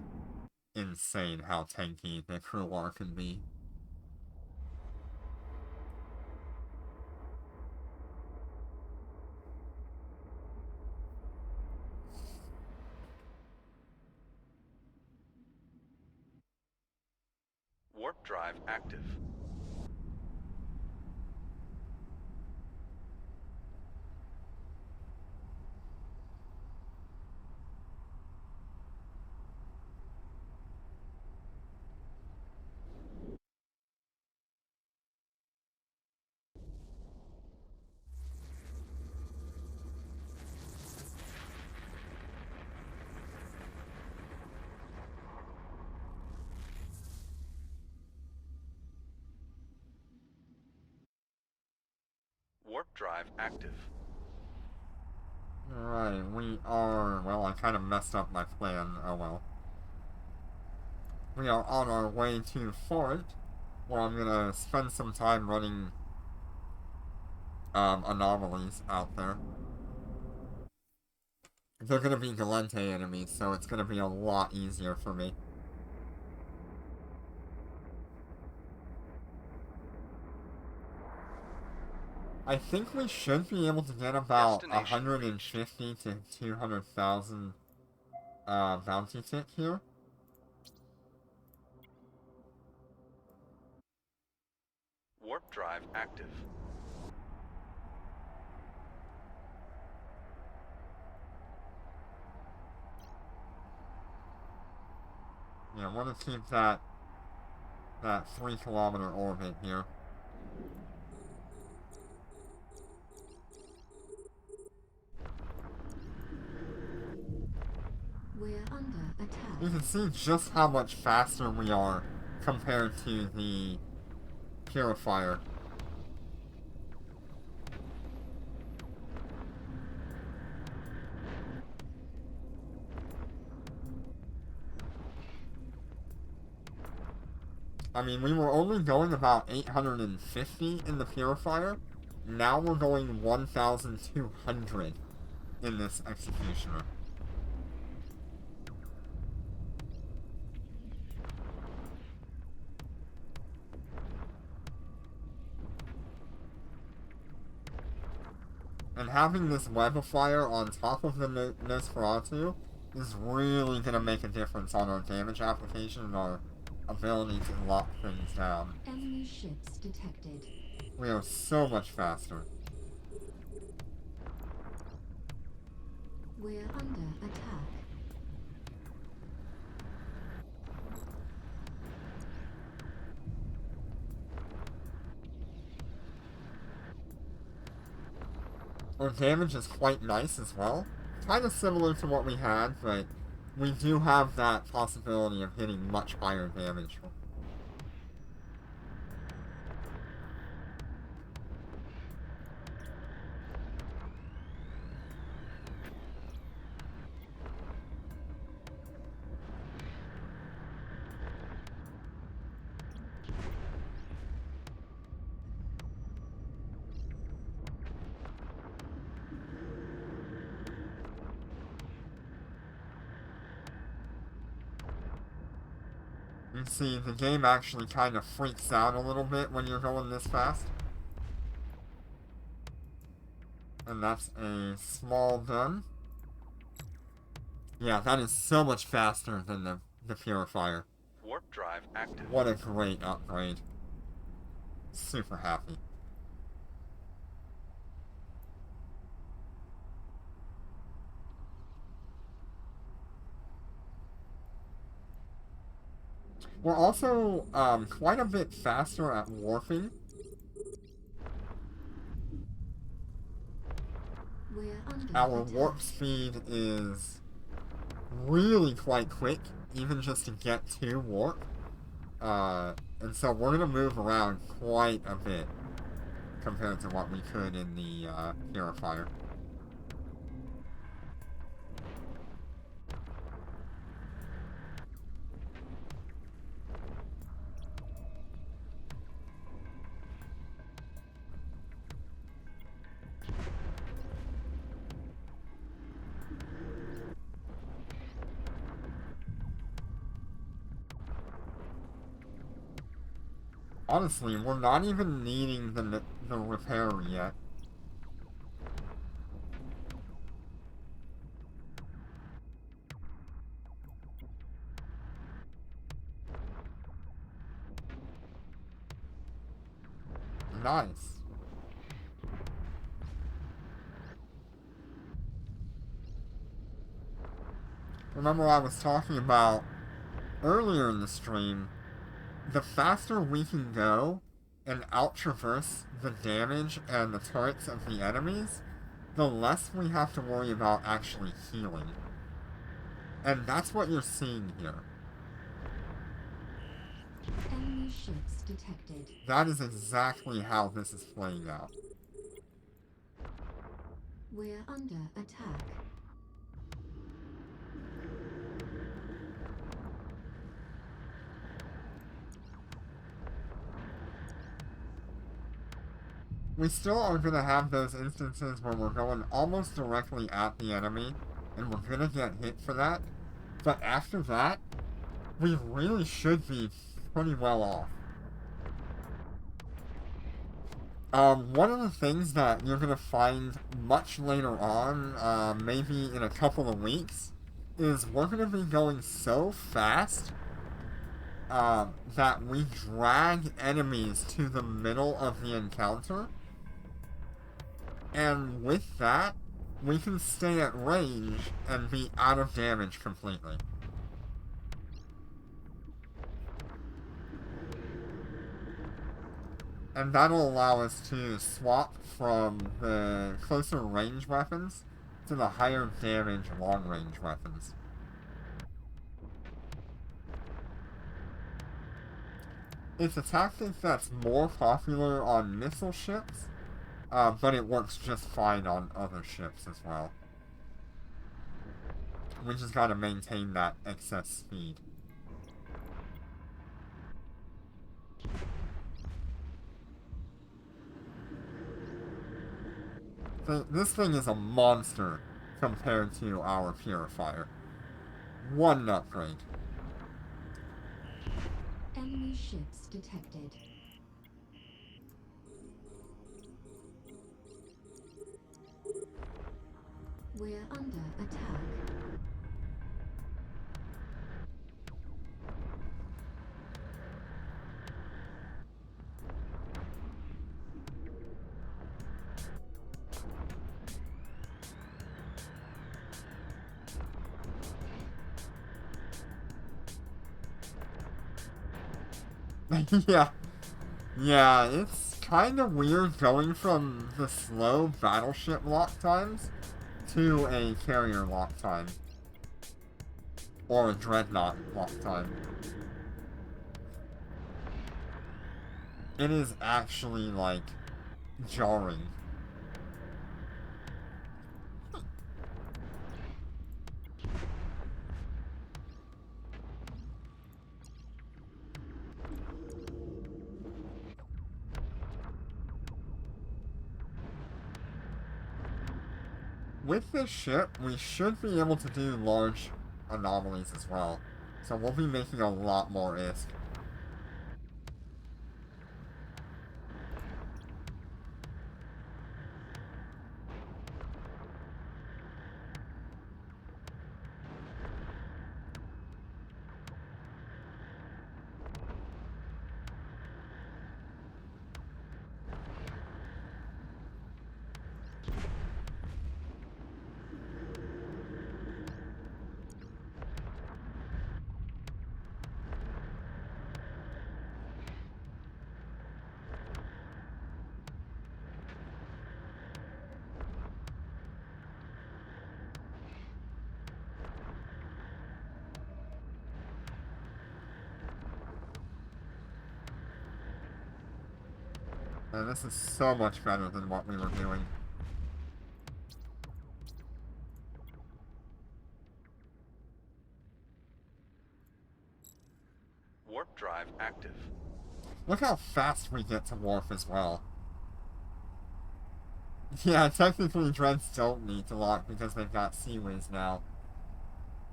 S1: insane how tanky the Cruor can be.
S2: Warp drive active. Warp drive active.
S1: Alright, we are... Well, I kind of messed up my plan. Oh well. We are on our way to Fort, where I'm gonna spend some time running anomalies out there. They're gonna be Gallente enemies, so it's gonna be a lot easier for me. I think we should be able to get about
S2: Destination
S1: 150 to 200,000 bounty tick here.
S2: Warp drive active.
S1: Yeah, I want to keep that 3-kilometer orbit here.
S3: We're under attack.
S1: You can see just how much faster we are compared to the Purifier. I mean, we were only going about 850 in the Purifier. Now we're going 1,200 in this Executioner. And having this web of fire on top of the Nosferatu is really going to make a difference on our damage application and our ability to lock things down.
S3: Enemy ships detected.
S1: We are so much faster.
S3: We're under attack.
S1: Our damage is quite nice as well. Kind of similar to what we had, but we do have that possibility of hitting much higher damage. You see, the game actually kind of freaks out a little bit when you're going this fast. And that's a small gun. Yeah, that is so much faster than the Purifier.
S2: Warp drive active.
S1: What a great upgrade. Super happy. We're also quite a bit faster at warping.
S3: We're under
S1: Our
S3: attack.
S1: warp speed is really quite quick, even just to get to warp. And so we're going to move around quite a bit compared to what we could in the Purifier. Honestly, we're not even needing the repair yet. Nice. Remember I was talking about earlier in the stream, the faster we can go and out-traverse the damage and the turrets of the enemies, the less we have to worry about actually healing. And that's what you're seeing here.
S3: Enemy ships detected.
S1: That is exactly how this is playing out.
S3: We're under attack.
S1: We still are going to have those instances where we're going almost directly at the enemy, and we're going to get hit for that. But after that, we really should be pretty well off. One of the things that you're going to find much later on, maybe in a couple of weeks, is we're going to be going so fast that we drag enemies to the middle of the encounter. And with that, we can stay at range and be out of damage completely. And that'll allow us to swap from the closer range weapons to the higher damage long range weapons. It's a tactic that's more popular on missile ships, but it works just fine on other ships as well. We just gotta maintain that excess speed. This thing is a monster compared to our Purifier. One upgrade.
S3: Enemy ships detected. We're under attack.
S1: Yeah. Yeah, it's kind of weird going from the slow battleship lock times to a carrier lock time. Or a dreadnought lock time. It is actually, like, jarring. With this ship, we should be able to do large anomalies as well. So we'll be making a lot more ISK. And this is so much better than what we were doing.
S2: Warp drive active.
S1: Look how fast we get to warp as well. Yeah, technically Dreads don't need to lock because they've got Seaways now.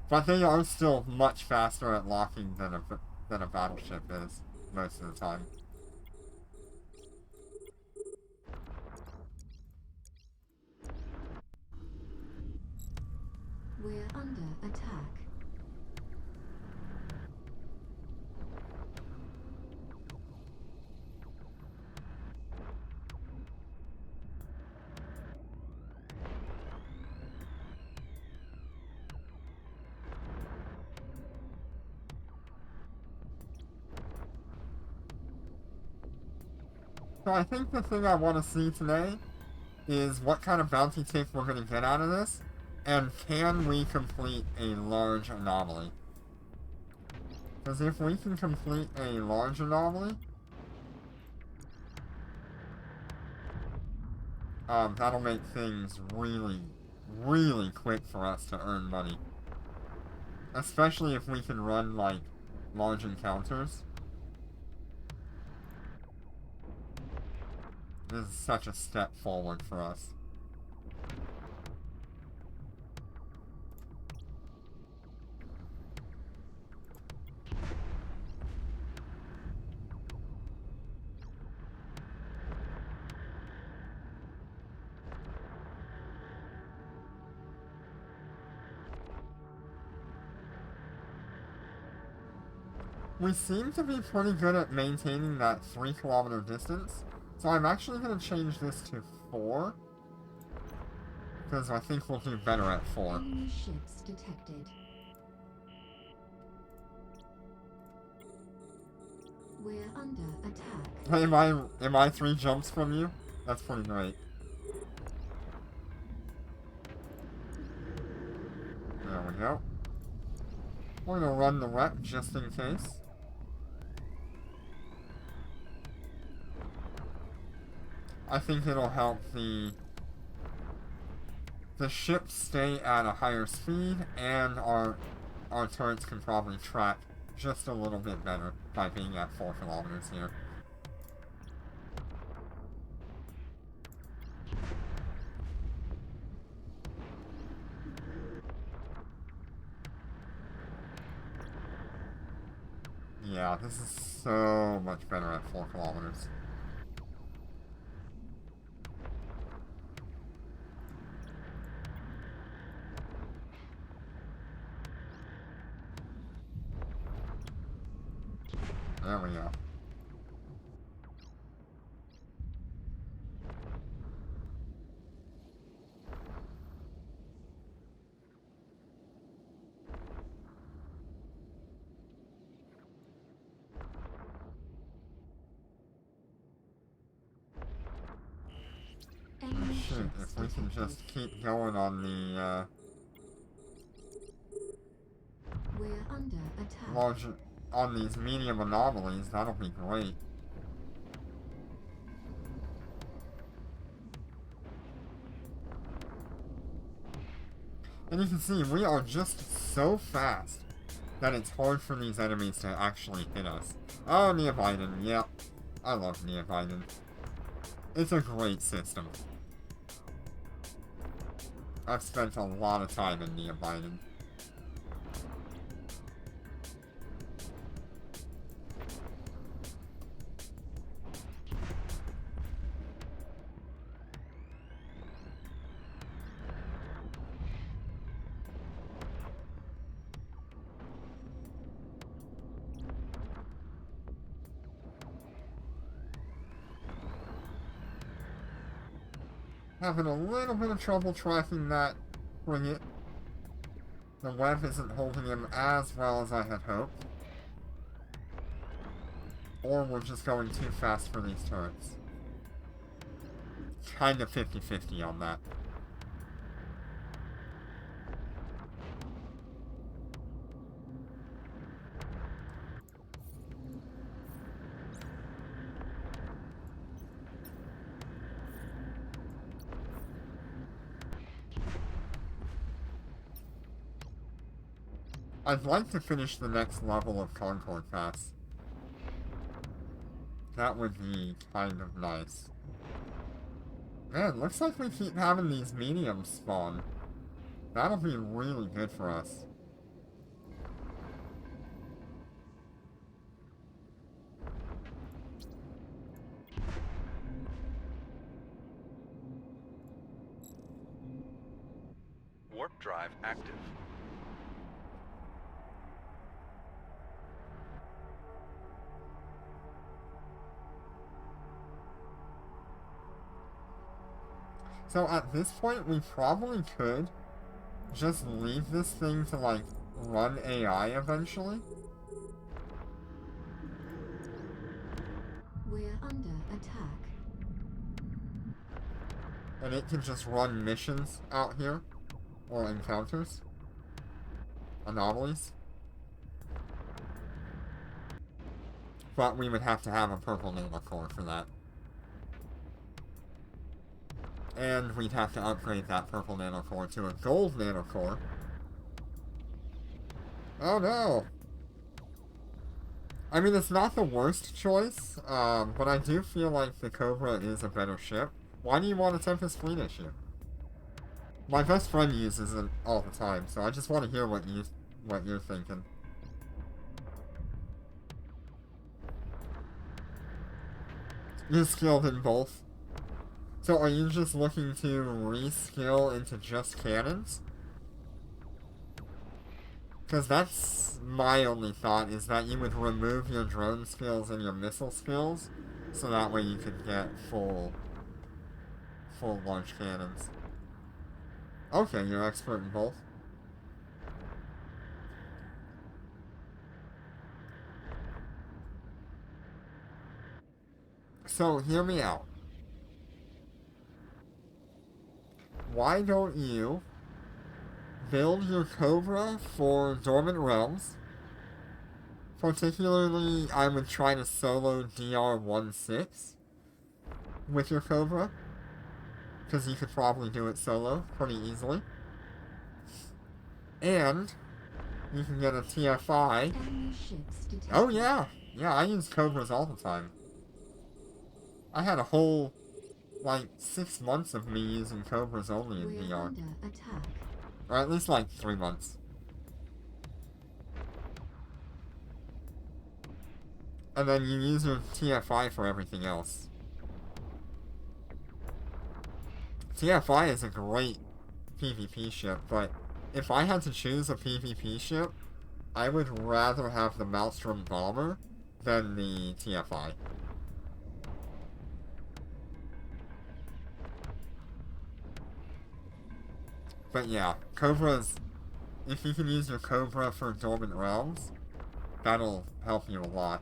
S1: But they are still much faster at locking than a battleship is, most of the time.
S3: We're under attack.
S1: So I think the thing I want to see today is what kind of bounty tick we're going to get out of this, and can we complete a large anomaly? Because if we can complete a large anomaly, That'll make things really, really quick for us to earn money. Especially if we can run, like, large encounters. This is such a step forward for us. We seem to be pretty good at maintaining that 3-kilometer distance, so I'm actually going to change this to 4, because I think we'll do better at 4.
S3: Enemy ships detected. We're under attack.
S1: Am I 3 jumps from you? That's pretty great. There we go. We're gonna run the rep just in case. I think it'll help the ships stay at a higher speed, and our turrets can probably track just a little bit better by being at 4 kilometers here. Yeah, this is so much better at 4 kilometers. There we go.
S3: Enemy
S1: Shit,
S3: ships
S1: if we can
S3: detected.
S1: just keep going on the,
S3: We're under attack.
S1: large, on these medium anomalies, that'll be great. And you can see, we are just so fast that it's hard for these enemies to actually hit us. Oh, Neobiden, yep. I love Neobiden. It's a great system. I've spent a lot of time in Neobiden. Having a little bit of trouble tracking that frigate. The web isn't holding him as well as I had hoped. Or we're just going too fast for these turrets. Kinda 50-50 on that. I'd like to finish the next level of Concord Pass. That would be kind of nice. Man, looks like we keep having these mediums spawn. That'll be really good for us.
S2: Warp drive active.
S1: So at this point, we probably could just leave this thing to, like, run AI eventually.
S3: We're under attack.
S1: And it can just run missions out here. Or encounters. Anomalies. But we would have to have a purple nano core for that. And we'd have to upgrade that purple nanocore to a gold nanocore. Oh no! I mean, it's not the worst choice, but I do feel like the Cobra is a better ship. Why do you want a Tempest Fleet issue? My best friend uses it all the time, so I just want to hear what you're thinking. You're skilled in both. So are you just looking to re-skill into just cannons? Because that's my only thought, is that you would remove your drone skills and your missile skills, so that way you could get full launch cannons. Okay, you're expert in both. So, hear me out. Why don't you build your Cobra for Dormant Realms? Particularly, I would try to solo DR-16 with your Cobra, because you could probably do it solo pretty easily. And you can get a TFI.
S3: Enemy ships detected.
S1: Oh yeah, I use Cobras all the time. I had a whole, 6 months of me using Cobras only in
S3: We're
S1: VR.
S3: under attack.
S1: Or at least 3 months. And then you use your TFI for everything else. TFI is a great PvP ship, but if I had to choose a PvP ship, I would rather have the Maelstrom Bomber than the TFI. But yeah, Cobras, if you can use your Cobra for Dormant Realms, that'll help you a lot.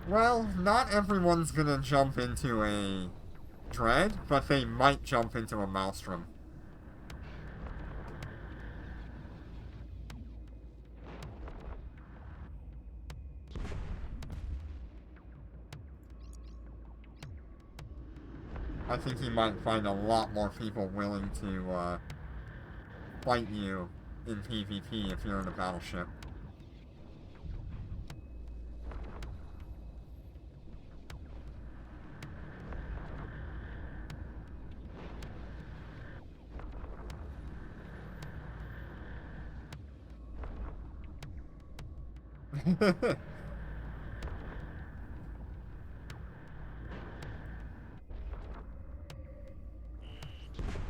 S1: Well, not everyone's gonna jump into a Dread, but they might jump into a Maelstrom. I think you might find a lot more people willing to fight you in PvP if you're in a battleship.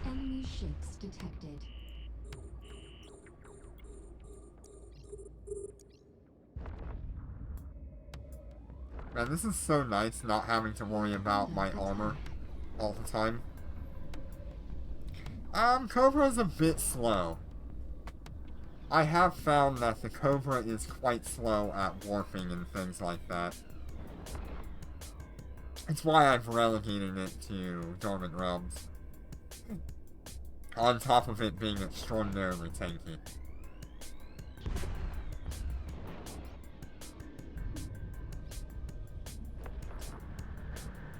S3: Enemy ships detected.
S1: Man, this is so nice not having to worry about my armor all the time. Cobra's a bit slow. I have found that the Cobra is quite slow at warping and things like that. It's why I've relegated it to Dormant Realms. On top of it being extraordinarily tanky.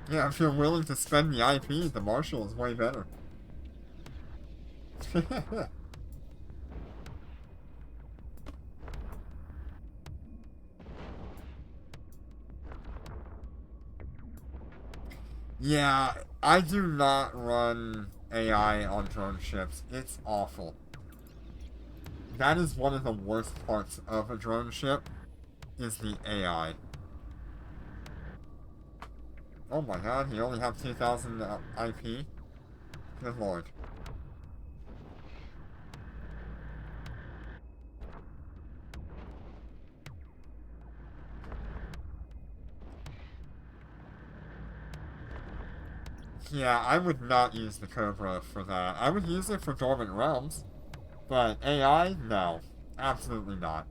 S1: Yeah, if you're willing to spend the IP, the Marshal is way better. Yeah, I do not run AI on drone ships. It's awful. That is one of the worst parts of a drone ship, is the AI. Oh my god, you only have 2,000 IP? Good lord. Yeah, I would not use the Cobra for that. I would use it for Dormant Realms. But AI? No. Absolutely not.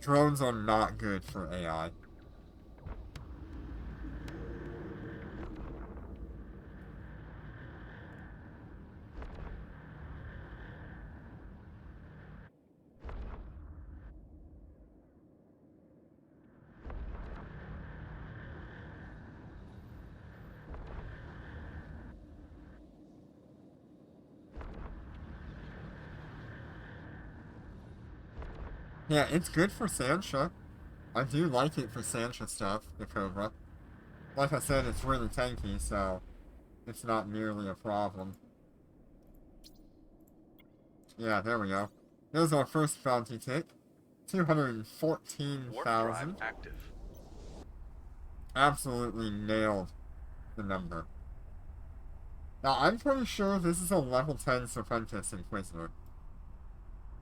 S1: Drones are not good for AI. Yeah, it's good for Sancha. I do like it for Sancha stuff, the Cobra. Like I said, it's really tanky, so it's not nearly a problem. Yeah, there we go. There's our first bounty tick.
S2: Warp drive
S1: 214,000.
S2: active.
S1: Absolutely nailed the number. Now, I'm pretty sure this is a level 10 Serpentis Inquisitor.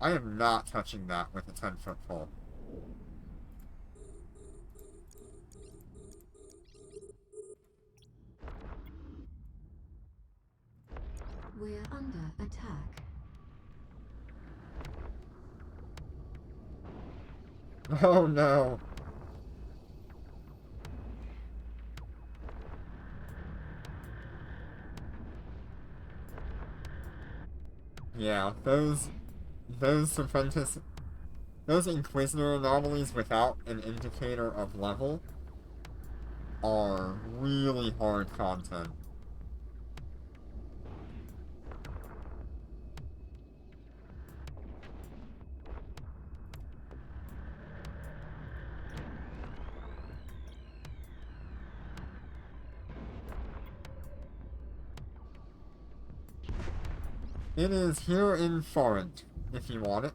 S1: I am not touching that with a 10-foot pole.
S3: We're under attack.
S1: Oh no! Yeah, those Serpentis, those Inquisitor anomalies without an indicator of level are really hard content. It is here in Forent, if you want it.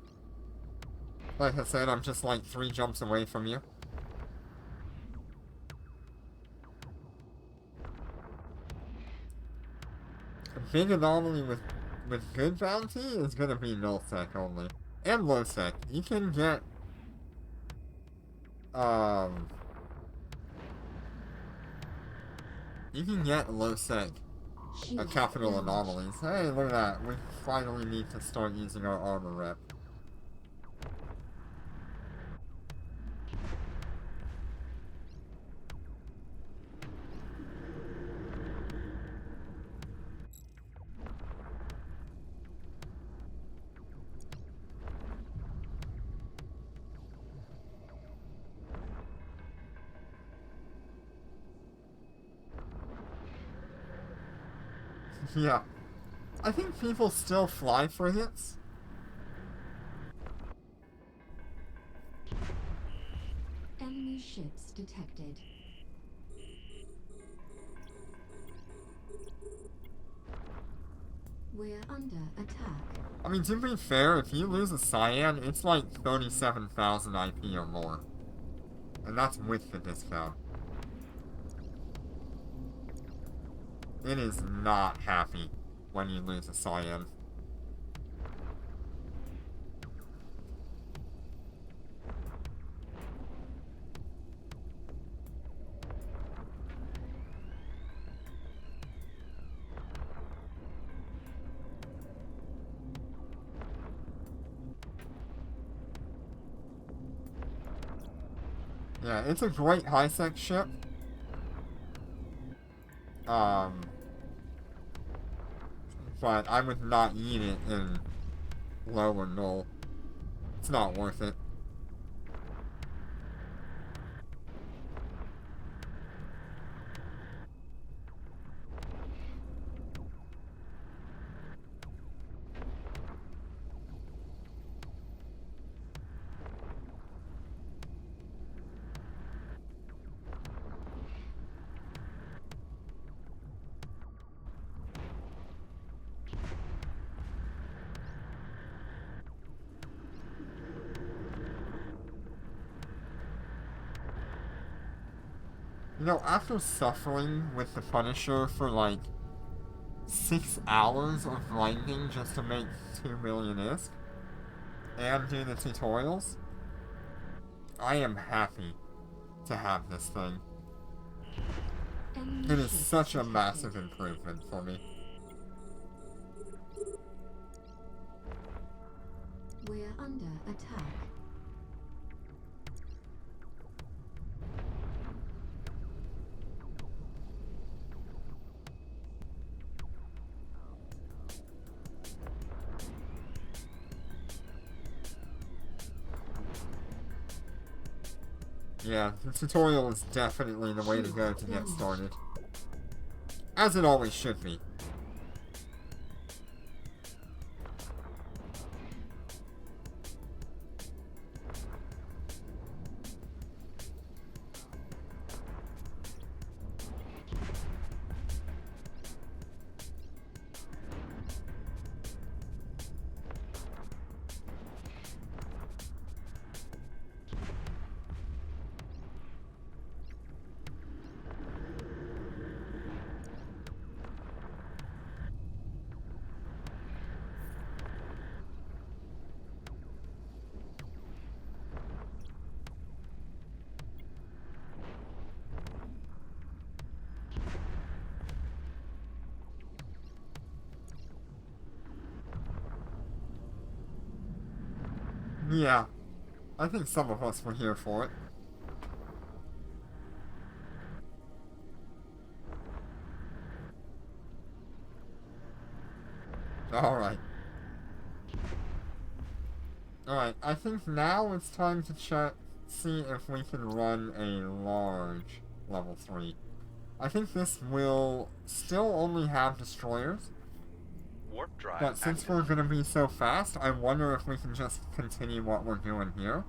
S1: Like I said, I'm just like 3 jumps away from you. A big anomaly with good bounty is gonna be nullsec only. And lowsec. You can get you can get lowsec
S3: Shield
S1: capital
S3: damaged.
S1: anomalies. Hey, look at that. We finally need to start using our armor rep. Yeah. I think people still fly frigates.
S3: Enemy ships detected. We're under attack.
S1: I mean, to be fair, if you lose a Cyan, it's like 37,000 IP or more. And that's with the discount. It is not happy when you lose a Cyan. Yeah, it's a great high-sec ship. But I would not eat it in low or null. It's not worth it. You know, after suffering with the Punisher for like 6 hours of grinding just to make 2 million ISK and do the tutorials, I am happy to have this thing.
S3: Enemy
S1: It is
S3: ships
S1: such a
S3: detected.
S1: massive improvement for me.
S3: We're under attack.
S1: Yeah, the tutorial is definitely the way to go to get started. As it always should be. Yeah, I think some of us were here for it. Alright. Alright, I think now it's time to see if we can run a large level 3. I think this will still only have destroyers,
S2: Warp drive
S1: but since
S2: active.
S1: we're going to be so fast, I wonder if we can just continue what we're doing here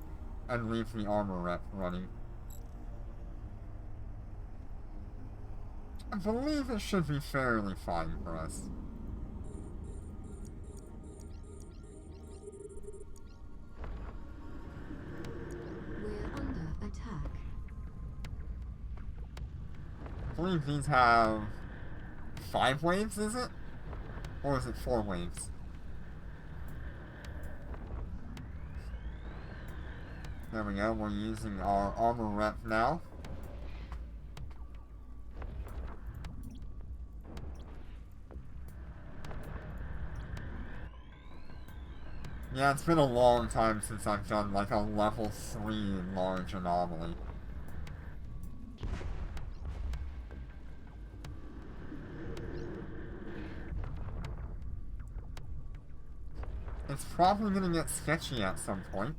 S1: and leave the armor rep running. I believe it should be fairly fine for us.
S3: We're under attack.
S1: I believe these have 5 waves, is it? Or is it 4 waves? There we go, we're using our armor rep now. Yeah, it's been a long time since I've done like a level 3 large anomaly. It's probably gonna get sketchy at some point.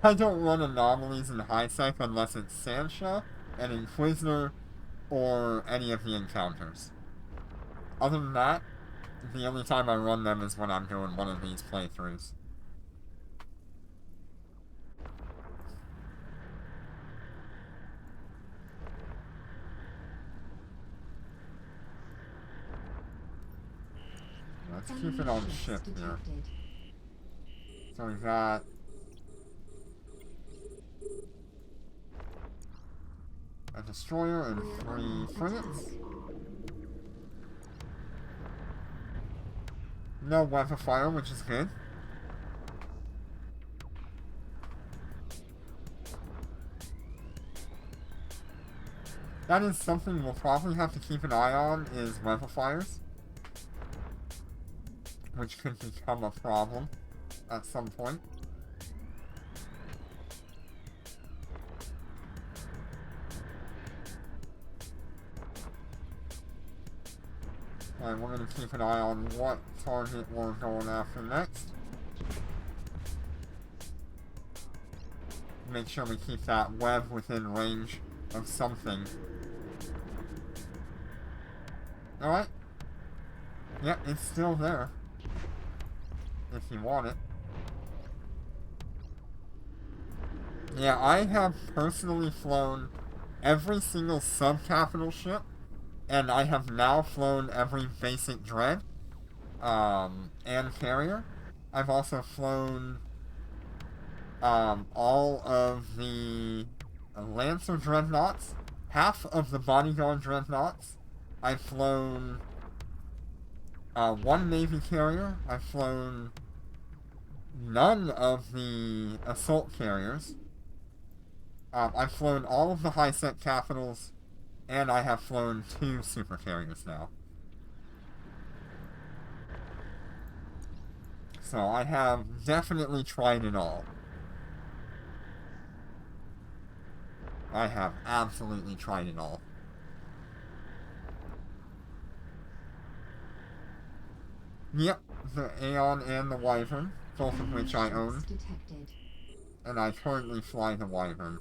S1: I don't run anomalies in HiSec unless it's Sancha, an Inquisitor, or any of the encounters. Other than that, the only time I run them is when I'm doing one of these playthroughs. Let's keep it on ship here. So we got a destroyer and 3 frigates. No weapon fire, which is good. That is something we'll probably have to keep an eye on, is weapon fires, which could become a problem at some point. Alright, we're going to keep an eye on what target we're going after next. Make sure we keep that web within range of something. Alright. Yep, it's still there. If you want it. Yeah, I have personally flown every single sub-capital ship, and I have now flown every basic dread, and carrier. I've also flown, all of the Lancer dreadnoughts, half of the bodyguard dreadnoughts. I've flown, 1 Navy carrier. I've flown none of the assault carriers. I've flown all of the HiSec capitals, and I have flown 2 super carriers now. So I have definitely tried it all. I have absolutely tried it all. Yep, the Aeon and the Wyvern, both of which I own. And I currently fly the Wyvern.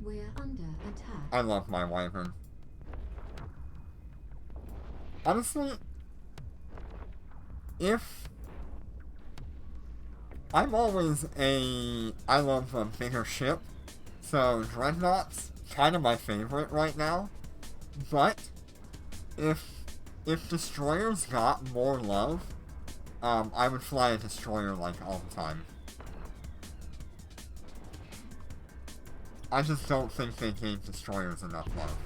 S3: We're under attack.
S1: I love my Wyvern. Honestly, if... I'm always I love a bigger ship, so Dreadnought's kind of my favorite right now. But, if destroyers got more love, I would fly a destroyer, like, all the time. I just don't think they gave destroyers enough love.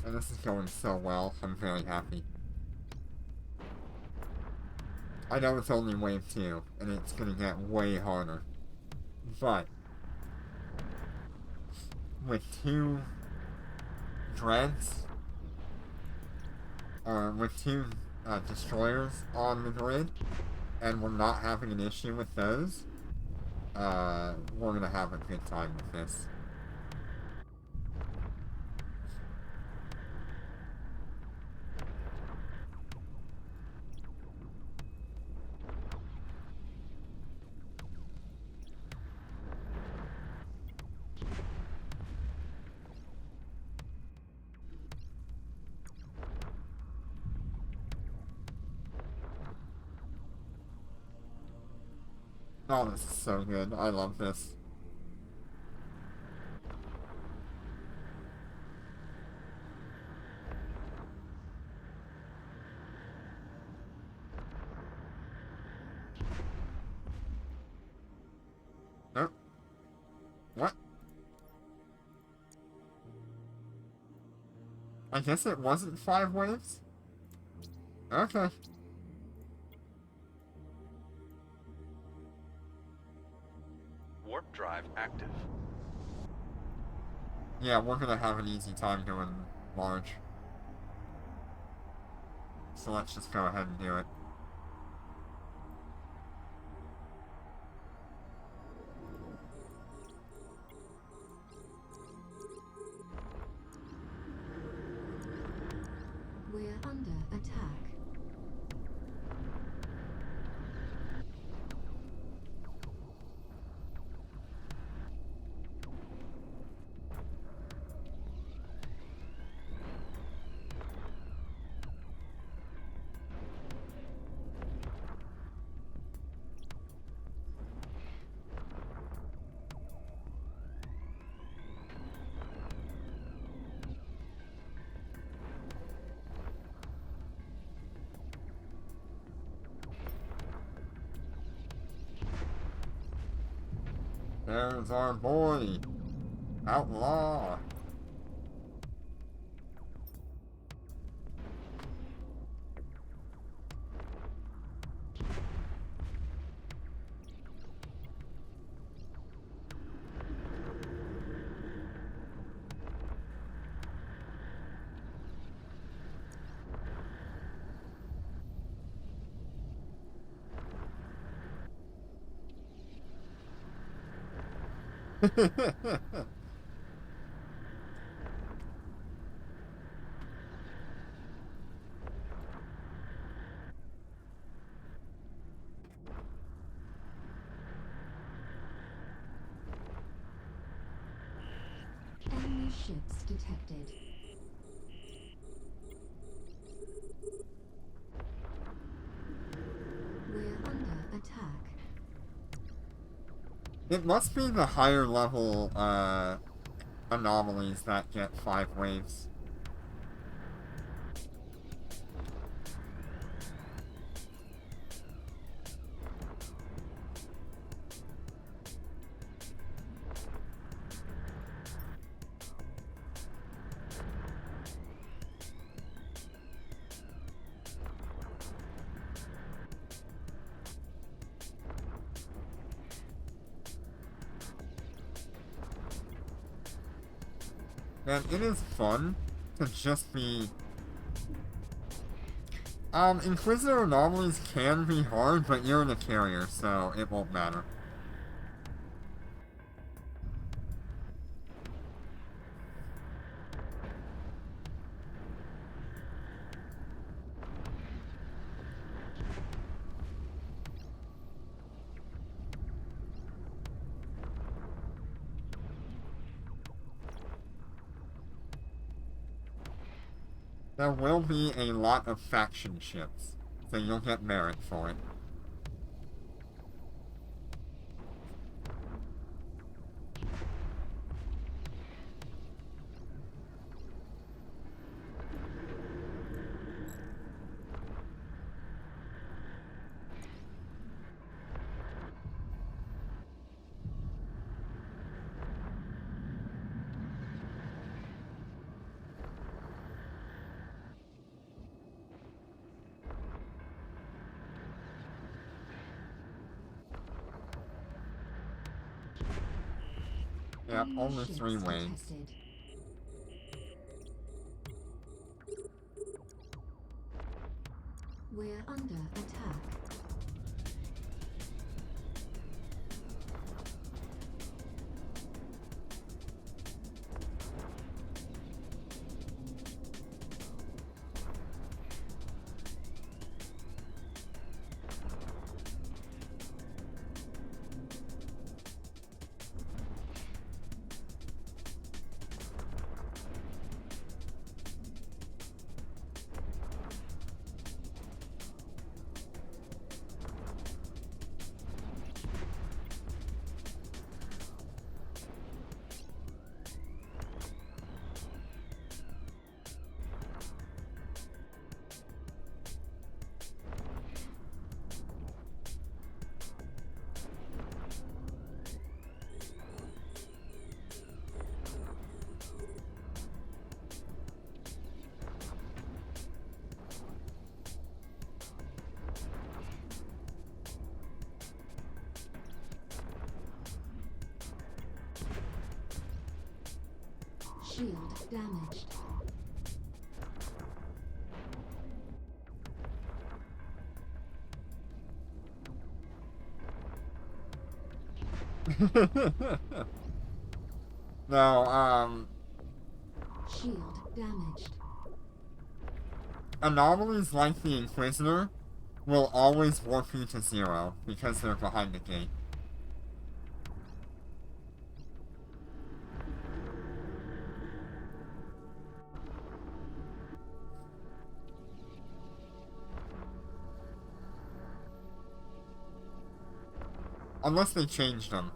S1: And this is going so well, I'm very happy. I know it's only wave 2, and it's gonna get way harder. But, with 2 dreads, or with 2 destroyers on the grid, and we're not having an issue with those, we're gonna have a good time with this. Oh, this is so good. I love this. Nope. What? I guess it wasn't 5 waves? Okay.
S2: Warp drive active.
S1: Yeah, we're gonna have an easy time doing large. So let's just go ahead and do it.
S3: We're under attack.
S1: There's our boy, Outlaw.
S3: Enemy ships detected. We're under attack.
S1: It must be the higher level anomalies that get 5 waves. And it is fun to just be... Inquisitor anomalies can be hard, but you're in a carrier, so it won't matter. There will be a lot of faction ships, so you'll get merit for it. Yep,
S3: Enemy
S1: only
S3: ships
S1: 3 waves.
S3: detected. We're under attack. Shield damaged.
S1: No,
S3: Shield damaged.
S1: anomalies like the Inquisitor will always warp you to 0 because they're behind the gate. Unless they changed them.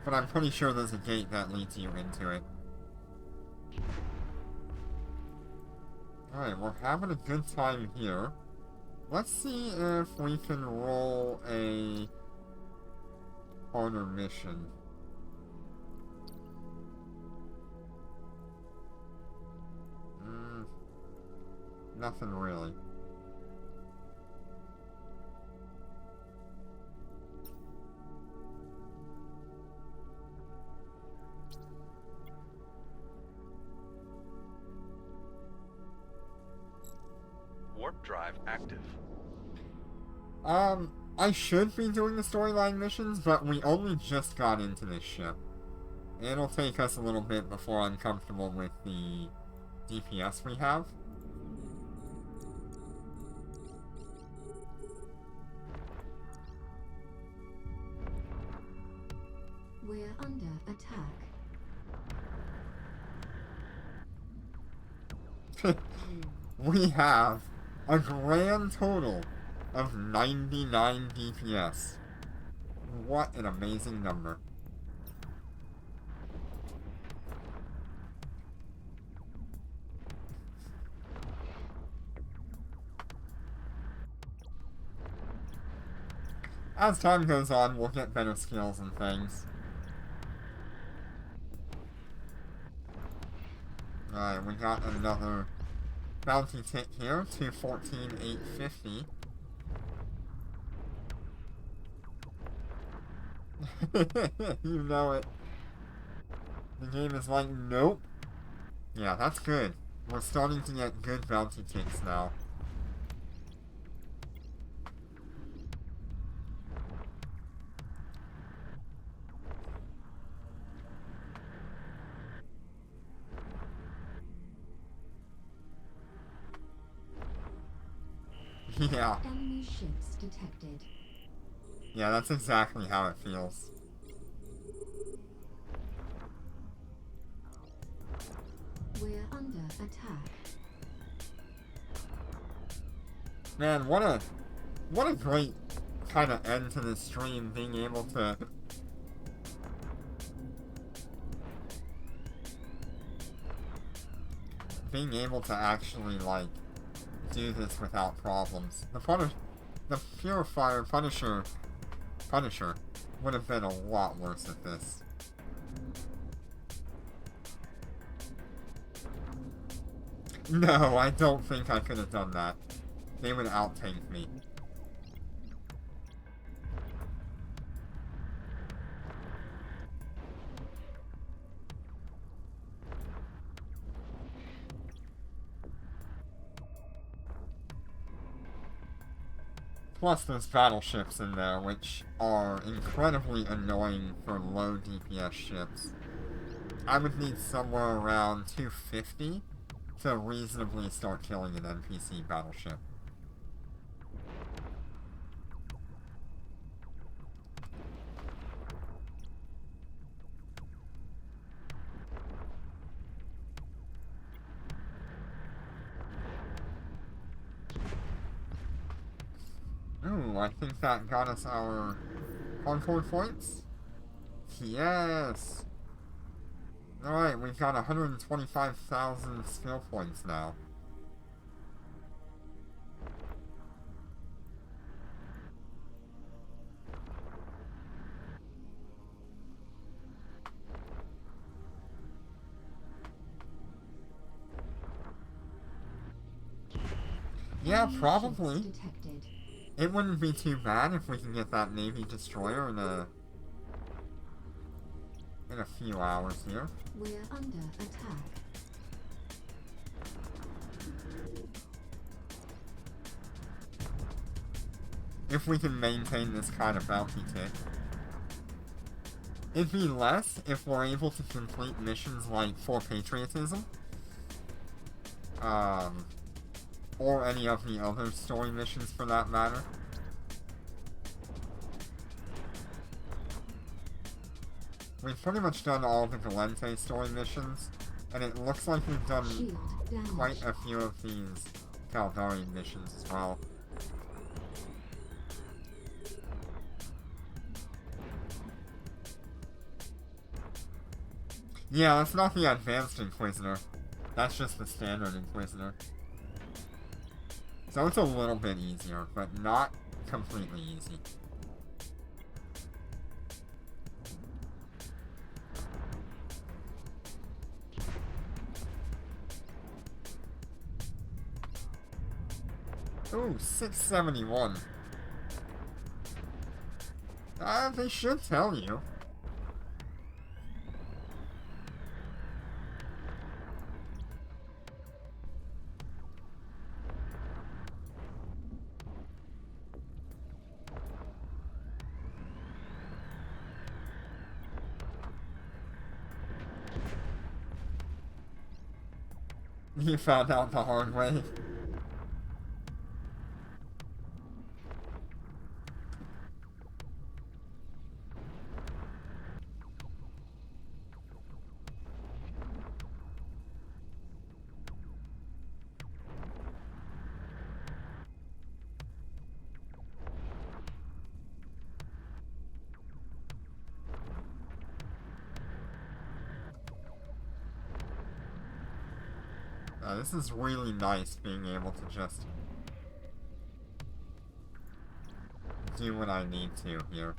S1: But I'm pretty sure there's a gate that leads you into it. Alright, we're having a good time here. Let's see if we can roll a harder mission. Nothing really.
S2: Warp drive active.
S1: I should be doing the storyline missions, but we only just got into this ship. It'll take us a little bit before I'm comfortable with the DPS we have.
S3: We're under attack.
S1: We have a grand total of 99 DPS. What an amazing number. As time goes on, we'll get better skills and things. Alright, we got another bounty tick here, 214,850. You know it. The game is like, nope. Yeah, that's good. We're starting to get good bounty ticks now. Yeah.
S3: Enemy ships detected.
S1: Yeah, that's exactly how it feels.
S3: We're under attack.
S1: Man, what a great kind of end to this stream, being able to actually, like, do this without problems. The Purifier Punisher would have been a lot worse at this. No, I don't think I could have done that. They would out-tank me. Plus there's battleships in there, which are incredibly annoying for low DPS ships. I would need somewhere around 250 to reasonably start killing an NPC battleship. Ooh, I think that got us our Concord points. Yes! Alright, we've got 125,000 skill points now. Yeah, probably.
S3: Detected.
S1: It wouldn't be too bad if we can get that Navy destroyer in a few hours here.
S3: We're under attack.
S1: If we can maintain this kind of bounty tick. It'd be less if we're able to complete missions like For Patriotism. Or any of the other story missions for that matter. We've pretty much done all the Galente story missions, and it looks like we've done quite a few of these Caldarian missions as well. Yeah, that's not the Advanced Inquisitor. That's just the Standard Inquisitor. So it's a little bit easier, but not completely easy. Ooh, 671. They should tell you. You found out the hard way. This is really nice being able to just do what I need to here.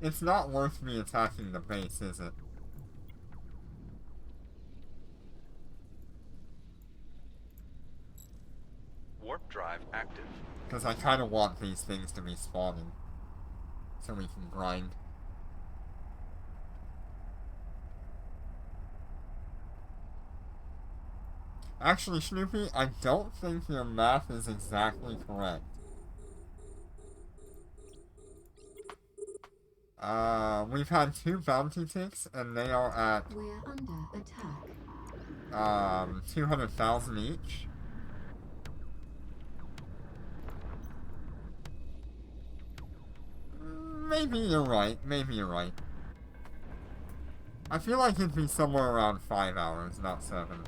S1: It's not worth me attacking the base, is it?
S2: Warp drive active.
S1: Because I kind of want these things to be spawning. So we can grind. Actually, Snoopy, I don't think your math is exactly correct. We've had 2 bounty ticks, and they are at,
S3: We're under attack.
S1: 200,000 each. Maybe you're right, maybe you're right. I feel like it'd be somewhere around 5 hours, not 7.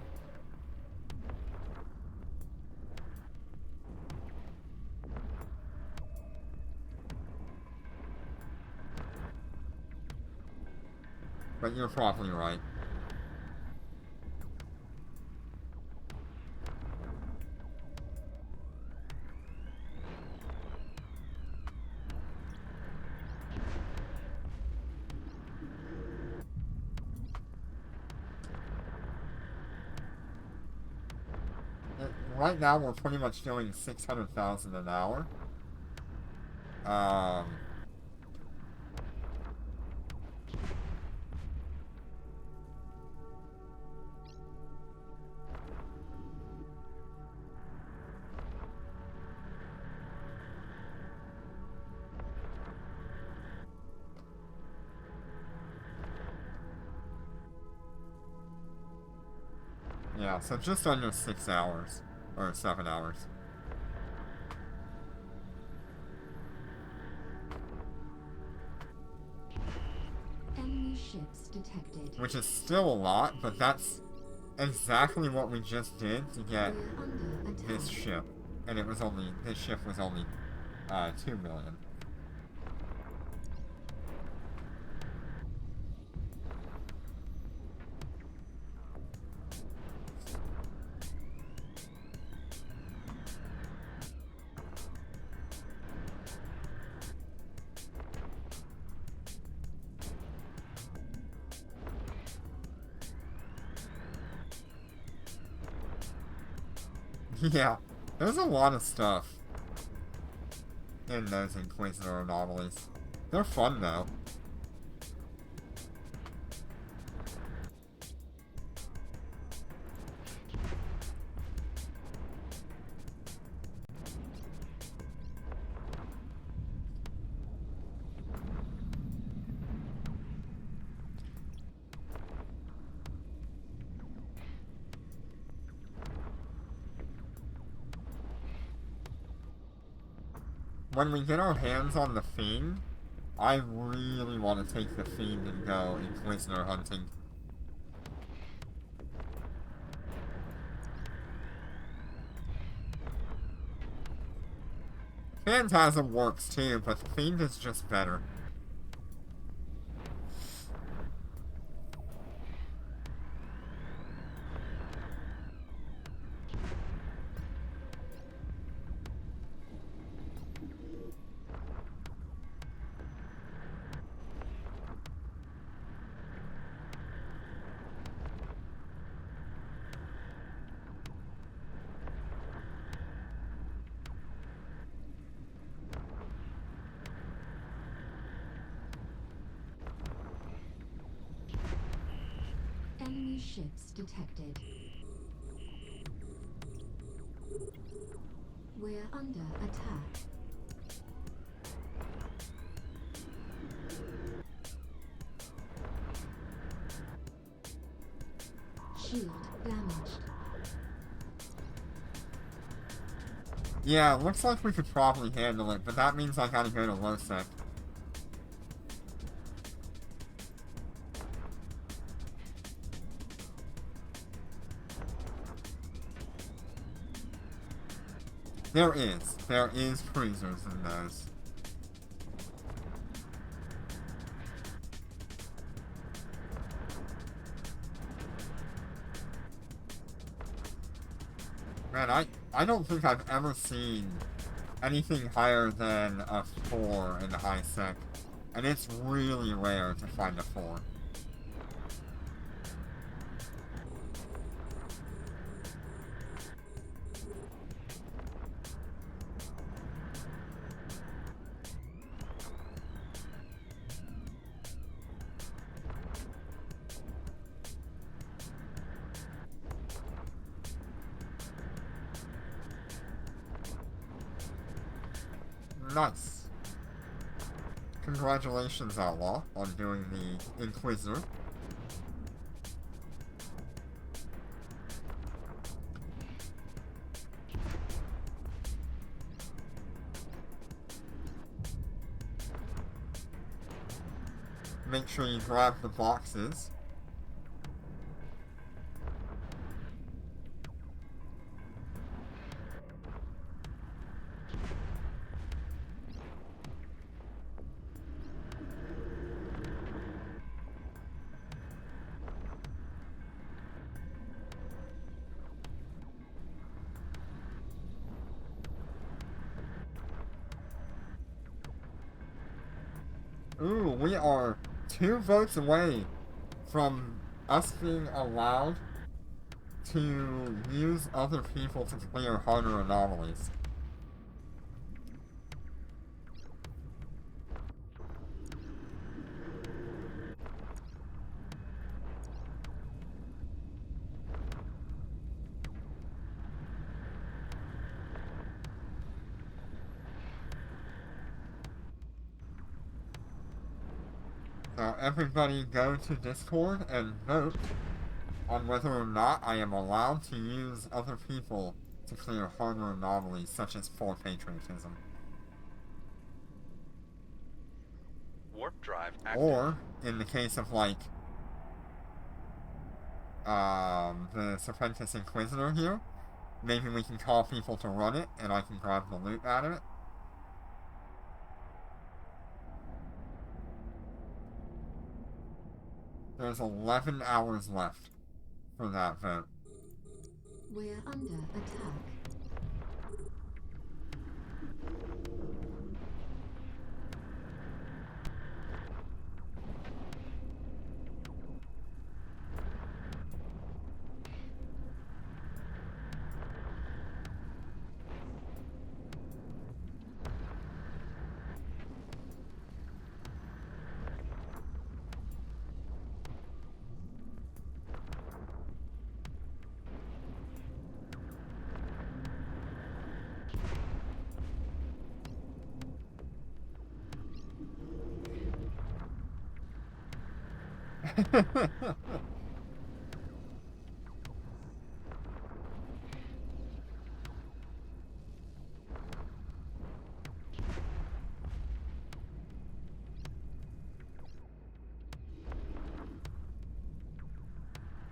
S1: But you're probably right. Right now, we're pretty much doing 600,000 an hour. Yeah, so just under 6 hours. Or 7 hours.
S3: Enemy ships detected.
S1: Which is still a lot, but that's exactly what we just did to get
S3: We're under attack.
S1: this ship. And it was only, this ship was only, 2 million. Yeah, there's a lot of stuff in those Inquisitor anomalies. They're fun, though. When we get our hands on the Fiend, I really want to take the Fiend and go Inquisitor hunting. Phantasm works too, but the Fiend is just better.
S3: Enemy ships detected. We're under attack. Shield damaged.
S1: Yeah, looks like we could probably handle it, but that means I gotta go to Losec. There is cruisers in those. Man, I don't think I've ever seen anything higher than a 4 in the high sec, and it's really rare to find a 4. Nice. Congratulations, Outlaw, on doing the Inquisitor. Make sure you grab the boxes. Ooh, we are 2 votes away from us being allowed to use other people to clear harder anomalies. So everybody go to Discord and vote on whether or not I am allowed to use other people to clear harder anomalies, such as poor patriotism.
S2: Warp drive active.
S1: Or, in the case of, like, the Serpentis Inquisitor here, maybe we can call people to run it, and I can grab the loot out of it. There's 11 hours left for that vote.
S3: We're under attack.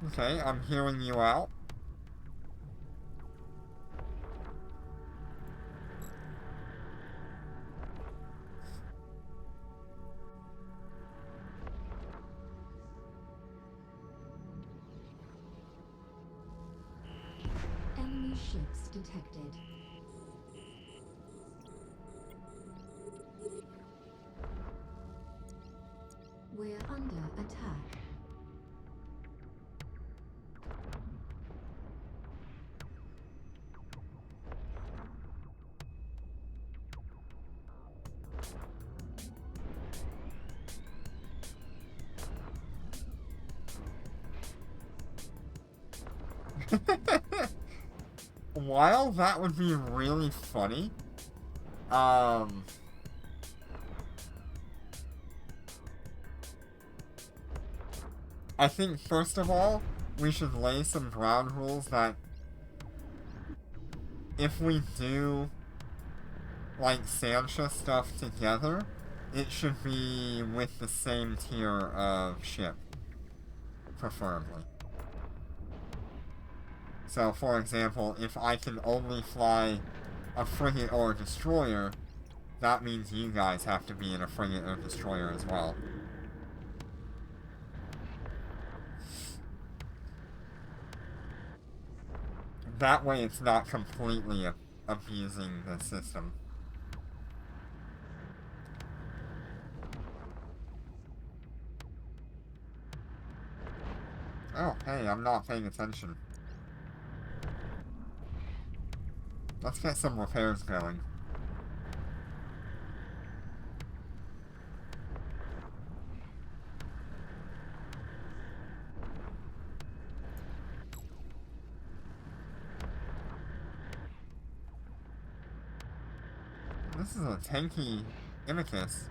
S3: Okay, I'm hearing you out. Enemy ships detected. We're under attack.
S1: While that would be really funny, I think first of all, we should lay some ground rules that if we do, like, Sancha stuff together, it should be with the same tier of ship, preferably. So, for example, if I can only fly a frigate or a destroyer, that means you guys have to be in a frigate or destroyer as well. That way it's not completely abusing the system. Oh, hey, I'm not paying attention. Let's get some repairs going. this is a tanky Imicus.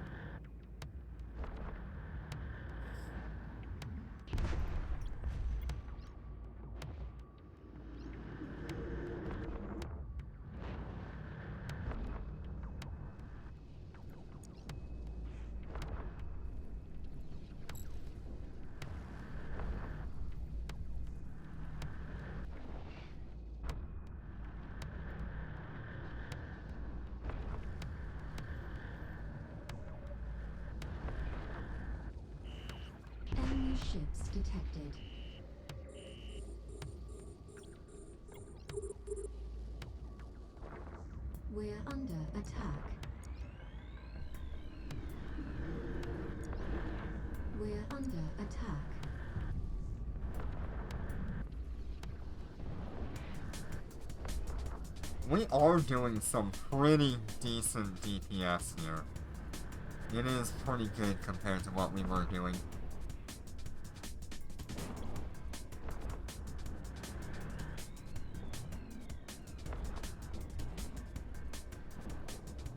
S3: Enemy ships detected. We're under attack. We're under attack.
S1: We are doing some pretty decent DPS here. It is pretty good compared to what we were doing.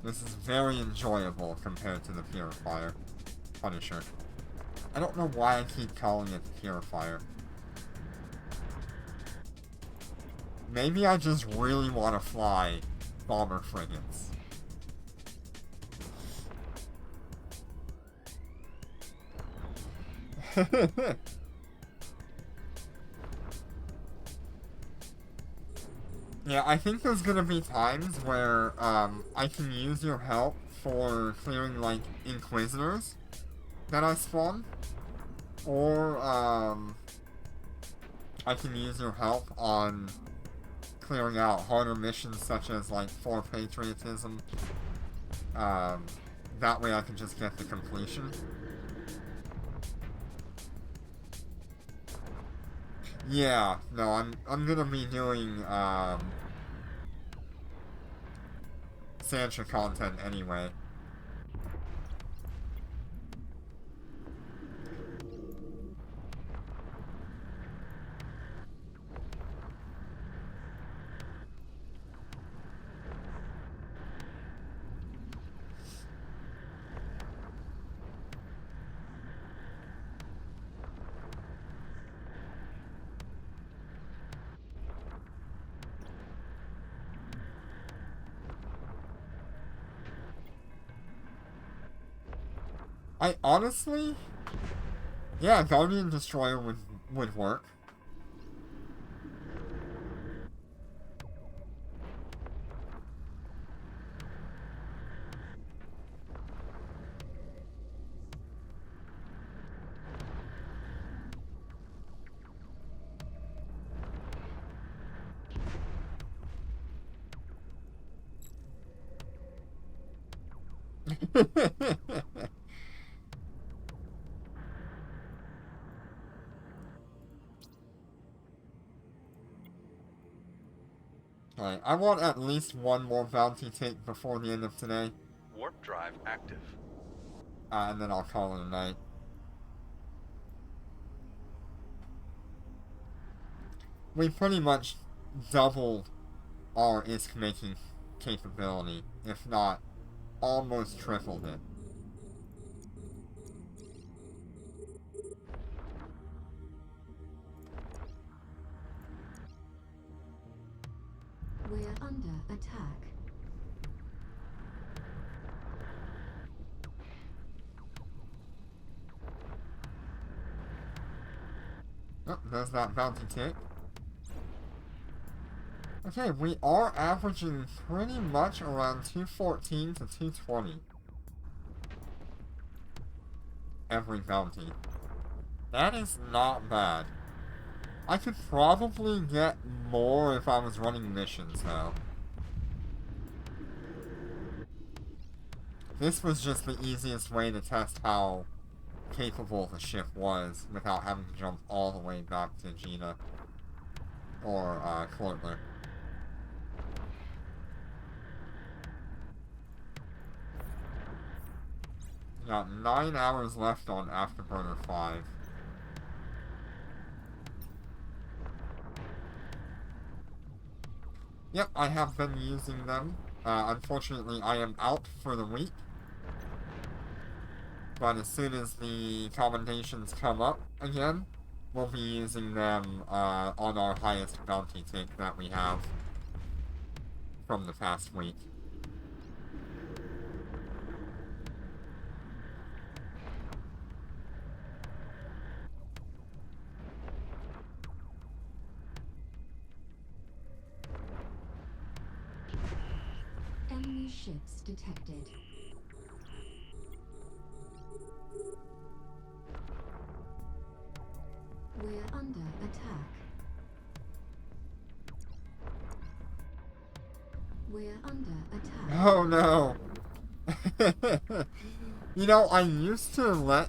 S1: This is very enjoyable compared to the Purifier. Punisher. I don't know why I keep calling it the Purifier. Maybe I just really want to fly bomber frigates. Yeah, I think there's gonna be times where, I can use your help for clearing, like, Inquisitors that I spawn. Or, I can use your help on clearing out harder missions such as, like, For Patriotism. That way I can just get the completion. Yeah, no, I'm gonna be doing, Sancha content anyway. I honestly, yeah, Guardian Destroyer would work. Alright, I want at least one more bounty take before the end of today.
S2: Warp drive active.
S1: And then I'll call it a night. We pretty much doubled our ISK making capability, if not almost tripled it.
S3: We're under attack.
S1: Oh, there's that bounty tick. Okay, we are averaging pretty much around 214 to 220. Every bounty. That is not bad. I could probably get more if I was running missions, though. This was just the easiest way to test how capable the ship was without having to jump all the way back to Gina or Clortler. Got 9 hours left on Afterburner 5. Yep, I have been using them. Unfortunately, I am out for the week. But as soon as the commendations come up again, we'll be using them on our highest bounty tick that we have from the past week.
S3: Enemy ships detected. We're under attack. We're under attack.
S1: Oh no! You know, I used to let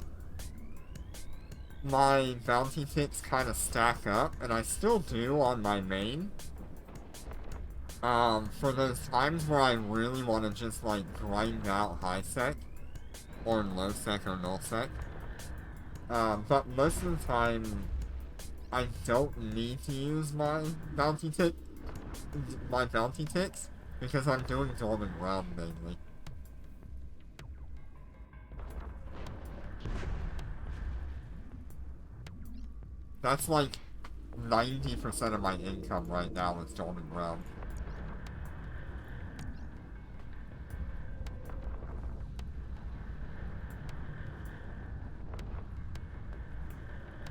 S1: my bounty ticks kind of stack up, and I still do on my main. For those times where I really want to just, like, grind out high sec, or low sec or null sec. But most of the time, I don't need to use my bounty ticks, because I'm doing Dormant Realm mainly. That's like 90% of my income right now is Dormant Realm.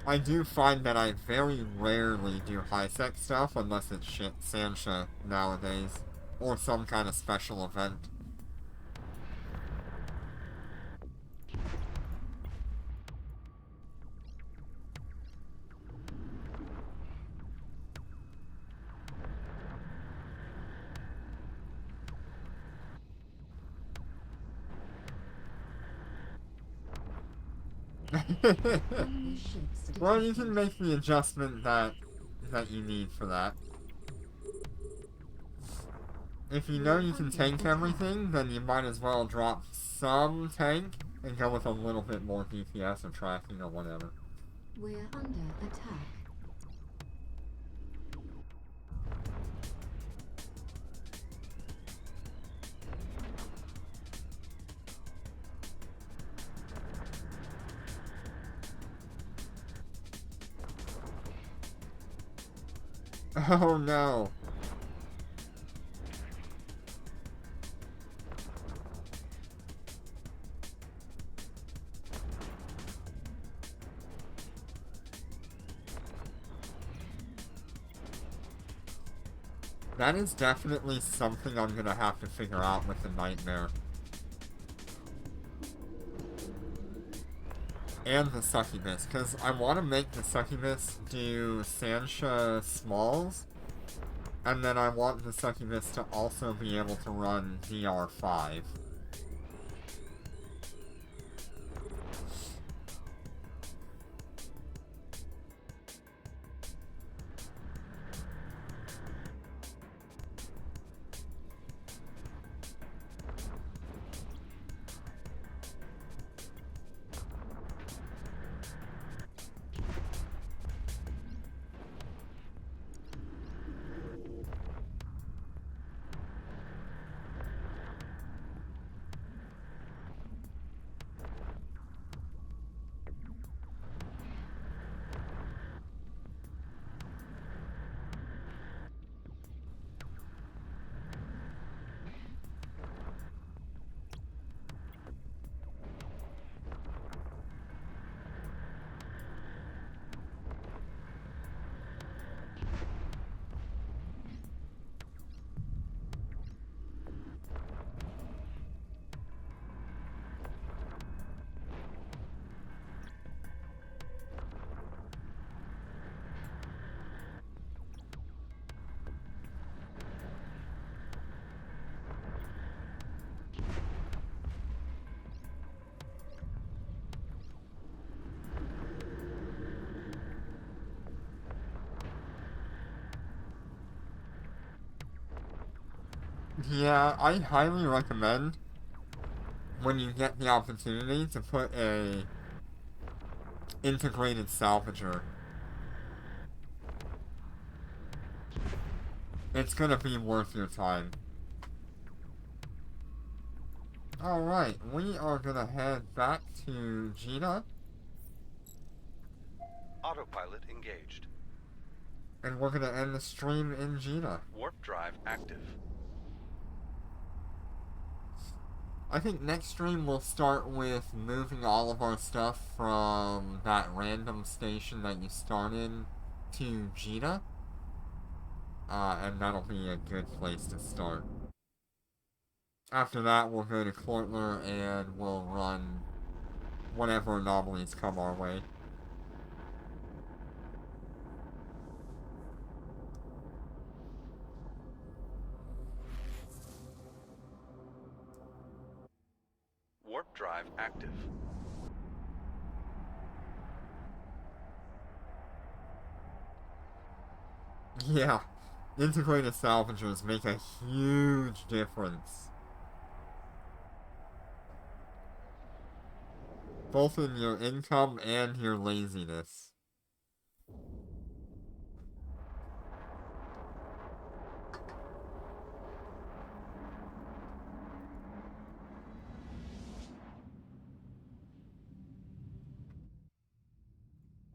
S1: I do find that I very rarely do high-sec stuff unless it's Sansha nowadays, or some kind of special event.
S3: Enemy ships detected.
S1: Well, you can make the adjustment that you need for that. If you know you can tank everything, then you might as well drop some tank and go with a little bit more DPS or tracking or whatever.
S3: We're under attack.
S1: Oh no! That is definitely something I'm gonna have to figure out with the Nightmare. And the Succubus, because I want to make the Succubus do Sansha Smalls, and then I want the Succubus to also be able to run DR5. Yeah, I highly recommend, when you get the opportunity, to put a integrated salvager. It's gonna be worth your time. Alright, we are gonna head back to Gina,
S2: Autopilot engaged.
S1: and we're gonna end the stream in Gina.
S2: Warp drive active.
S1: I think next stream we'll start with moving all of our stuff from that random station that you started to Gina. And that'll be a good place to start. After that, we'll go to Kortler and we'll run whatever anomalies come our way.
S2: Warp drive active.
S1: Yeah, integrated salvagers make a huge difference. Both in your income and your laziness.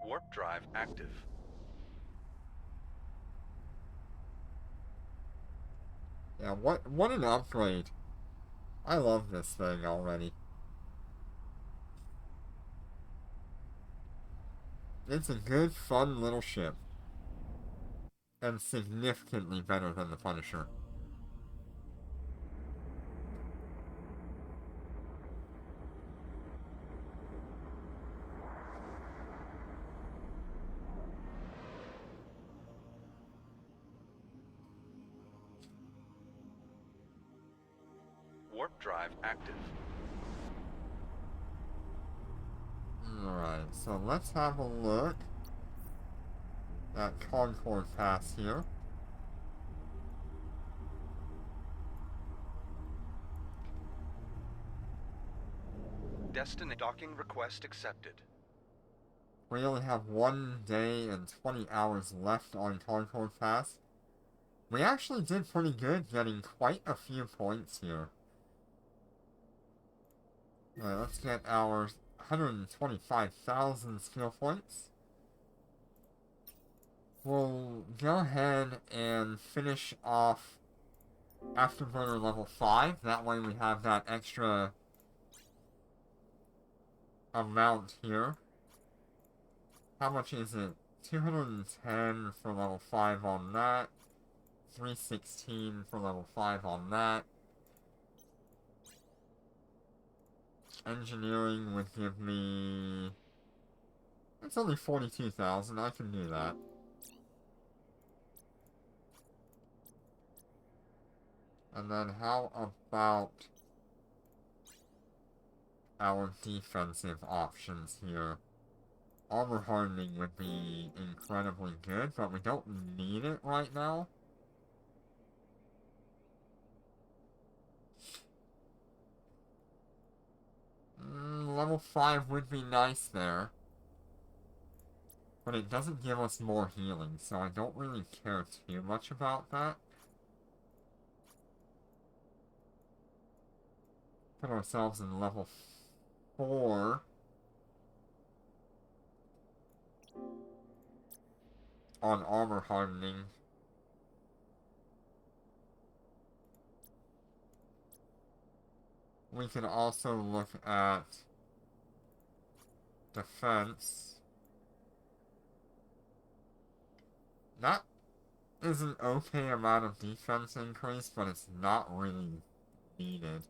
S2: Warp drive active.
S1: Yeah, what an upgrade. I love this thing already. It's a good, fun little ship. And significantly better than the Punisher.
S2: Warp drive active.
S1: Alright, so let's have a look at Concord Pass here.
S2: Destiny docking request accepted.
S1: We only have 1 day and 20 hours left on Concord Pass. We actually did pretty good, getting quite a few points here. Alright, let's get our 125,000 skill points. We'll go ahead and finish off Afterburner level 5. That way we have that extra amount here. How much is it? 210 for level 5 on that. 316 for level 5 on that. Engineering would give me... It's only 42,000, I can do that. And then how about our defensive options here? Armor hardening would be incredibly good, but we don't need it right now. Level 5 would be nice there. But it doesn't give us more healing, so I don't really care too much about that. Put ourselves in level 4. On armor hardening. We can also look at defense. That is an okay amount of defense increase, but it's not really needed.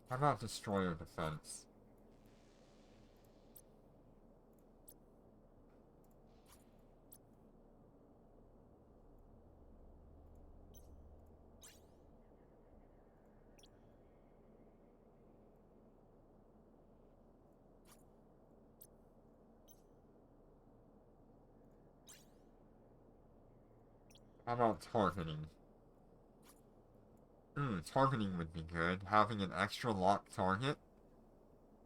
S1: How about destroyer defense? How about targeting? Targeting would be good. Having an extra locked target.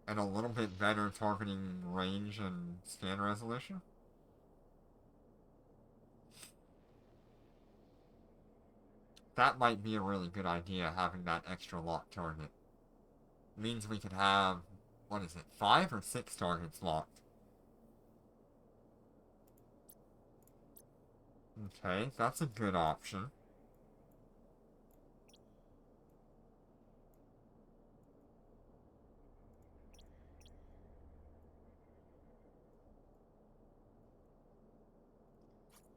S1: And a little bit better targeting range and scan resolution. that might be a really good idea, having that extra locked target. Means we could have, what is it, 5 or 6 targets locked. Okay, that's a good option.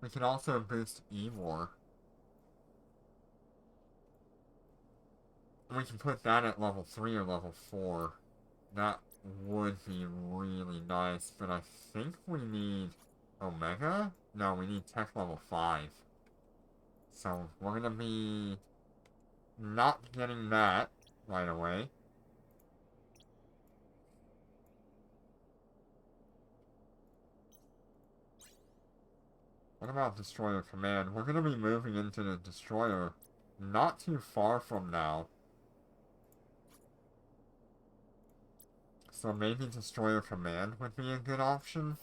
S1: We can also boost E-War. We can put that at level 3 or level 4. That would be really nice, but I think we need Omega? No, we need Tech level 5. So we're gonna be not getting that right away. What about Destroyer Command? We're gonna be moving into the Destroyer not too far from now. So maybe Destroyer Command would be a good option.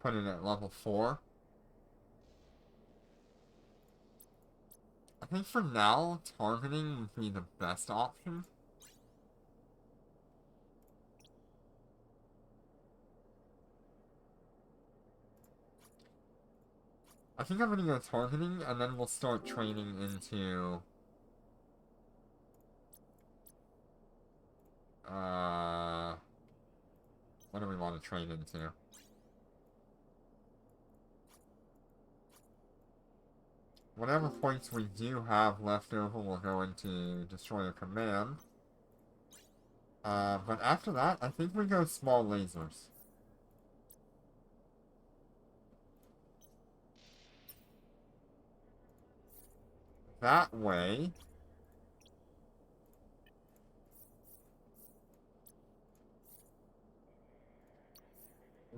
S1: Put it at level 4. I think for now, targeting would be the best option. I think I'm gonna go targeting, and then we'll start training into... what do we want to train into? Whatever points we do have left over will go into Destroyer Command. But after that, I think we go small lasers. That way...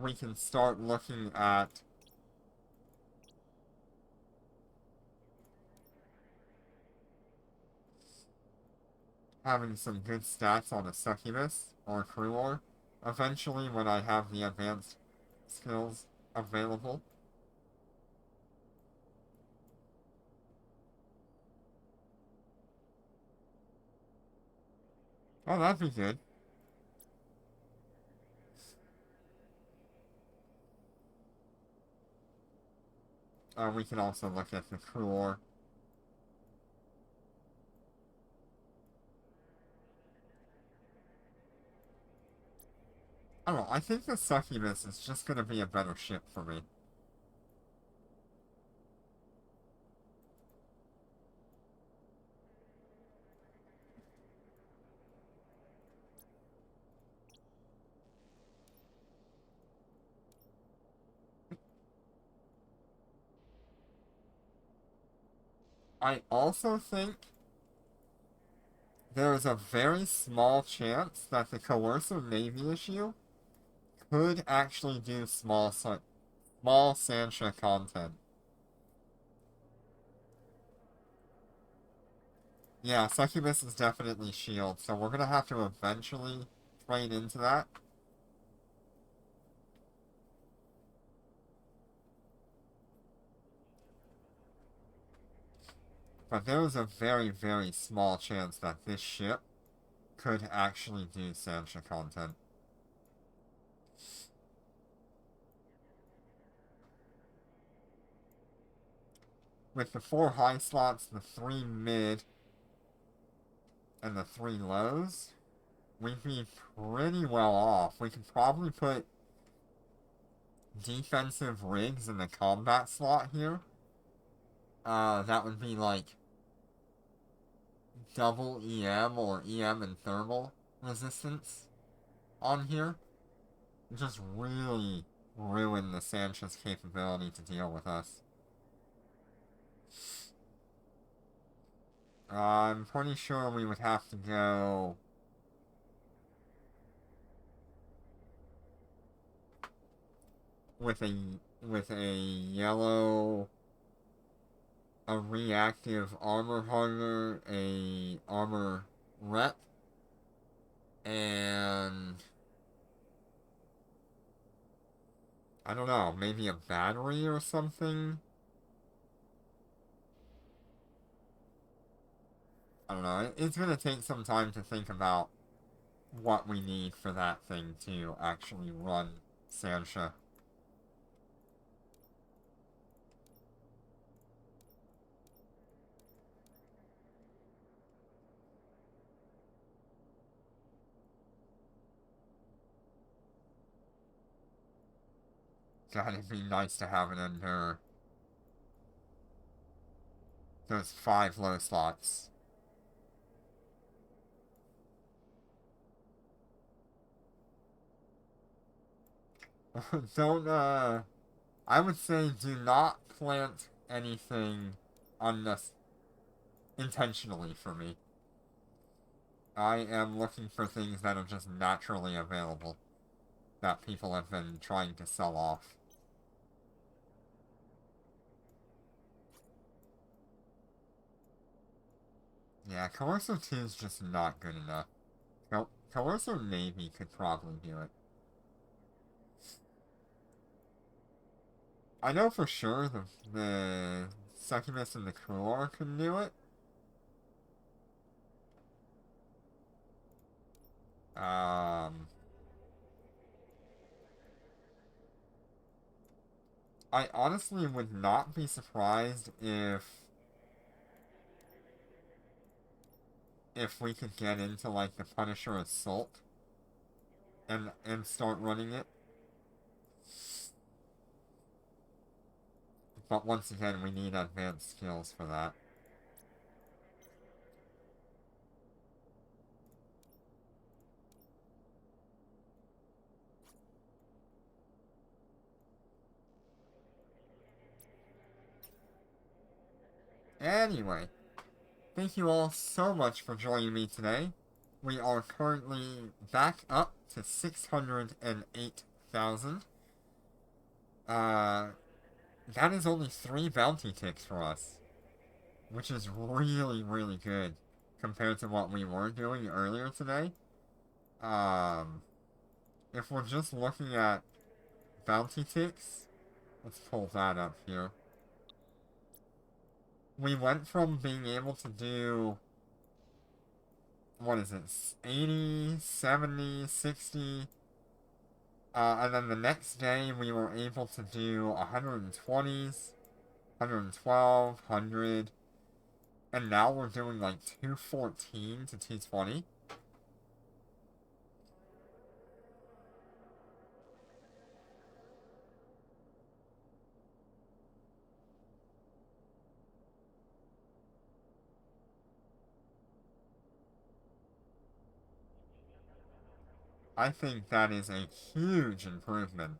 S1: we can start looking at having some good stats on a Succubus or a Cruor eventually when I have the advanced skills available. Oh, that'd be good. We can also look at the Cruor. I don't know, I think the Succubus is just gonna be a better ship for me. I also think there is a very small chance that the Coercive Navy issue could actually do small Santia content. Yeah, Succubus is definitely shield, so we're gonna have to eventually train into that. But there is a very, very small chance that this ship could actually do Santia content. With the 4 high slots, the 3 mid, and the 3 lows, we'd be pretty well off. We could probably put defensive rigs in the combat slot here. That would be like double EM or EM and thermal resistance on here. Just really ruin the Santia's capability to deal with us. I'm pretty sure we would have to go with a yellow, a reactive armor harder, a armor rep, and I don't know, maybe a battery or something? I don't know. It's gonna take some time to think about what we need for that thing to actually run Sansha. God, it'd be nice to have it under those 5 low slots. Don't, I would say do not plant anything intentionally for me. I am looking for things that are just naturally available that people have been trying to sell off. Yeah, Coercer 2 is just not good enough. Coercer maybe could probably do it. I know for sure the Succubus and the Cruor can do it. I honestly would not be surprised if we could get into like the Punisher Assault and start running it. But once again, we need advanced skills for that. Anyway, thank you all so much for joining me today. We are currently back up to 608,000. That is only 3 bounty ticks for us, which is really, really good compared to what we were doing earlier today. If we're just looking at bounty ticks, let's pull that up here. We went from being able to do, what is it, 80, 70, 60, and then the next day we were able to do 120s, 112, 100, and now we're doing like 214 to 220. I think that is a huge improvement.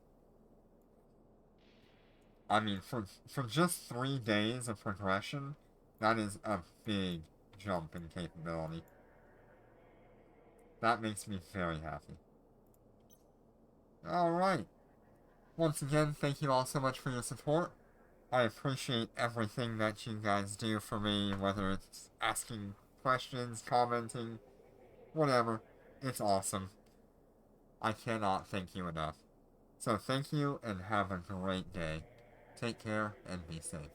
S1: I mean, for just 3 days of progression, that is a big jump in capability. That makes me very happy. Alright. Once again, thank you all so much for your support. I appreciate everything that you guys do for me, whether it's asking questions, commenting, whatever. It's awesome. I cannot thank you enough. So thank you and have a great day. Take care and be safe.